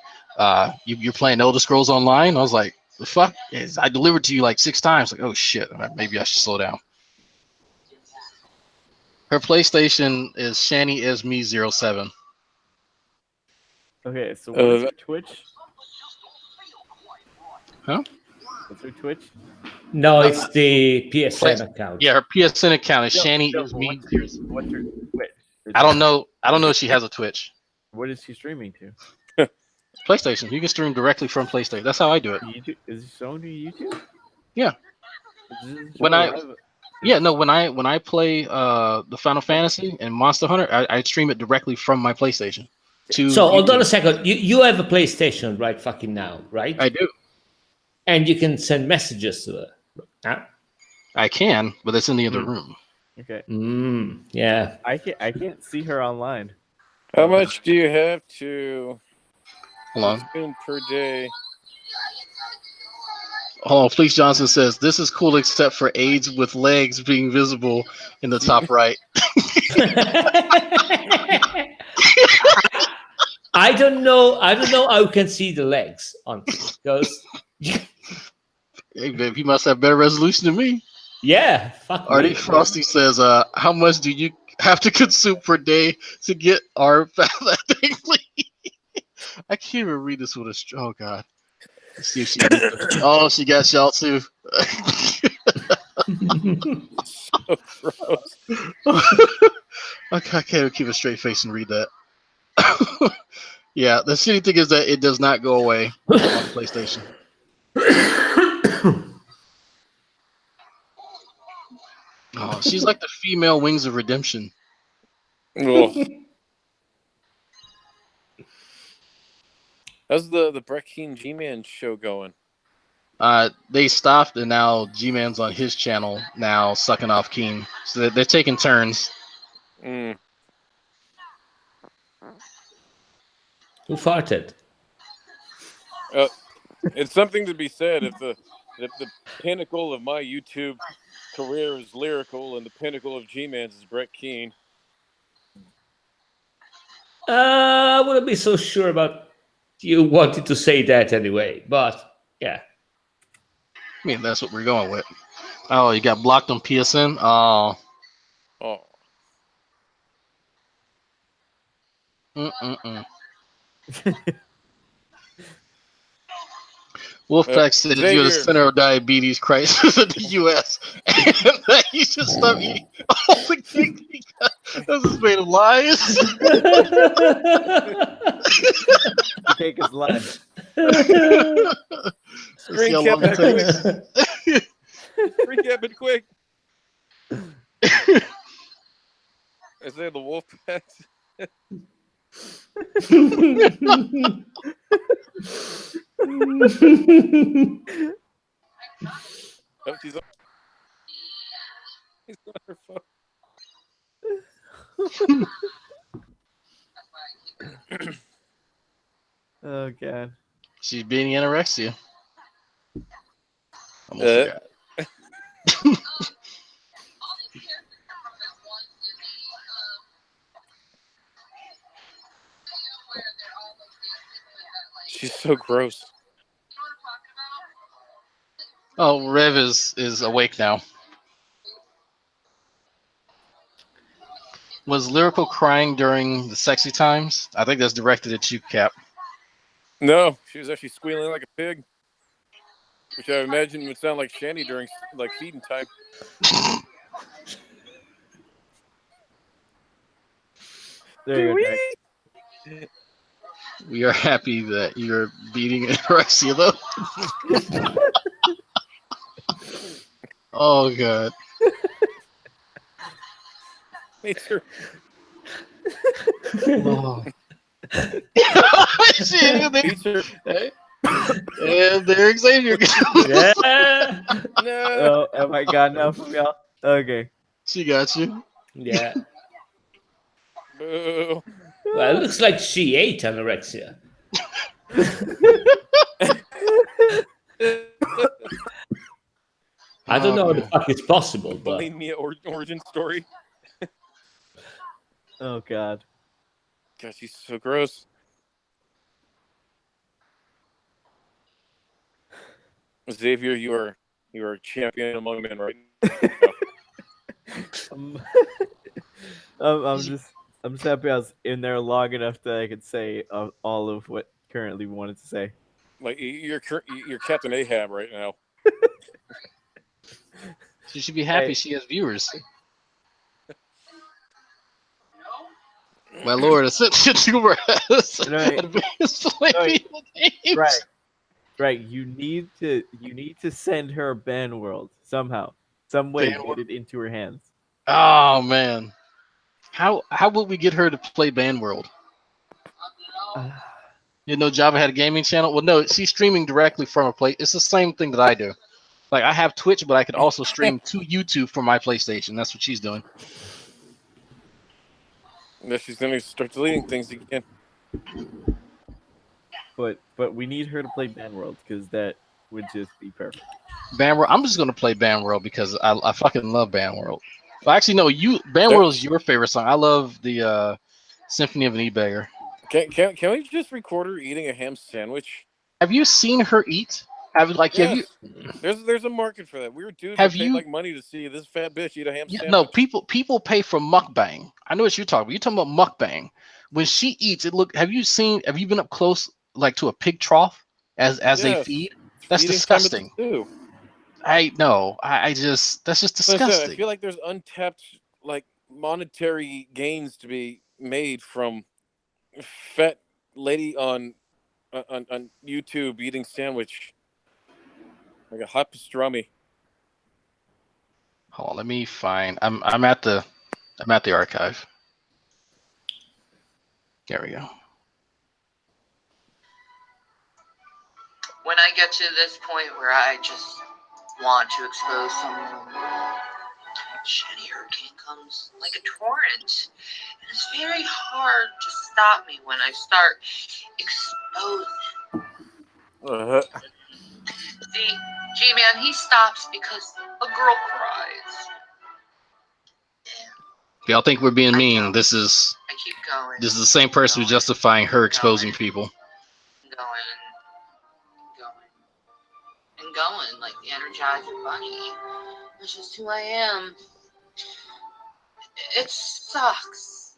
you're playing Elder Scrolls Online?" I was like, "The fuck?" I delivered to you like 6 times. Like, oh shit, maybe I should slow down. Her PlayStation is Shanny is me 07. Okay, so what is her Twitch? Huh? What's her Twitch? No, it's the PSN account. Yeah, her PSN account is Shanny is me. What's her Twitch? I don't know if she has a Twitch. What is she streaming to? PlayStation. You can stream directly from PlayStation. That's how I do it. YouTube? Is it shown to YouTube? Yeah. When I play the Final Fantasy and Monster Hunter, I stream it directly from my PlayStation. So hold on a second. You have a PlayStation right fucking now, right? I do. And you can send messages to her. Huh? I can, but it's in the other room. Okay. Yeah. I can't see her online. How much do you have to Hold on. spend per day? Oh, Fleece Johnson says this is cool except for AIDS with legs being visible in the top right. I don't know how you can see the legs on because Hey, babe, he must have better resolution than me. yeah, fuck Artie me. Frosty says, how much do you have to consume per day to get our thing? I can't even read this with a oh god. Let's see if she oh, she got y'all too. So gross. I can't even keep a straight face and read that. Yeah, the shitty thing is that it does not go away on PlayStation. Oh, she's like the female Wings of Redemption. Ugh. How's the Brett Keane G-Man show going? They stopped, and now G-Man's on his channel now, sucking off Keen. So they're taking turns. Mm. Who farted? It's something to be said if the pinnacle of my YouTube career is lyrical and the pinnacle of G-Man's is Brett Keane. I wouldn't be so sure about you wanted to say that anyway, but yeah. I mean, that's what we're going with. Oh, you got blocked on PSN? Oh. Oh. Wolfpack said Xavier. you're the center of diabetes crisis in the U.S. and that you should stop eating all the cake he got. This is made of lies. The cake is live. Screen cap it quick. Screen cap it quick. I say the Wolfpack. Oh, she's on. He's on her phone. Oh god. She's beating anorexia. Almost forgot. She's so gross. Oh, Rev is awake now. Was Lyrical crying during the sexy times? I think that's directed at you, Cap. No, she was actually squealing like a pig, which I imagine would sound like Shanny during like feeding time. There you go. We are happy that you're beating anorexia, though. Oh god. Nature. Oh. And there Xavier goes. Yeah. No. Oh, have I got enough from y'all? Okay. She got you. Yeah. Boo. Well, it looks like she ate anorexia. I don't know how the fuck it's possible, but Believe me, origin story. Oh god. God, she's so gross. Xavier, you are a champion among men right now. I'm just happy I was in there long enough that I could say all of what currently we wanted to say. Like you're Captain Ahab right now. She should be happy Hey. she has viewers. My lord, a YouTuber has advanced Right. Right. You need to send her a band world somehow. Some way Band get it into her hands. Oh man. How would we get her to play Band World? You know Java had a gaming channel? Well no, she's streaming directly from her play. It's the same thing that I do. Like I have Twitch, but I could also stream to YouTube from my PlayStation. That's what she's doing. Yeah, she's gonna start deleting things again. But we need her to play Band World because that would just be perfect. Band World. I'm just gonna play Band World because I fucking love Band World. Well, actually, no, Band World is your favorite song. I love the Symphony of an E-Bagger. Can we just record her eating a ham sandwich? Have you seen her eat? Yes. There's a market for that. Weird dudes Have that pay you- like money to see this fat bitch eat a ham sandwich. No, people pay for mukbang. I know what you're talking about. You're talking about mukbang. When she eats, have you been up close like to a pig trough as they Yes. feed? That's Feeding time at the disgusting. zoo. That's just Listen, disgusting. I feel like there's untapped like monetary gains to be made from fat lady on YouTube eating sandwich like a hot pastrami. Hold on, let me find. I'm at the archive. There we go. When I get to this point where I just want to expose someone, shitty hurricane comes like a torrent. And it's very hard to stop me when I start exposing. See, G-Man, he stops because a girl cries. If y'all think we're being mean, this is I keep going. the same person who's justifying her exposing people. Going like the Energizer Bunny, which is who I am. It sucks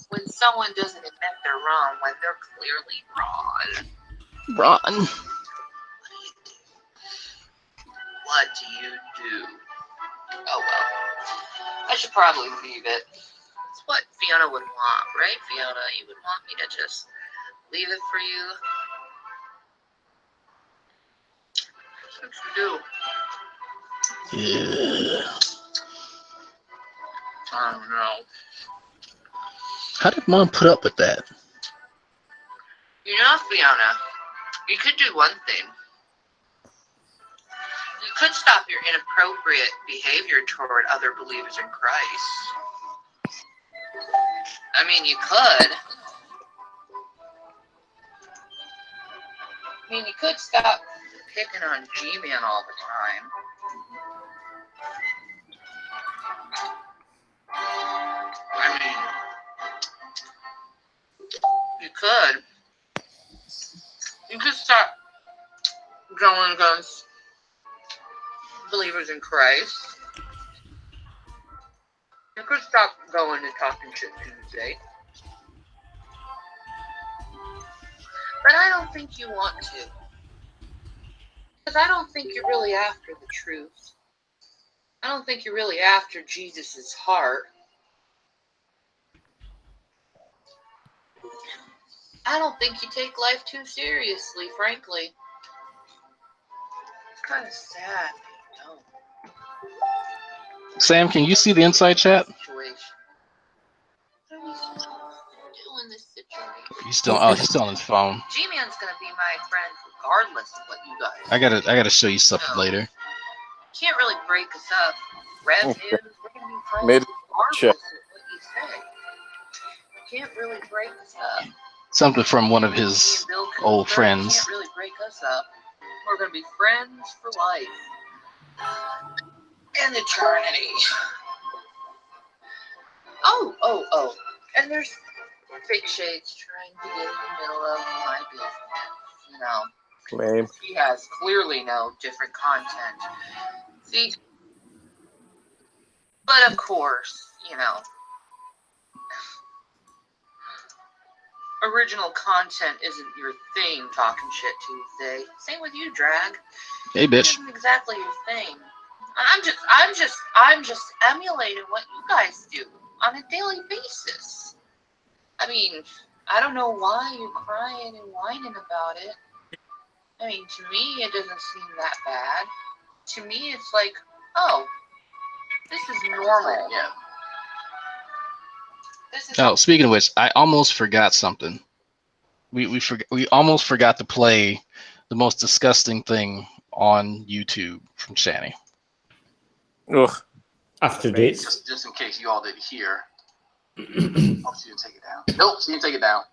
when someone doesn't admit they're wrong when they're clearly wrong. Ron. What do you do? Oh well, I should probably leave it. It's what Fiona would want, right, Fiona? You would want me to just leave it for you? What you do? Yeah. I don't know. How did Mom put up with that? You know, Fiona, you could do one thing. You could stop your inappropriate behavior toward other believers in Christ. I mean, you could. You could stop picking on G-Man all the time. I mean, you could. You could stop going against believers in Christ. You could stop going and talking shit Tuesday. But I don't think you want to. Because I don't think you're really after the truth. I don't think you're really after Jesus' heart. I don't think you take life too seriously, frankly. It's kind of sad that you don't. Sam, can you see the inside chat? Situation. What are we supposed to do in this situation? He's still on his phone. G-Man's gonna be my friend regardless of what you guys I gotta show you something later. Can't really break us up. Rev news, we're gonna be friends Made regardless check. of what you say. Can't really break us up. Something from one of his old friends. Can't really break us up. We're gonna be friends for life. And eternity. Oh. And there's fake shades trying to get in the middle of my business. You know. Lame. He has clearly no different content. See? But of course, you know. Original content isn't your thing, Talking Shit Tuesday. Same with you, Drag. Hey, bitch. It isn't exactly your thing. I'm just emulating what you guys do on a daily basis. I mean, I don't know why you're crying and whining about it. I mean, to me, it doesn't seem that bad. To me, it's like, oh, this is normal. Yeah. Oh, speaking of which, I almost forgot something. We almost forgot to play the most disgusting thing on YouTube from Shanny. Ugh. After this, Just in case you all didn't hear. Oh, she didn't take it down. Nope, she didn't take it down.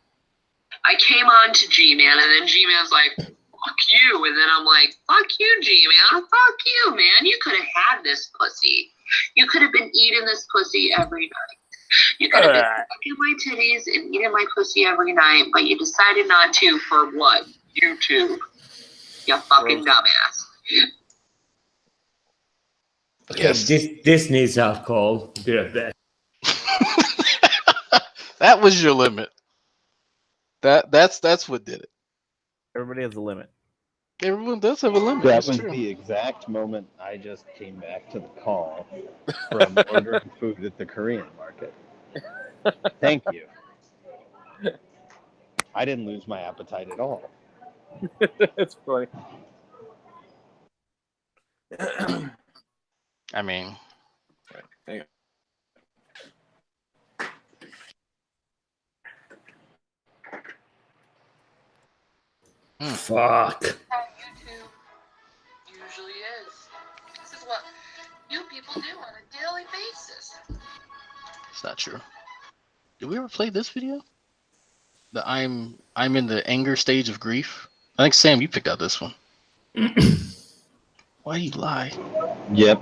I came on to G-Man, and then G-Man's like, fuck you. And then I'm like, fuck you, G-Man. Fuck you, man. You could have had this pussy. You could have been eating this pussy every night. You could have been fucking my titties and eating my pussy every night, but you decided not to for what? YouTube. You fucking dumbass. Okay, this needs alcohol. Be right back. That was your limit. That's what did it. Everybody has a limit. Everyone does have a limit. That That's was true. the exact moment I just came back to the call from ordering food at the Korean market. Thank you. I didn't lose my appetite at all. That's funny. I mean, hang on. Fuck. YouTube usually is. This is what you people do on a daily basis. it's not true. Did we ever play this video? The I'm in the anger stage of grief. I think Sam, you picked out this one. Why do you lie? Yep.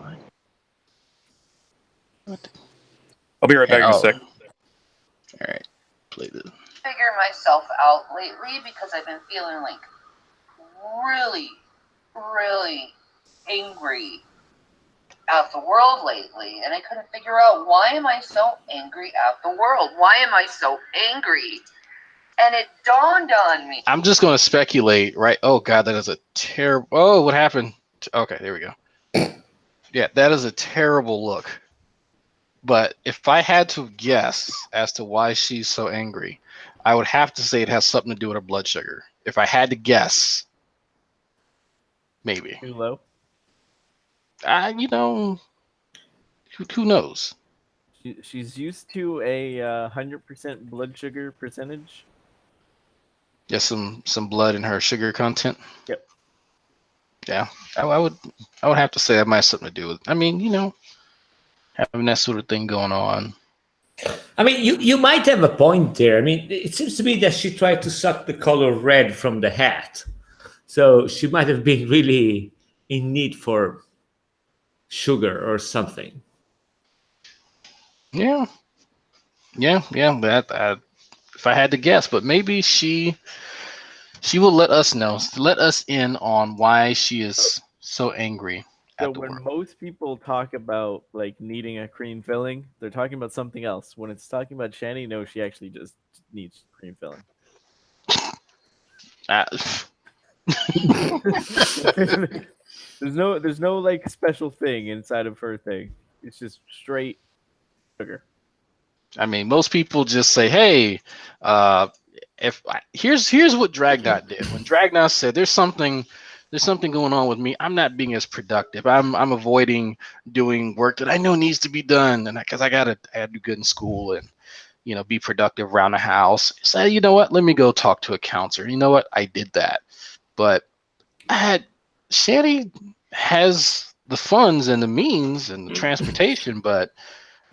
I'll be right back in a sec. All right, play this. Figure myself out lately because I've been feeling like really, really angry at the world lately, and I couldn't figure out why am I so angry at the world? Why am I so angry? And it dawned on me. I'm just gonna speculate, right? Oh God, that is a terrible. Oh, what happened? Okay, there we go. Yeah, that is a terrible look. But if I had to guess as to why she's so angry, I would have to say it has something to do with her blood sugar. If I had to guess, maybe. Too low? You know, who knows? She's used to a 100% blood sugar percentage. Yeah, some blood in her sugar content. Yep. Yeah, I would have to say that might have something to do with. I mean, you know, having that sort of thing going on. I mean, you might have a point there. I mean, it seems to me that she tried to suck the color red from the hat. So she might have been really in need for sugar or something. Yeah. That if I had to guess, but maybe she will let us know, let us in on why she is so angry. So when most people talk about like needing a cream filling, they're talking about something else. When it's talking about Shani, no, she actually just needs cream filling. There's no like special thing inside of her thing. It's just straight sugar. I mean, most people just say, "Hey, here's what Dragnauct did." When Dragnauct said, "There's something going on with me. I'm not being as productive. I'm avoiding doing work that I know needs to be done, and because I gotta do good in school and be productive around the house." Say, you know what? Let me go talk to a counselor. You know what? I did that, but Shani has the funds and the means and the transportation, but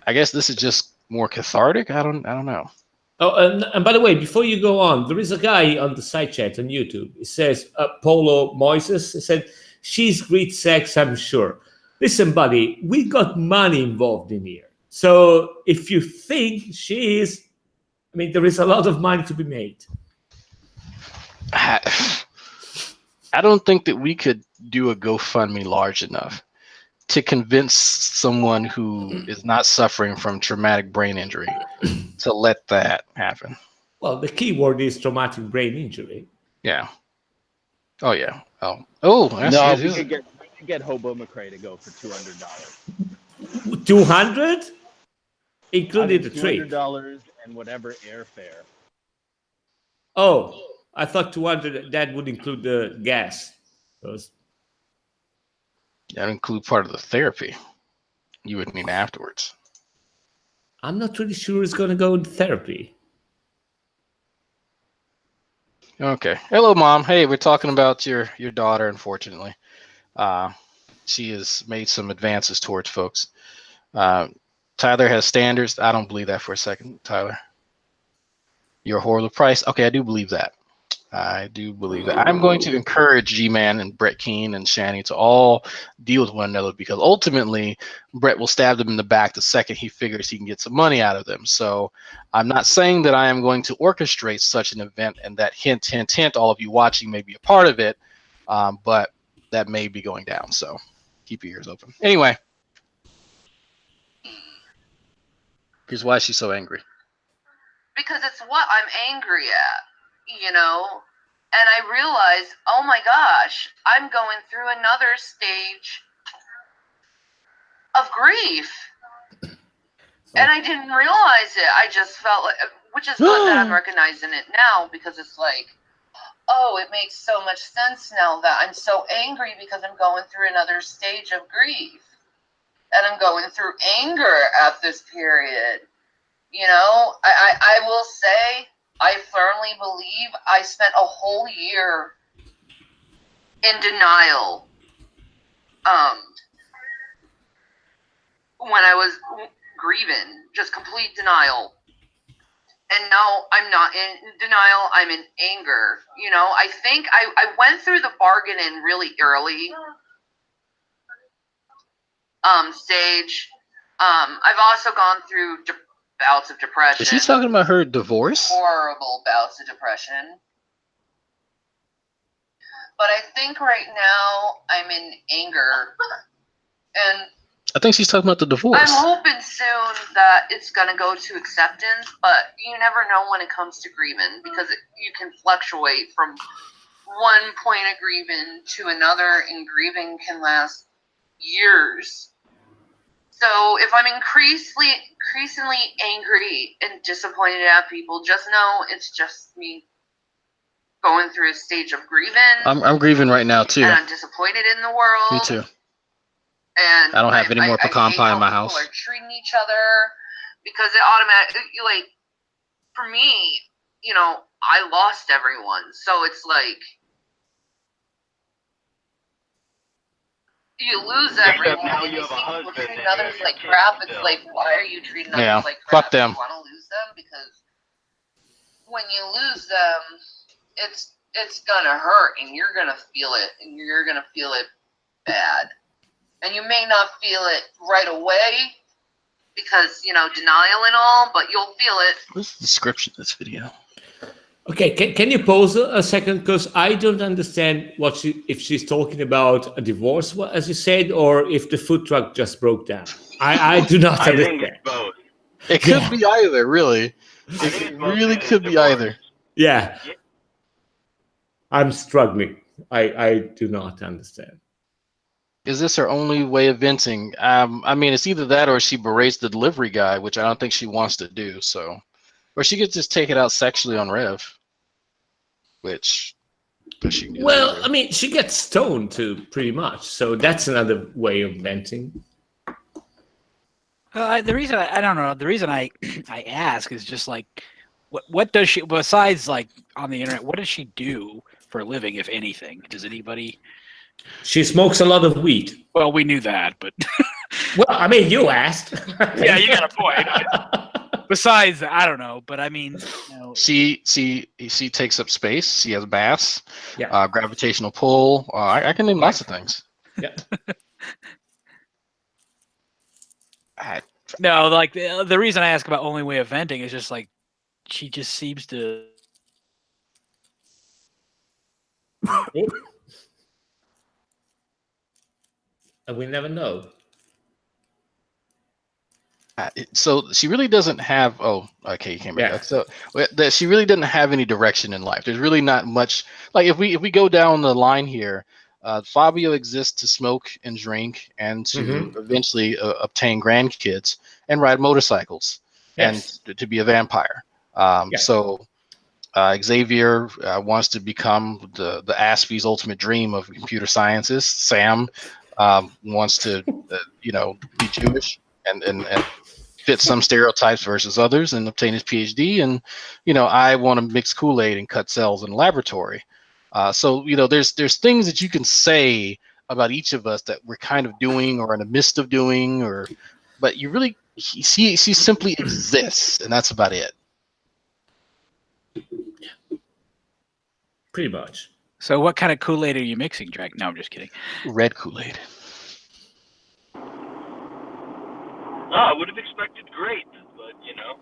I guess this is just more cathartic. I don't know. Oh, and by the way, before you go on, there is a guy on the side chat on YouTube. It says Polo Moises. It said, "She's great sex, I'm sure." Listen, buddy, we got money involved in here. So if you think she is, I mean, there is a lot of money to be made. I don't think that we could do a GoFundMe large enough to convince someone who is not suffering from traumatic brain injury to let that happen. Well, the key word is traumatic brain injury. Yeah. Oh yeah. Oh. No, we could get Hobo McRae to go for $200. 200, including the trip. $200 and whatever airfare. Oh, I thought 200. That would include the gas. That would include part of the therapy you would need afterwards. I'm not really sure it's going to go into therapy. Okay. Hello, Mom. Hey, we're talking about your daughter, unfortunately. She has made some advances towards folks. Tyler has standards. I don't believe that for a second, Tyler. You're a horrible price. Okay, I do believe that. I do believe that. I'm going to encourage G-Man and Brett Keane and Shanny to all deal with one another, because ultimately Brett will stab them in the back the second he figures he can get some money out of them. So I'm not saying that I am going to orchestrate such an event, and that hint, hint, hint, all of you watching may be a part of it, but that may be going down. So keep your ears open. Anyway, here's why she's so angry. Because it's what I'm angry at, you know? And I realize, oh my gosh, I'm going through another stage of grief. And I didn't realize it. I just felt like, which is good that I'm recognizing it now, because it's like, oh, it makes so much sense now that I'm so angry because I'm going through another stage of grief. And I'm going through anger at this period. You know, I will say, I firmly believe I spent a whole year in denial when I was grieving, just complete denial. And now I'm not in denial, I'm in anger. You know, I think I went through the bargaining really early stage. I've also gone through bouts of depression. She's talking about her divorce? Horrible bouts of depression. But I think right now I'm in anger. And I think she's talking about the divorce. I'm hoping soon that it's going to go to acceptance, but you never know when it comes to grieving, because you can fluctuate from one point of grieving to another, and grieving can last years. So if I'm increasingly angry and disappointed at people, just know it's just me going through a stage of grieving. I'm grieving right now too. And I'm disappointed in the world. Me too. And I don't have any more pecan pie in my house. People are treating each other, because it automatically, like, for me, you know, I lost everyone. So it's like, you lose everyone, and you see people treating others like crap. It's like, why are you treating others like crap? Fuck them. You want to lose them? Because when you lose them, it's gonna hurt, and you're gonna feel it, and you're gonna feel it bad. And you may not feel it right away because, you know, denial and all, but you'll feel it. What's the description of this video? Okay, can you pause a second? Because I don't understand if she's talking about a divorce, as you said, or if the food truck just broke down. I do not understand. I think it's both. It could be either, really. It really could be either. Yeah. I'm struggling. I do not understand. Is this her only way of venting? I mean, it's either that or she berates the delivery guy, which I don't think she wants to do. So, or she could just take it out sexually on Rev, which she can do. Well, I mean, she gets stoned too, pretty much. So that's another way of venting. The reason I don't know. The reason I ask is just like, what does she, besides like on the internet, what does she do for a living, if anything? Does anybody? She smokes a lot of weed. Well, we knew that, but well, I mean, you asked. Yeah, you got a point. Besides, I don't know, but I mean, you know, she takes up space. She has mass, yeah, gravitational pull. I can name lots of things. Yeah. No, like the reason I ask about only way of venting is just like she just seems to. And we never know. So she really doesn't have. Oh, okay, you came back. So that she really doesn't have any direction in life. There's really not much. Like if we go down the line here, Fabio exists to smoke and drink and to eventually obtain grandkids and ride motorcycles and to be a vampire. So Xavier wants to become the Aspie's ultimate dream of computer sciences. Sam wants to, be Jewish and fit some stereotypes versus others and obtain his PhD. And, I want to mix Kool-Aid and cut cells in a laboratory. So, there's things that you can say about each of us that we're kind of doing or in the midst of doing, but you really, she simply exists, and that's about it. pretty much. So what kind of Kool-Aid are you mixing, Drag? No, I'm just kidding. Red Kool-Aid. I would have expected grape, but you know.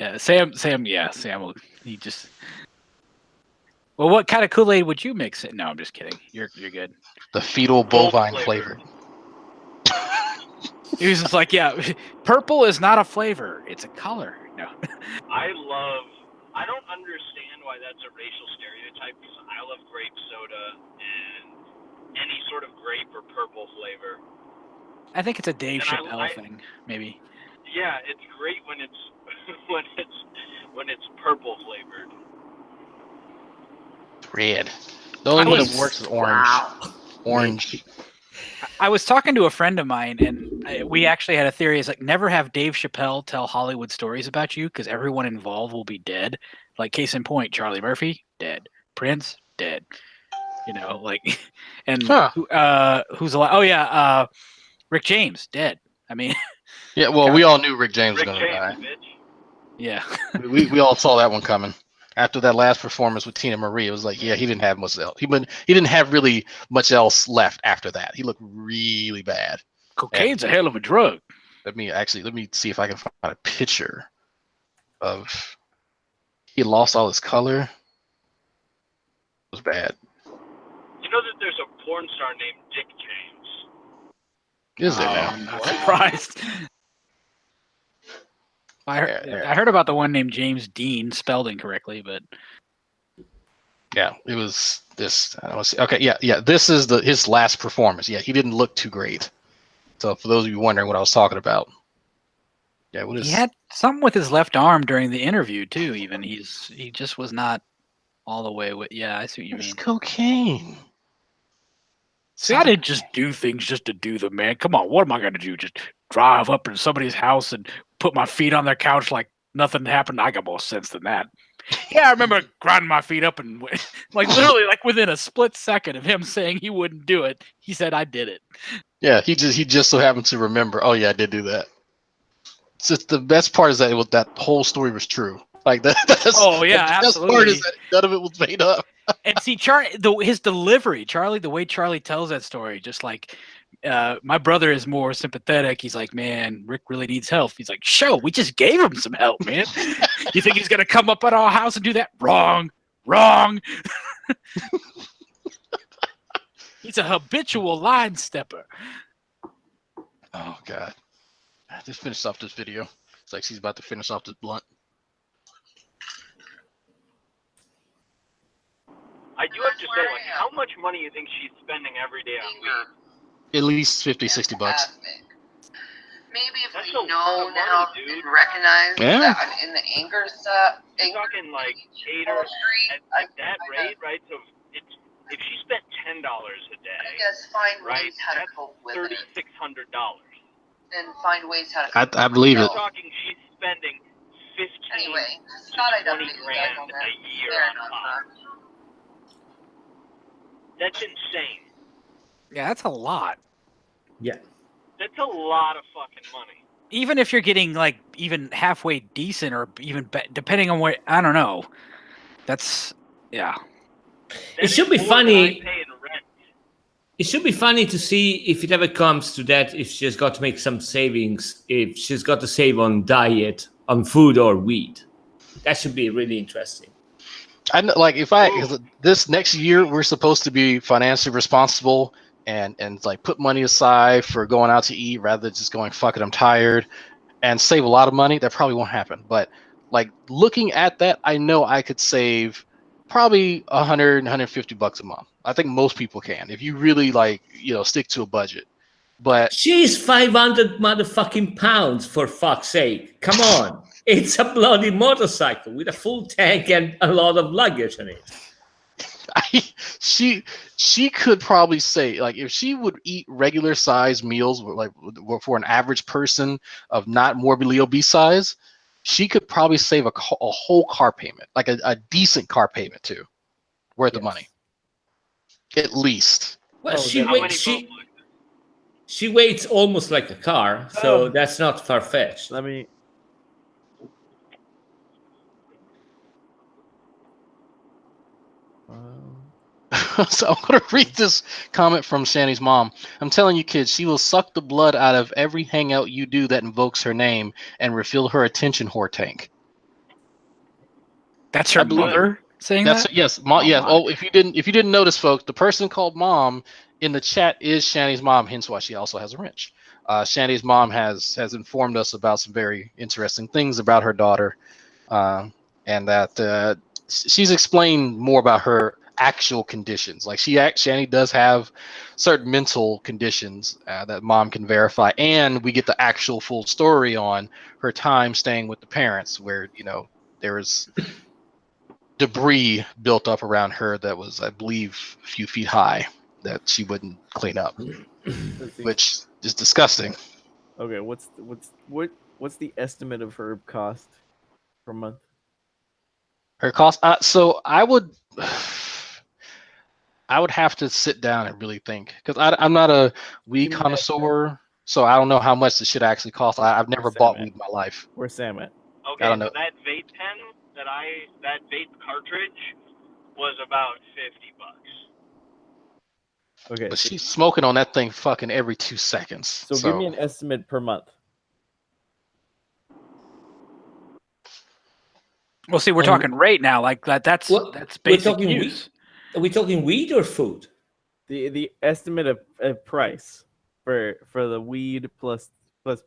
Yeah, Sam. Will. He just. Well, what kind of Kool-Aid would you mix it? No, I'm just kidding. You're good. The fetal bovine flavor. He was just like, yeah, purple is not a flavor; it's a color. No. I don't understand why that's a racial stereotype because I love grape soda and any sort of grape or purple flavor. I think it's a Dave Chappelle thing, maybe. Yeah, it's great when it's when it's purple flavored. Red. The only one that works is orange. Wow. Orange. I was talking to a friend of mine, and we actually had a theory. It's like, never have Dave Chappelle tell Hollywood stories about you because everyone involved will be dead. Like, case in point, Charlie Murphy, dead. Prince, dead. You know, like, and who's alive? Oh, yeah, Rick James, dead. I mean, yeah, well, we all knew Rick James was going to die. Yeah. we all saw that one coming. After that last performance with Tina Marie, it was like, yeah, he didn't have much else. He didn't have really much else left after that. He looked really bad. Cocaine's a hell of a drug. Let me see if I can find a picture of. He lost all his color. It was bad. You know that there's a porn star named Dick James. Is there now? I'm not surprised. I heard about the one named James Dean, spelled incorrectly, but yeah, it was this. I don't see. Okay, yeah. This is his last performance. Yeah, he didn't look too great. So for those of you wondering what I was talking about, yeah, he had something with his left arm during the interview too. Even he just was not all the way with. Yeah, I see what you mean. Cocaine. See, I didn't just do things just to do them, man. Come on, what am I going to do? Just drive up in somebody's house and put my feet on their couch like nothing happened? I got more sense than that. Yeah, I remember grinding my feet up and like literally like within a split second of him saying he wouldn't do it, he said, I did it. Yeah, he just so happened to remember. Oh yeah, I did do that. It's just the best part is that that whole story was true. Like that's oh yeah, the absolutely. best part is that none of it was made up. And see, his delivery, Charlie, the way Charlie tells that story, just like my brother is more sympathetic. He's like, man, Rick really needs help. He's like, we just gave him some help, man. You think he's gonna come up at our house and do that? Wrong. He's a habitual line stepper. Oh God. I just finished off this video. It's like he's about to finish off this blunt. I do have to say, like, how much money you think she's spending every day on weed? At least $50-$60. Maybe if we know now and recognize that in the anger stuff. You're talking like 8 or at that rate, right? So if she spent $10 a day, I guess find right, ways how to cope with it. $3,600. And find ways how to. I believe it. We're talking she's spending 15 anyway, to 20 grand a year on pot. That's insane. Yeah, that's a lot. Yeah. That's a lot of fucking money. Even if you're getting like even halfway decent or even depending on what, I don't know. That's, yeah. It should be funny. It should be funny to see if it ever comes to that, if she's got to make some savings, if she's got to save on diet, on food or weed. That should be really interesting. I know, like this next year we're supposed to be financially responsible and like put money aside for going out to eat rather than just going fuck it, I'm tired, and save a lot of money. That probably won't happen. But like looking at that, I know I could save probably $100-$150 a month. I think most people can if you really stick to a budget. But she's 500 motherfucking pounds, for fuck's sake. Come on. It's a bloody motorcycle with a full tank and a lot of luggage in it. She could probably say, like, if she would eat regular size meals, like for an average person of not morbidly obese size, she could probably save a whole car payment, like a decent car payment too, worth of money, at least. Well, she weighs almost like a car, so that's not far-fetched. So I'm going to read this comment from Shanny's mom. I'm telling you, kids, she will suck the blood out of every hangout you do that invokes her name and refill her attention whore tank. That's her mother saying that? Yes, Oh, yes. my. Oh, if you didn't notice, folks, the person called mom in the chat is Shanny's mom. Hence why she also has a wrench. Shanny's mom has informed us about some very interesting things about her daughter, and that she's explained more about her actual conditions. Like Shanny does have certain mental conditions that mom can verify, and we get the actual full story on her time staying with the parents, where there was debris built up around her that was, I believe, a few feet high that she wouldn't clean up, which is disgusting. Okay, what's the estimate of her cost per month? Her cost. So I would have to sit down and really think, because I'm not a weed connoisseur, so I don't know how much the shit actually costs. I've never bought weed in my life. Where's Sam at? Okay, I don't know. so that vape pen that vape cartridge was about $50. Okay, But she's smoking on that thing fucking every 2 seconds. So give me an estimate per month. Well, see, we're talking rate now. Like that's basic weed. use. Are we talking weed or food? The estimate of price for the weed plus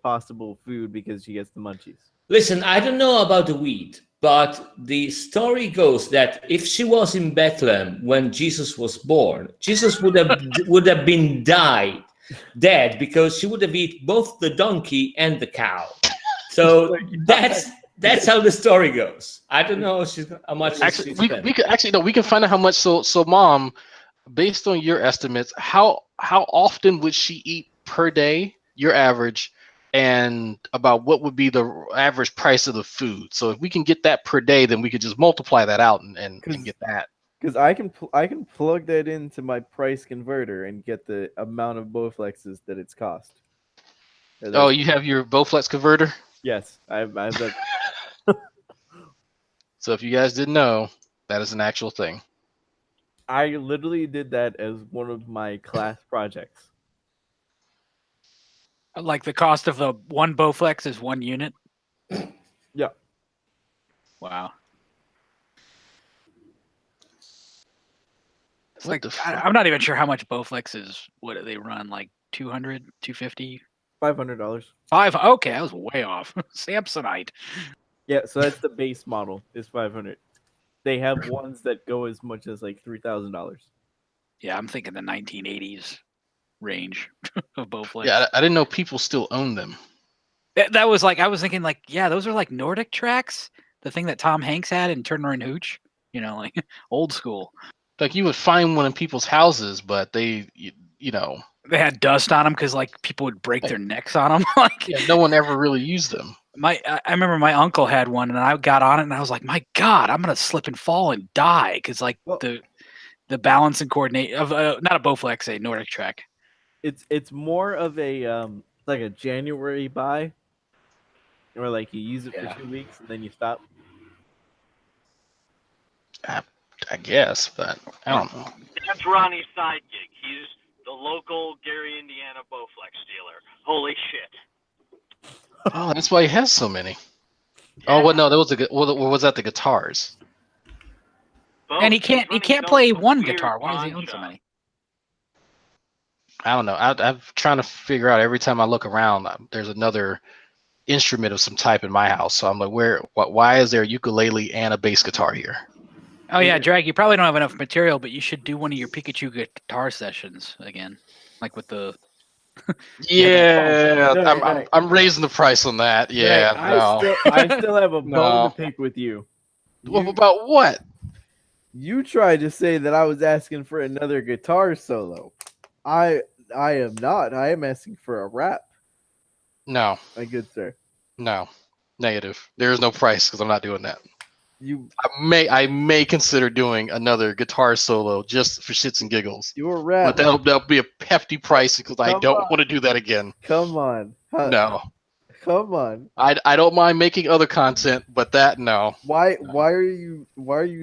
possible food because she gets the munchies. Listen, I don't know about the weed, but the story goes that if she was in Bethlehem when Jesus was born, Jesus would have been dead because she would have eaten both the donkey and the cow. So that's how the story goes. I don't know how much. Actually, we can find out how much. So mom, based on your estimates, how often would she eat per day? Your average. And about what would be the average price of the food. So if we can get that per day, then we could just multiply that out and get that. Because I can plug that into my price converter and get the amount of Bowflexes that it's cost. Oh, you have your Bowflex converter? Yes, I have that. So if you guys didn't know, that is an actual thing. I literally did that as one of my class projects. Like the cost of the one Bowflex is 1 unit? Yeah. Wow. It's like I'm not even sure how much Bowflex is. What do they run? Like 200, 250? $500. Okay, I was way off. Samsonite. Yeah, so that's the base model is $500. They have ones that go as much as like $3,000. Yeah, I'm thinking the 1980s range of Bowflex. Yeah, I didn't know people still own them. That was like, I was thinking like, yeah, those are like Nordic tracks. The thing that Tom Hanks had in Turner and Hooch, like old school. Like you would find one in people's houses, but they had dust on them because like people would break their necks on them. Like no one ever really used them. I remember my uncle had one, and I got on it, and I was like, my God, I'm gonna slip and fall and die because like the balance and coordinate of not a Bowflex, a Nordic track. It's more of a like a January buy, or like you use it for 2 weeks and then you stop. I guess, but I don't know. That's Ronnie's sidekick. He's the local Gary, Indiana Bowflex dealer. Holy shit! Oh, that's why he has so many. Yeah. Oh, well, no, that was was that the guitars? And he can't play one guitar. Why does he own so many? I don't know. I'm trying to figure out every time I look around, there's another instrument of some type in my house. So I'm like, why is there a ukulele and a bass guitar here? Oh yeah, Drag, you probably don't have enough material, but you should do one of your Pikachu guitar sessions again, like with the. Yeah, I'm raising the price on that. Yeah, I still have a bone to pick with you. About what? You tried to say that I was asking for another guitar solo. I am not. I am asking for a rap. No, my good sir. No, negative. There is no price because I'm not doing that. I may consider doing another guitar solo just for shits and giggles. You're rap. But that'll be a hefty price because I don't want to do that again. Come on. No. Come on. I don't mind making other content, but that no. Why are you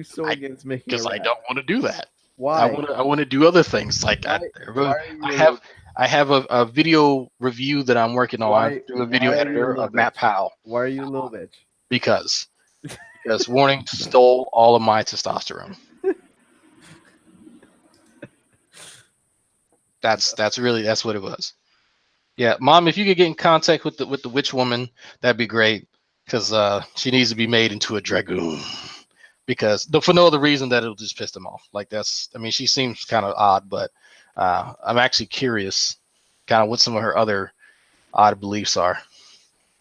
so against making? Because a I rap? don't want to do that. Why? I want to do other things. Like Why are you I have a video review that I'm working on. Why- through a video why are you a editor little of Matt bitch? Powell. Why are you a little bitch? Because Warning stole all of my testosterone. That's what it was. Yeah, Mom, if you could get in contact with the witch woman, that'd be great. Because she needs to be made into a dragoon. Because for no other reason that it'll just piss them off. Like she seems kind of odd, but I'm actually curious kind of what some of her other odd beliefs are.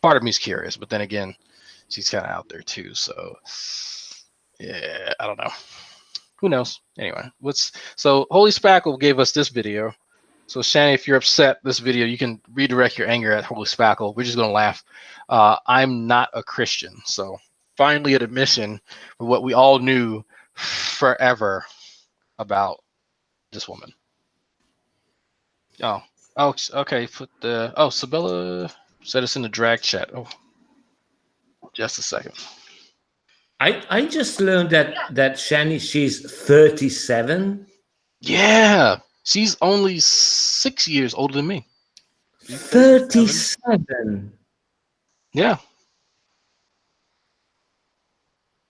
Part of me is curious, but then again, she's kind of out there too. So yeah, I don't know. Who knows? Anyway, so Holy Spackle gave us this video. So Shanny, if you're upset this video, you can redirect your anger at Holy Spackle. We're just gonna laugh. I'm not a Christian, so finally an admission of what we all knew forever about this woman. Oh, okay. Sabella said it's in the drag chat. Oh, just a second. I just learned that Shani, she's 37. Yeah, she's only 6 years older than me. 37. Yeah.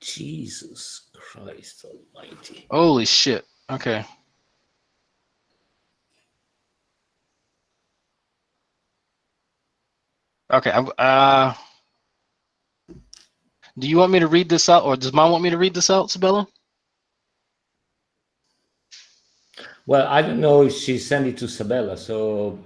Jesus Christ Almighty. Holy shit. Okay. Okay. Do you want me to read this out, or does Mom want me to read this out, Sabella? Well, I don't know if she sent it to Sabella, so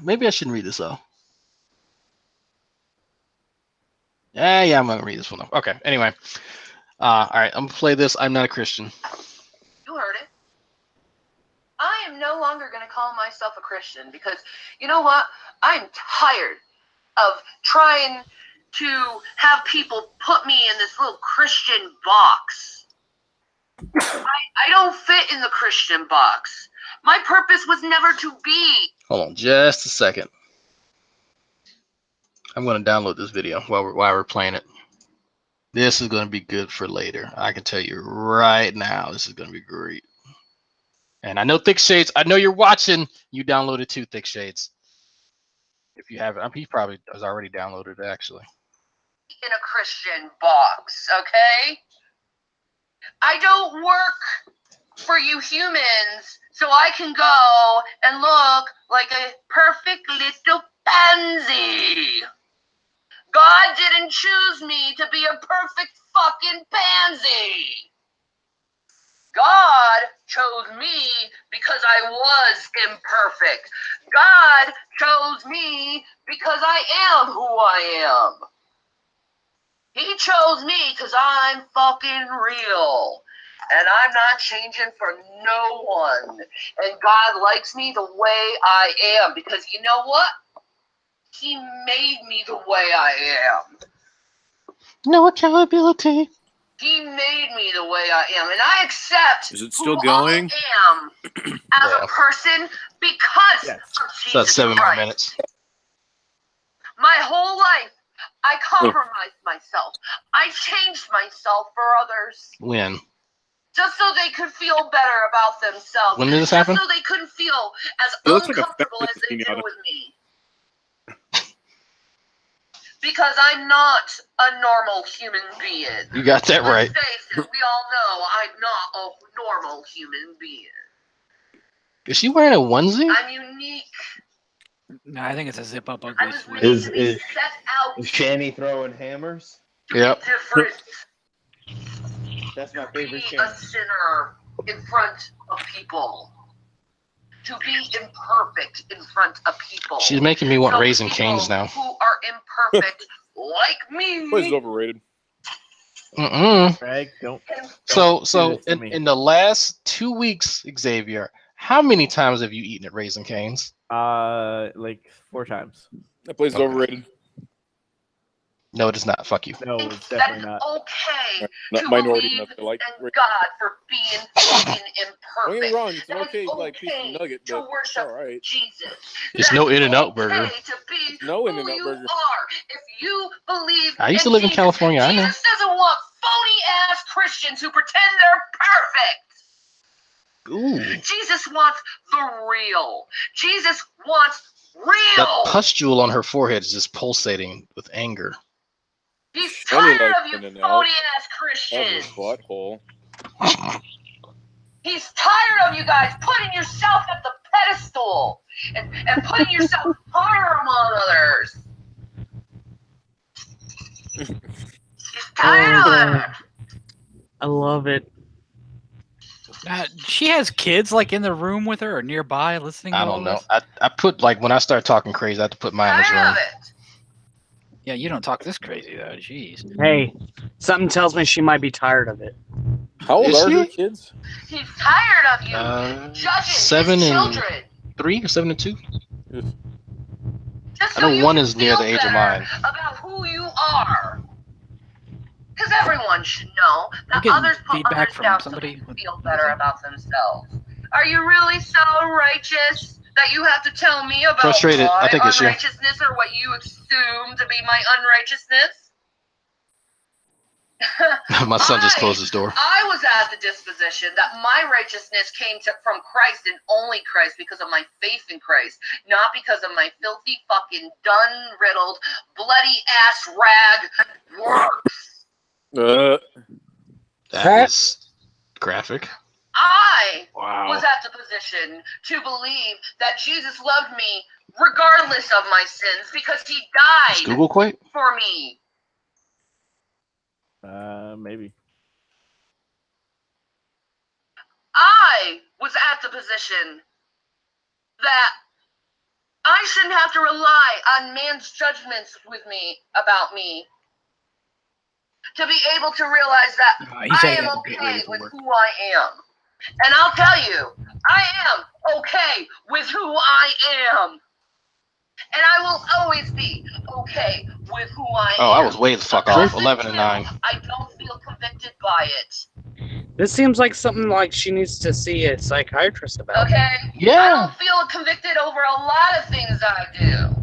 Maybe I shouldn't read this though. Yeah, I'm gonna read this one though. Okay. Anyway, all right, I'm gonna play this. I'm not a Christian. You heard it. I am no longer going to call myself a Christian because, you know what? I'm tired of trying to have people put me in this little Christian box. I don't fit in the Christian box. My purpose was never to be. Hold on, just a second. I'm gonna download this video while we're playing it. This is gonna be good for later. I can tell you right now, this is gonna be great. And I know Thick Shades, I know you're watching. You downloaded too, Thick Shades. If you haven't, he probably has already downloaded it actually. In a Christian box, okay? I don't work for you humans so I can go and look like a perfect little pansy. God didn't choose me to be a perfect fucking pansy. God chose me because I was imperfect. God chose me because I am who I am. He chose me because I'm fucking real. And I'm not changing for no one. And God likes me the way I am. Because you know what? He made me the way I am. No accountability. He made me the way I am. And I accept Is it still who going? I am as a person because of So that's Jesus 7 more Christ. minutes. My whole life, I compromised myself. I changed myself for others. When? Just so they could feel better about themselves. When did this happen? Just so they couldn't feel as It looks like a uncomfortable family as they thing did out. with me. Because I'm not a normal human being. You got that right. Let's face it, we all know I'm not a normal human being. Is she wearing a onesie? I'm unique. No, I think it's a zip up I ugly was sweater. made to be set out Is Shanny throwing hammers? Yep. different. That's my favorite Be Shanny. a sinner in front of people. To be imperfect in front of people. She's making me want So Raising people Cane's now. Who are imperfect like me. Boys is overrated. Greg, don't So do this to me. in the last 2 weeks, Xavier, how many times have you eaten at Raising Cane's? Like 4 times. That place is Okay. overrated. No, it is not. Fuck you. No, it's definitely not. Okay Not to minority believe enough to like. in God for being fucking Don't get me imperfect. wrong, it's an That okay it's like piece of okay nugget, to but it's worship all right. Jesus. It's That no it's In-N-Out burger. okay to be No who In-N-Out you burger. are. If you believe I used to in live in Jesus, California. I know. Jesus doesn't want phony ass Christians who pretend they're perfect. Ooh. Jesus wants the real. Jesus wants That real. pustule on her forehead is just pulsating with anger. He's Any tired like of you In-N-Out. phony ass Have Christians. a butthole. He's tired of you guys putting yourself at the pedestal and putting yourself higher among others. He's tired of that. I love it. She has kids like in the room with her or nearby listening to I all don't know. this? I put like when I start talking crazy, I have to put mine in this room. Yeah, you don't talk this crazy though. Jeez. Hey, something tells me she might be tired of it. How old Is are her she? kids? He's tired of you judging 7 his and children. 3 or 7 and 2. Just I so know you one can is near feel the age of better mine. about who you are. Because everyone should know that getting others put feedback others from down so somebody they can feel better about themselves. Are you really so righteous that you have to tell me about Frustrated. my I think it's you. unrighteousness or what you assume to be my unrighteousness? My son just closed his door. I was at the disposition that my righteousness came from Christ and only Christ because of my faith in Christ, not because of my filthy, fucking, dun-riddled, bloody-ass rag works. That is graphic. I Wow. was at the position to believe that Jesus loved me regardless of my sins because he Is died Google quite? for me. Maybe. I was at the position that I shouldn't have to rely on man's judgments with me about me to be able to realize that He's I gotta am get ready okay for with work. who I am. And I'll tell you, I am okay with who I am. And I will always be okay with who I am. Oh, I was way the fuck off. 11 and 9. I don't feel convicted by it. This seems like something like she needs to see a psychiatrist about. Okay? Yeah. I don't feel convicted over a lot of things I do.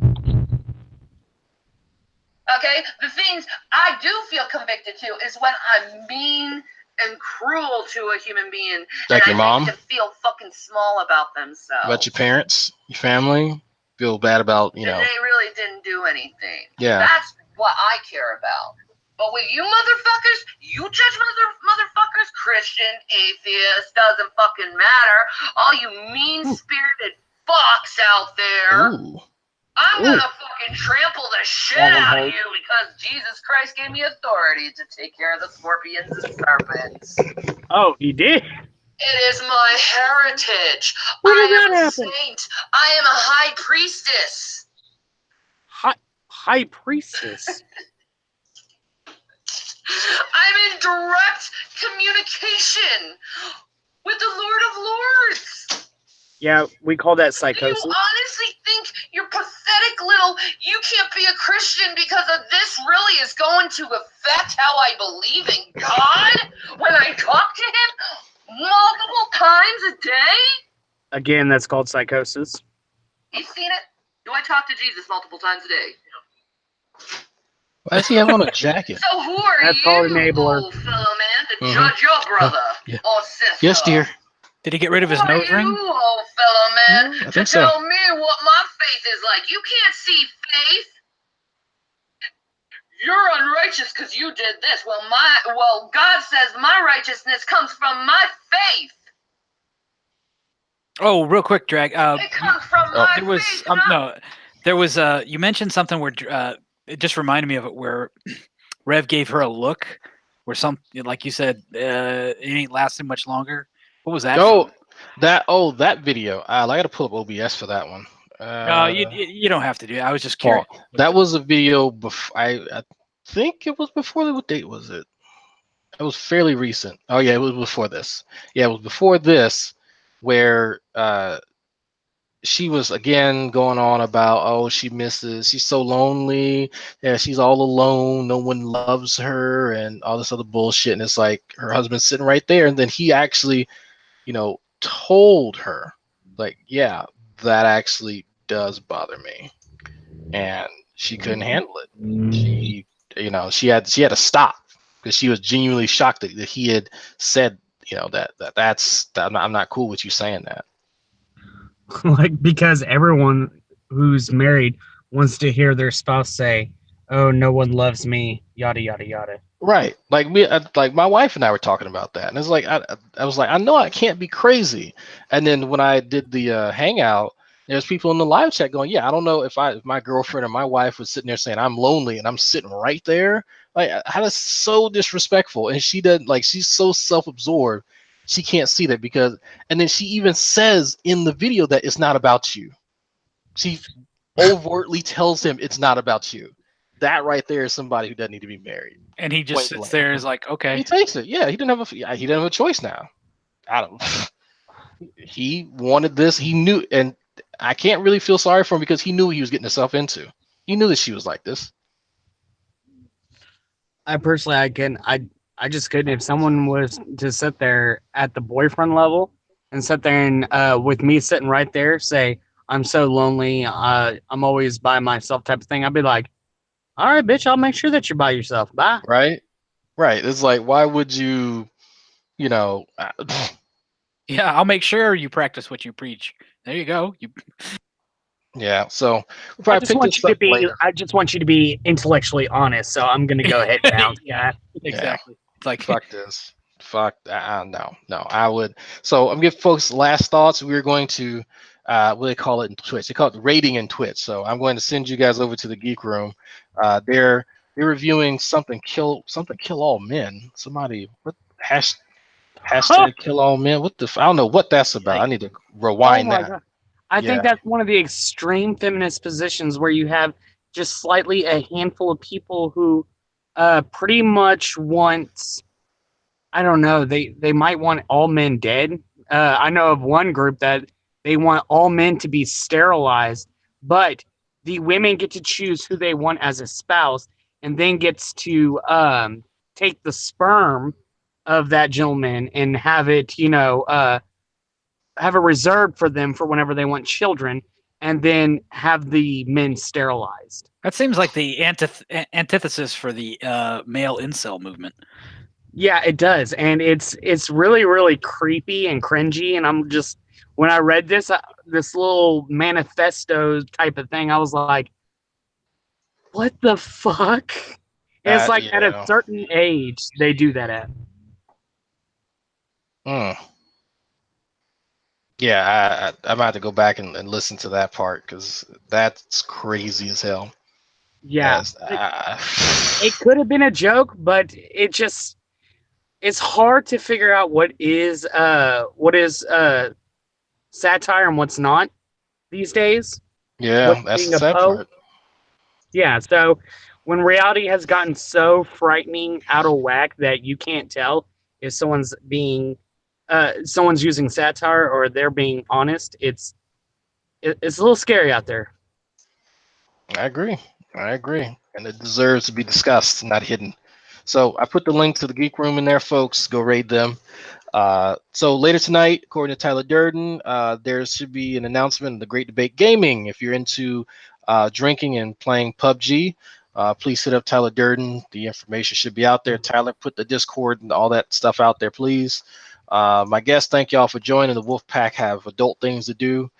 Okay? The things I do feel convicted to is when I'm mean and cruel to a human being. Like and your I mom? make them feel fucking small about themselves. About your parents, your family, feel bad about, you And know. they really didn't do anything. Yeah. That's what I care about. But with you motherfuckers, you judge motherfuckers, Christian, atheist, doesn't fucking matter. All you mean-spirited fucks out there. Ooh. I'm gonna fucking trample the shit out of you because Jesus Christ gave me authority to take care of the scorpions and serpents. Oh, he did? It is my heritage. When did I am that a happen? saint. I am a high priestess. High priestess? I'm in direct communication with the Lord of Lords. Yeah, we call that Do you psychosis. honestly think you're pathetic little, you can't be a Christian because of this really is going to affect how I believe in God when I talk to him multiple times a day? Again, that's called psychosis. You seen it? Do I talk to Jesus multiple times a day? Why does he have on a jacket? So who are That's you, called enabler. old fellow man, to Mhm. judge your brother Yeah. or sister? Yes, dear. Did he get rid of his Who are nose ring? you, old fellow man, I to think so. tell me what my faith is like? You can't see faith. You're unrighteous because you did this. Well, God says my righteousness comes from my faith. Oh, real quick, Drag. It comes from my There was faith. no. There was you mentioned something where it just reminded me of it where Rev gave her a look where like you said it ain't lasting much longer. What was that? Oh, that video. I gotta pull up OBS for that one. No, you don't have to do it. I was just curious. That was a video before. I think it was before. What date was it? It was fairly recent. Oh yeah, it was before this. Yeah, it was before this, where she was again going on about, oh, she misses, she's so lonely, yeah, she's all alone, no one loves her, and all this other bullshit. And it's like her husband's sitting right there, and then he actually, told her, like, yeah, that actually does bother me, and she couldn't handle it. She, she had to stop because she was genuinely shocked that he had said, I'm not cool with you saying that. Like, because everyone who's married wants to hear their spouse say, "Oh, no one loves me," yada yada yada. Right. Like like my wife and I were talking about that, and it's like I was like, I know I can't be crazy. And then when I did the hangout, there's people in the live chat going, yeah, I don't know if my girlfriend or my wife was sitting there saying I'm lonely, and I'm sitting right there. Like, that is so disrespectful. And she doesn't, like, she's so self-absorbed, she can't see that and then she even says in the video that it's not about you. She overtly tells him it's not about you. That right there is somebody who doesn't need to be married. And he just sits there and is like, okay. He takes it. Yeah, he didn't have a choice now. I don't. He wanted this. He knew, and I can't really feel sorry for him because he knew what he was getting himself into. He knew that she was like this. I personally, I just couldn't. If someone was to sit there at the boyfriend level and sit there and with me sitting right there, say, "I'm so lonely. I'm always by myself," type of thing, I'd be like, "All right, bitch, I'll make sure that you're by yourself. Bye." Right. It's like, why would you, Yeah, I'll make sure you practice what you preach. There you go. Yeah. So I just want you to be intellectually honest. So I'm gonna go ahead and bounce that. Exactly. It's like, fuck this. Fuck. No. I would. So I'm giving folks last thoughts. We're going to, what do they call it in Twitch? They call it rating in Twitch. So I'm going to send you guys over to the Geek Room. They're reviewing something kill all men. Somebody, what hashtag kill all men? What the? I don't know what that's about. I need to rewind that. God. I think that's one of the extreme feminist positions where you have just slightly a handful of people who pretty much want, I don't know, they might want all men dead. I know of one group that they want all men to be sterilized, but the women get to choose who they want as a spouse and then gets to take the sperm of that gentleman and have it, have it reserved for them for whenever they want children, and then have the men sterilized. That seems like the antithesis for the male incel movement. Yeah, it does, and it's really, really creepy and cringy. And I'm just, when I read this little manifesto type of thing, I was like, what the fuck? And it's like at a certain age they do that at. Yeah, I'm about to go back and listen to that part because that's crazy as hell. Yeah, it could have been a joke, but it's hard to figure out what is satire and what's not these days. Yeah, that's the sad part. Yeah, so when reality has gotten so frightening out of whack that you can't tell if someone's using satire or they're being honest, it's a little scary out there. I agree, and it deserves to be discussed, not hidden. So I put the link to the Geek Room in there, folks. Go raid them. So later tonight, according to Tyler Durden, there should be an announcement of the Great Debate Gaming. If you're into drinking and playing PUBG, please hit up Tyler Durden. The information should be out there. Tyler, put the Discord and all that stuff out there, please. My guests, thank y'all for joining. The Wolfpack have adult things to do.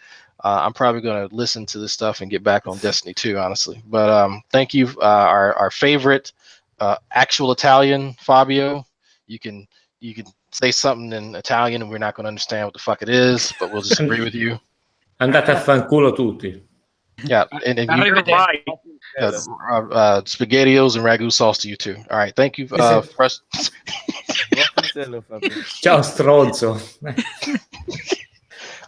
I'm probably going to listen to this stuff and get back on Destiny 2, honestly. But thank you, our favorite actual Italian, Fabio. You can say something in Italian and we're not going to understand what the fuck it is, but we'll just agree with you. Andate a fanculo tutti. Yeah, and SpaghettiOs and ragu sauce to you too. All right, thank you. Ciao stronzo.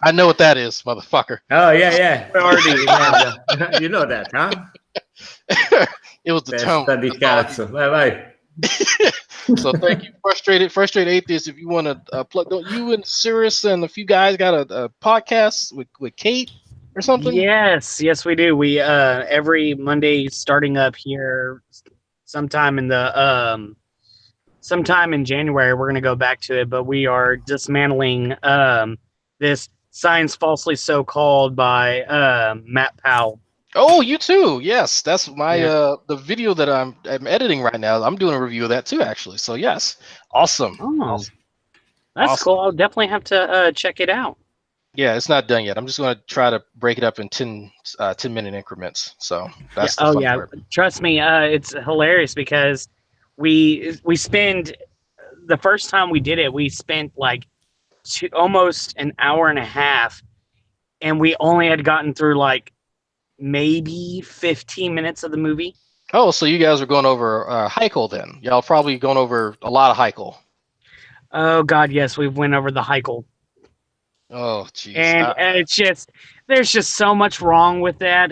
I know what that is, motherfucker. Oh yeah. Already, you know that, huh? It was the tone. Di cazzo. Vai. So thank you, frustrated atheist. If you want to plug, don't you and Cyrus and a few guys got a podcast with Kate? or something? Yes, we do. We every Monday starting up here sometime in the sometime in January we're gonna go back to it, but we are dismantling this science falsely so called by Matt Powell. Oh, you too. Yes, that's my Yeah. the video that I'm editing right now. I'm doing a review of that too, actually. So yes, awesome. Oh, that's cool. I'll definitely have to check it out. Yeah, it's not done yet. I'm just going to try to break it up in 10-minute increments. So that's the Oh fun yeah, part. trust me, it's hilarious because we spend the first time we did it, we spent like almost an hour and a half, and we only had gotten through like maybe 15 minutes of the movie. Oh, so you guys are going over Heichel then? Y'all probably going over a lot of Heichel. Oh God, yes, we've went over the Heichel. Oh, jeez. And it's just there's just so much wrong with that.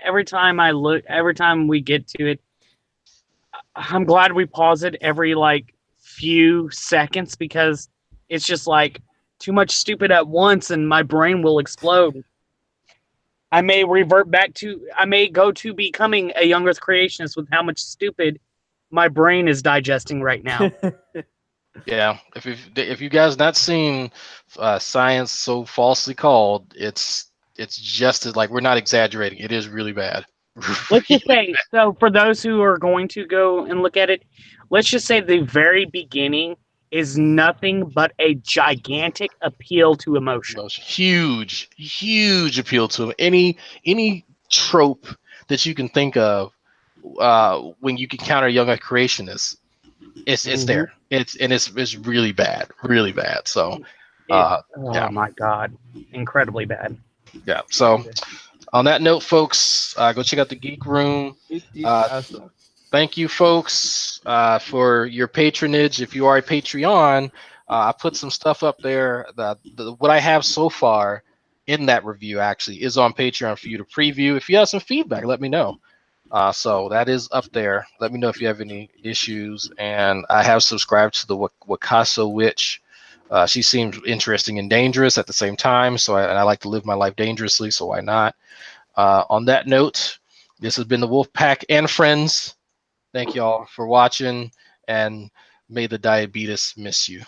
Every time we get to it, I'm glad we pause it every like few seconds because it's just like too much stupid at once and my brain will explode. I may go to becoming a young Earth creationist with how much stupid my brain is digesting right now. Yeah, if you guys not seen Science So Falsely Called, it's just as, like, we're not exaggerating. It is really bad. Let's just say, so for those who are going to go and look at it, let's just say the very beginning is nothing but a gigantic appeal to emotion. Huge appeal to him. Any trope that you can think of when you can counter young Earth creationists, it's there. It's really bad, So Oh yeah. my God, incredibly bad. Yeah. So on that note, folks, go check out the Geek Room. Awesome. Thank you, folks, for your patronage. If you are a Patreon, I put some stuff up there. What I have so far in that review actually is on Patreon for you to preview. If you have some feedback, let me know. So that is up there. Let me know if you have any issues. And I have subscribed to the Wakaso Witch. She seems interesting and dangerous at the same time. So I like to live my life dangerously. So why not? On that note, this has been the Wolf Pack and friends. Thank y'all for watching, and may the diabetes miss you.